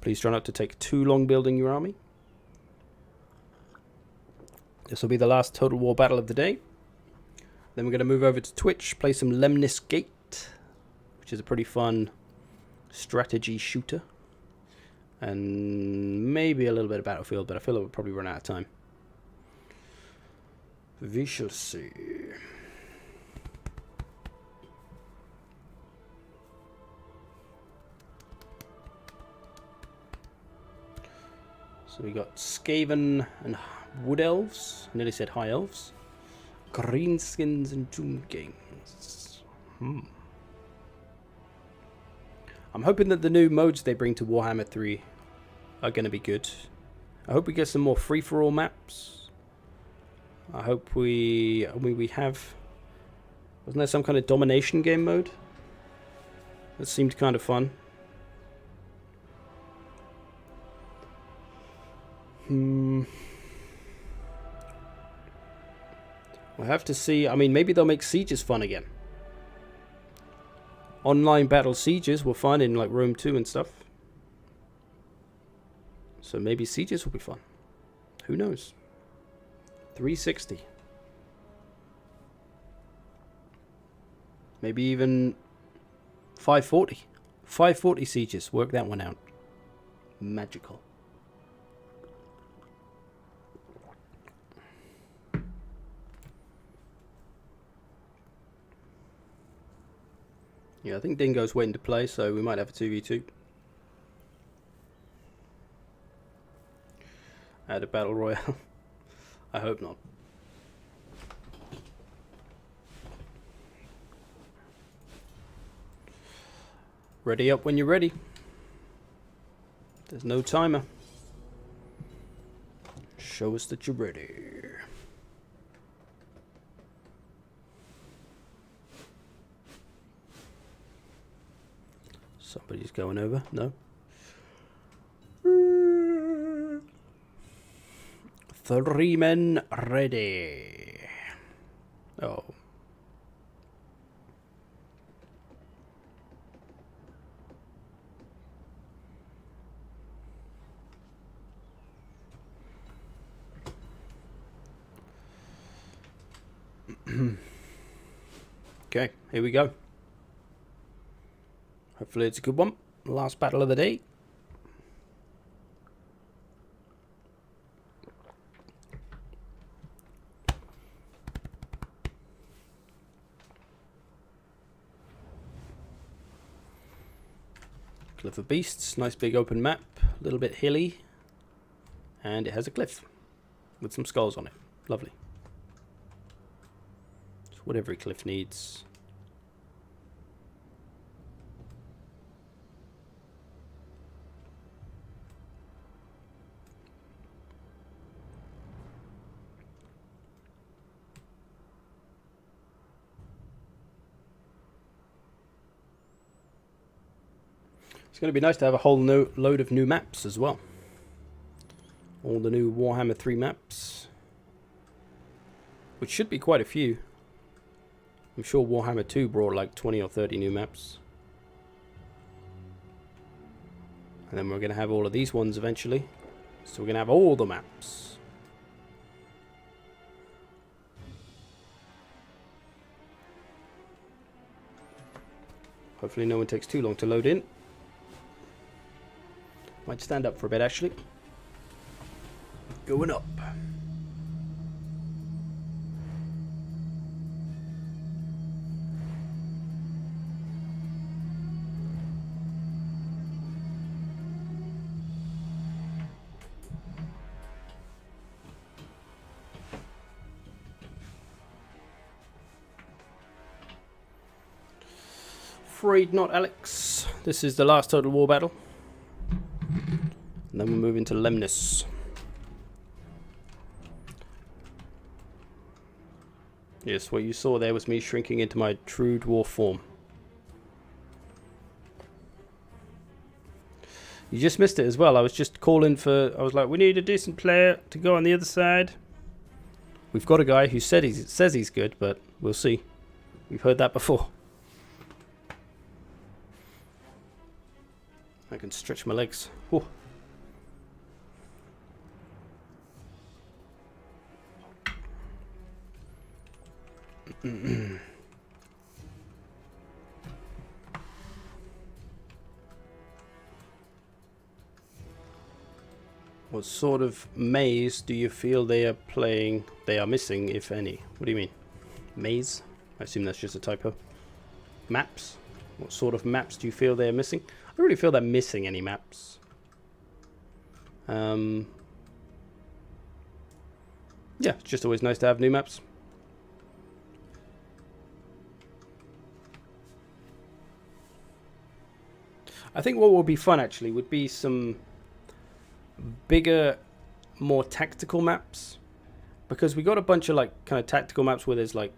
Please try not to take too long building your army. This will be the last Total War battle of the day. Then we're going to move over to Twitch, play some Lemnis Gate, which is a pretty fun strategy shooter. And maybe a little bit of Battlefield, but I feel like we'll probably run out of time. We shall see. So we got Skaven and Wood Elves. I nearly said High Elves. Greenskins and Tomb Kings. I'm hoping that the new modes they bring to Warhammer 3 are going to be good. I hope we get some more free-for-all maps. I hope we have... Wasn't there some kind of domination game mode? That seemed kind of fun. We'll have to see. I mean, maybe they'll make sieges fun again. Online battle sieges were fun in like Rome 2 and stuff. So maybe sieges will be fun. Who knows? 360. Maybe even 540. 540 sieges. Work that one out. Magical. Yeah, I think Dingo's waiting to play, so we might have a 2v2. Add a battle royale. I hope not. Ready up when you're ready. There's no timer. Show us that you're ready. Somebody's going over. No. 3 men ready. Oh. Okay, here we go. Hopefully it's a good one. Last battle of the day. Cliff of Beasts. Nice big open map. A little bit hilly. And it has a cliff. With some skulls on it. Lovely. It's what every cliff needs. It's going to be nice to have a whole load of new maps as well. All the new Warhammer 3 maps. Which should be quite a few. I'm sure Warhammer 2 brought like 20 or 30 new maps. And then we're going to have all of these ones eventually. So we're going to have all the maps. Hopefully no one takes too long to load in. Might stand up for a bit actually. Going up. Afraid not, Alex. This is the last Total War battle. And then we'll move into Lemnis. Yes, what you saw there was me shrinking into my true dwarf form. You just missed it as well. I was just calling for... I was like, we need a decent player to go on the other side. We've got a guy who says he's good, but we'll see. We've heard that before. I can stretch my legs. Whew. What sort of maze do you feel they are missing, if any? What do you mean? Maze? I assume that's just a typo. Maps? What sort of maps do you feel they're missing? I don't really feel they're missing any maps. Yeah, it's just always nice to have new maps. I think what would be fun actually would be some bigger, more tactical maps, because we got a bunch of like kind of tactical maps where there's like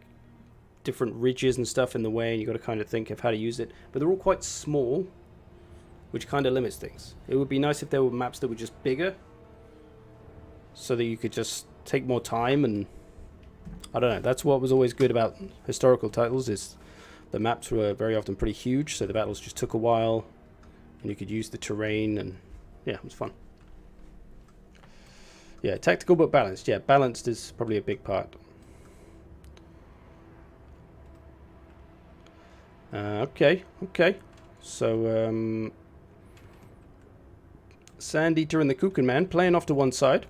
different ridges and stuff in the way, and you got to kind of think of how to use it, but they're all quite small, which kind of limits things. It would be nice if there were maps that were just bigger, so that you could just take more time. And I don't know, that's what was always good about historical titles, is the maps were very often pretty huge, so the battles just took a while and you could use the terrain, and yeah, it was fun. Yeah, tactical but balanced. Yeah, balanced is probably a big part. Okay. So, Sand Eater and the Kuchen Man playing off to one side.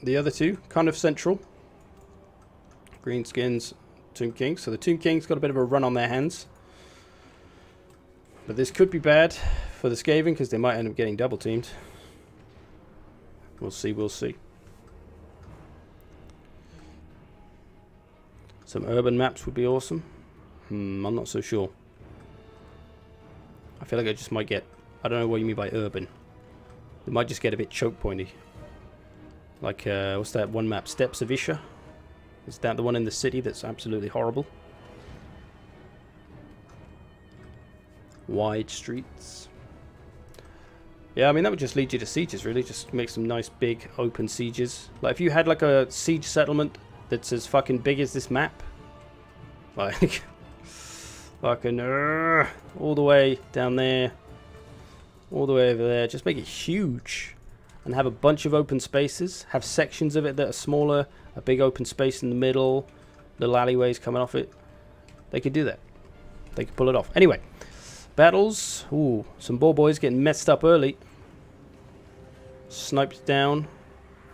The other two, kind of central. Greenskins, Tomb Kings. So the Tomb Kings got a bit of a run on their hands. But this could be bad for the Skaven, because they might end up getting double teamed. We'll see. Some urban maps would be awesome. I'm not so sure. I feel like I just might get... I don't know what you mean by urban. It might just get a bit choke pointy. Like, what's that one map? Steps of Isha? Is that the one in the city that's absolutely horrible? Wide streets. Yeah, I mean, that would just lead you to sieges, really. Just make some nice, big, open sieges. Like, if you had, like, a siege settlement that's as fucking big as this map. Like, fucking, all the way down there. All the way over there. Just make it huge. And have a bunch of open spaces. Have sections of it that are smaller. A big open space in the middle. Little alleyways coming off it. They could do that. They could pull it off. Anyway. Battles. Ooh, some boar boys getting messed up early. Sniped down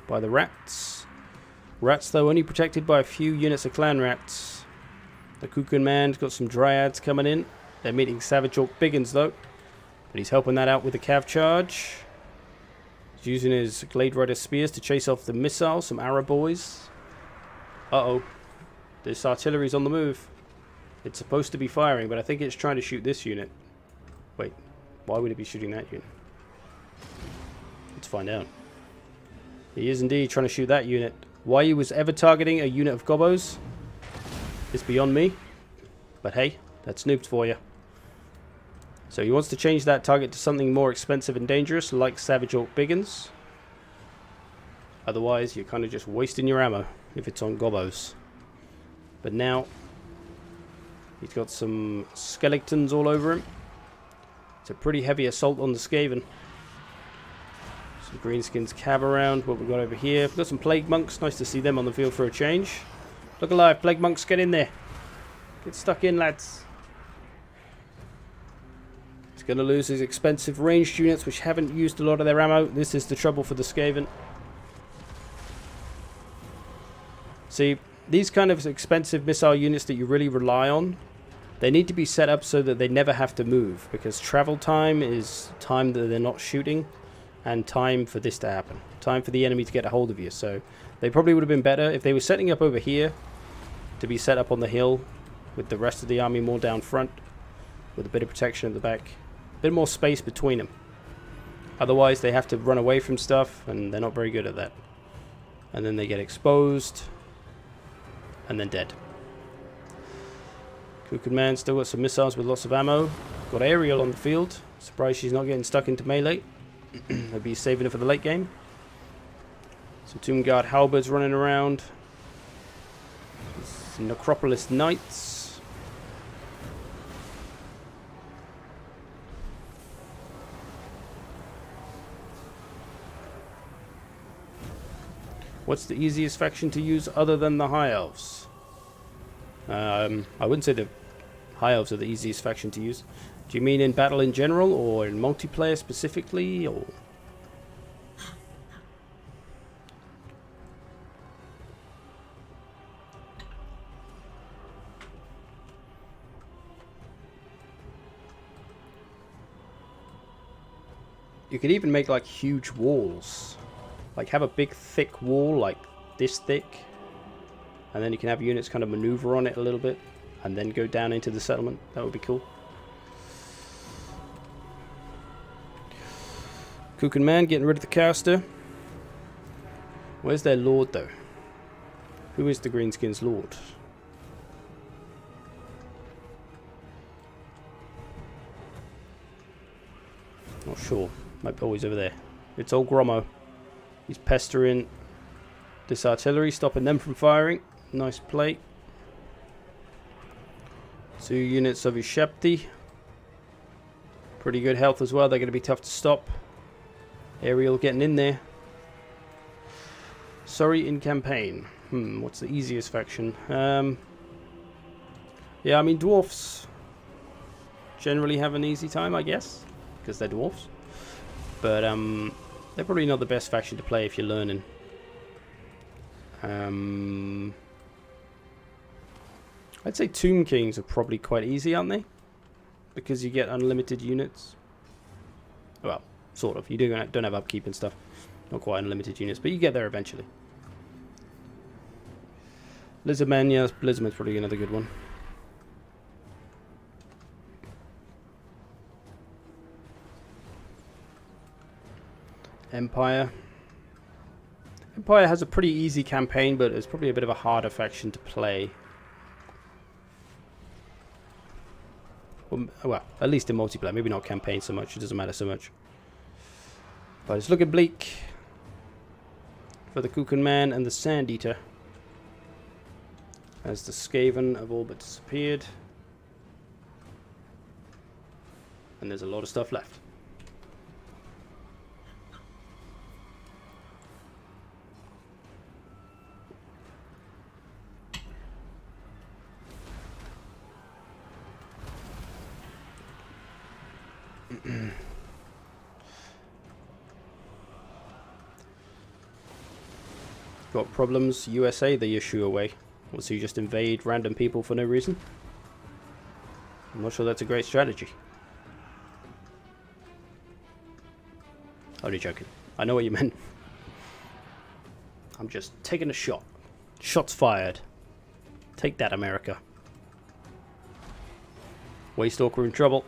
by the rats. Rats, though, only protected by a few units of clan rats. The Kuchen Man's got some dryads coming in. They're meeting Savage Orc Biggins, though. But he's helping that out with the cav charge. He's using his Glade Rider spears to chase off the missiles, some Arab boys. Uh-oh. This artillery's on the move. It's supposed to be firing, but I think it's trying to shoot this unit. Wait, why would it be shooting that unit? Let's find out. He is indeed trying to shoot that unit. Why he was ever targeting a unit of gobos is beyond me. But hey, that's noobs for you. So he wants to change that target to something more expensive and dangerous, like Savage Orc Biggins. Otherwise, you're kind of just wasting your ammo if it's on gobos. But now, he's got some skeletons all over him. It's a pretty heavy assault on the Skaven. Some greenskins cab around. What we've got over here. We've got some plague monks. Nice to see them on the field for a change. Look alive, plague monks, get in there. Get stuck in, lads. He's going to lose his expensive ranged units, which haven't used a lot of their ammo. This is the trouble for the Skaven. See, these kind of expensive missile units that you really rely on, they need to be set up so that they never have to move, because travel time is time that they're not shooting, and time for this to happen. Time for the enemy to get a hold of you. So they probably would have been better if they were setting up over here to be set up on the hill with the rest of the army more down front, with a bit of protection at the back. A bit more space between them. Otherwise they have to run away from stuff, and they're not very good at that. And then they get exposed, and then dead. Kukan Man still got some missiles with lots of ammo. Got Ariel on the field. Surprised she's not getting stuck into melee. Maybe saving it for the late game. Some Tomb Guard halberds running around. Some Necropolis Knights. What's the easiest faction to use other than the High Elves? I wouldn't say the High Elves are the easiest faction to use. Do you mean in battle in general, or in multiplayer specifically, or...? You could even make like huge walls. Like have a big thick wall like this thick, and then you can have units kind of maneuver on it a little bit and then go down into the settlement. That would be cool. Kukan Man getting rid of the caster. Where's their lord though? Who is the Greenskins lord? Not sure. Might be always over there. It's old Grommo. He's pestering this artillery, stopping them from firing. Nice play. 2 units of his Shepti. Pretty good health as well. They're going to be tough to stop. Ariel getting in there. Sorry, in campaign. What's the easiest faction? Yeah, I mean, dwarfs generally have an easy time, I guess, because they're dwarfs. But they're probably not the best faction to play if you're learning. I'd say Tomb Kings are probably quite easy, aren't they? Because you get unlimited units. Well, sort of. You don't have upkeep and stuff. Not quite unlimited units, but you get there eventually. Lizardman, yeah, Blizzman's probably another good one. Empire. Empire has a pretty easy campaign, but it's probably a bit of a harder faction to play. Well, at least in multiplayer. Maybe not campaign so much. It doesn't matter so much. But it's looking bleak for the Kukan Man and the Sand Eater, as the Skaven have all but disappeared. And there's a lot of stuff left. Got problems? USA the issue away. Or so you just invade random people for no reason? I'm not sure that's a great strategy. Only joking. I know what you meant. I'm just taking a shot. Shots fired. Take that, America. Waystalker in trouble.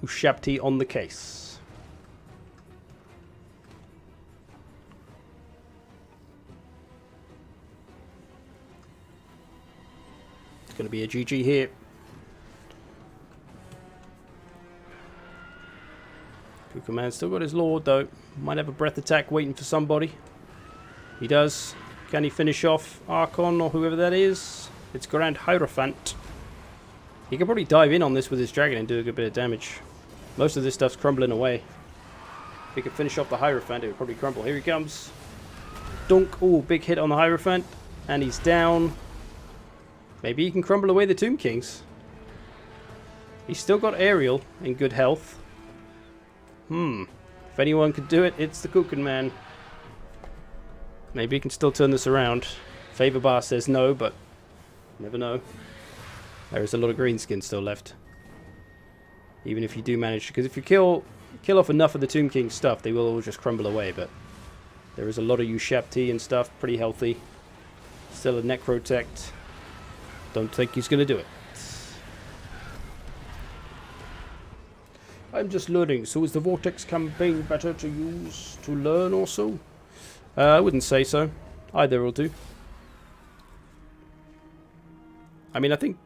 Ushabti on the case. It's going to be a GG here. Kuka Man still got his Lord, though. Might have a breath attack waiting for somebody. He does. Can he finish off Archon or whoever that is? It's Grand Hierophant. He could probably dive in on this with his dragon and do a good bit of damage. Most of this stuff's crumbling away. If he could finish off the Hierophant, it would probably crumble. Here he comes. Dunk. Oh, big hit on the Hierophant. And he's down. Maybe he can crumble away the Tomb Kings. He's still got Aerial in good health. If anyone could do it, it's the Kukan Man. Maybe he can still turn this around. Favor Bar says no, but never know. There is a lot of greenskin still left. Even if you do manage, because if you kill off enough of the Tomb King stuff, they will all just crumble away. But there is a lot of Ushapti and stuff, pretty healthy. Still a Necrotect. Don't think he's going to do it. I'm just learning. So is the Vortex campaign better to use to learn also? I wouldn't say so. Either will do. I mean, I think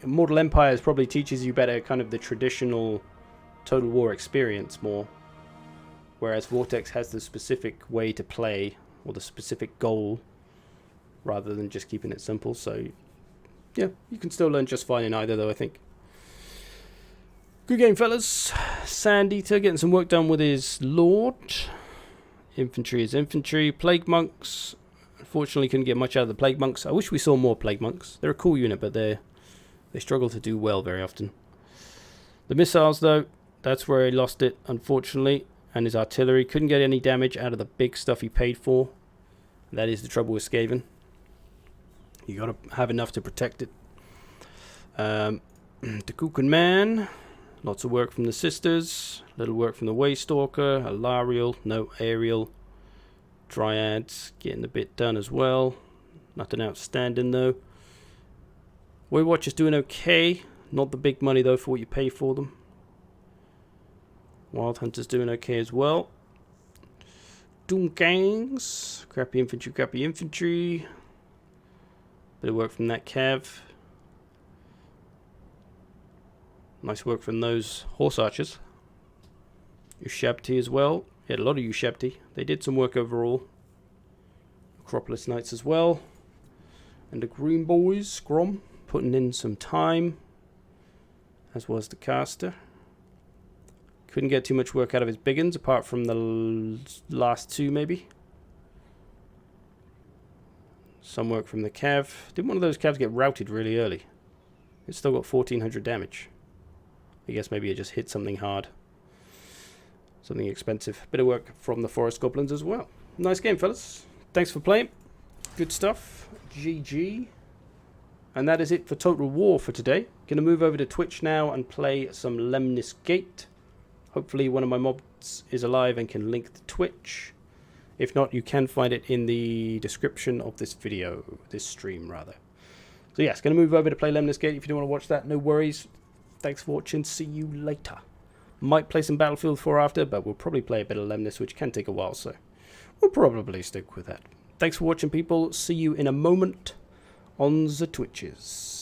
Mortal Empires probably teaches you better kind of the traditional Total War experience more. Whereas Vortex has the specific way to play, or the specific goal, rather than just keeping it simple. So, yeah, you can still learn just fine in either, though, I think. Good game, fellas. Sand Eater getting some work done with his Lord. Infantry is infantry. Plague Monks. Unfortunately, couldn't get much out of the Plague Monks. I wish we saw more Plague Monks. They're a cool unit, but they struggle to do well very often. The missiles, though, that's where he lost it, unfortunately. And his artillery couldn't get any damage out of the big stuff he paid for. That is the trouble with Skaven. You got to have enough to protect it. The Kukan Man. Lots of work from the Sisters. Little work from the Waystalker. Alariel. No Aerial. Dryads. Getting a bit done as well. Nothing outstanding, though. Waywatch is doing okay. Not the big money, though, for what you pay for them. Wild Hunter's doing okay as well. Doom Gangs. Crappy infantry, crappy infantry. Bit of work from that Cav. Nice work from those Horse Archers. Ushabti as well. He had a lot of Ushabti. They did some work overall. Acropolis Knights as well. And the Green Boys, Scrom, putting in some time. As was the Caster. Couldn't get too much work out of his Biggins, apart from the last two, maybe. Some work from the Cav. Didn't one of those Cavs get routed really early? It's still got 1400 damage. I guess maybe it just hit something hard. Something expensive. Bit of work from the Forest Goblins as well. Nice game, fellas. Thanks for playing. Good stuff. GG. And that is it for Total War for today. Gonna move over to Twitch now and play some Lemnis Gate. Hopefully one of my mods is alive and can link the Twitch. If not, you can find it in the description of this video. This stream, rather. So yes, gonna move over to play Lemnis Gate. If you don't want to watch that, no worries. Thanks for watching. See you later. Might play some Battlefield 4 after, but we'll probably play a bit of Lemnis, which can take a while, so we'll probably stick with that. Thanks for watching, people. See you in a moment on the Twitches.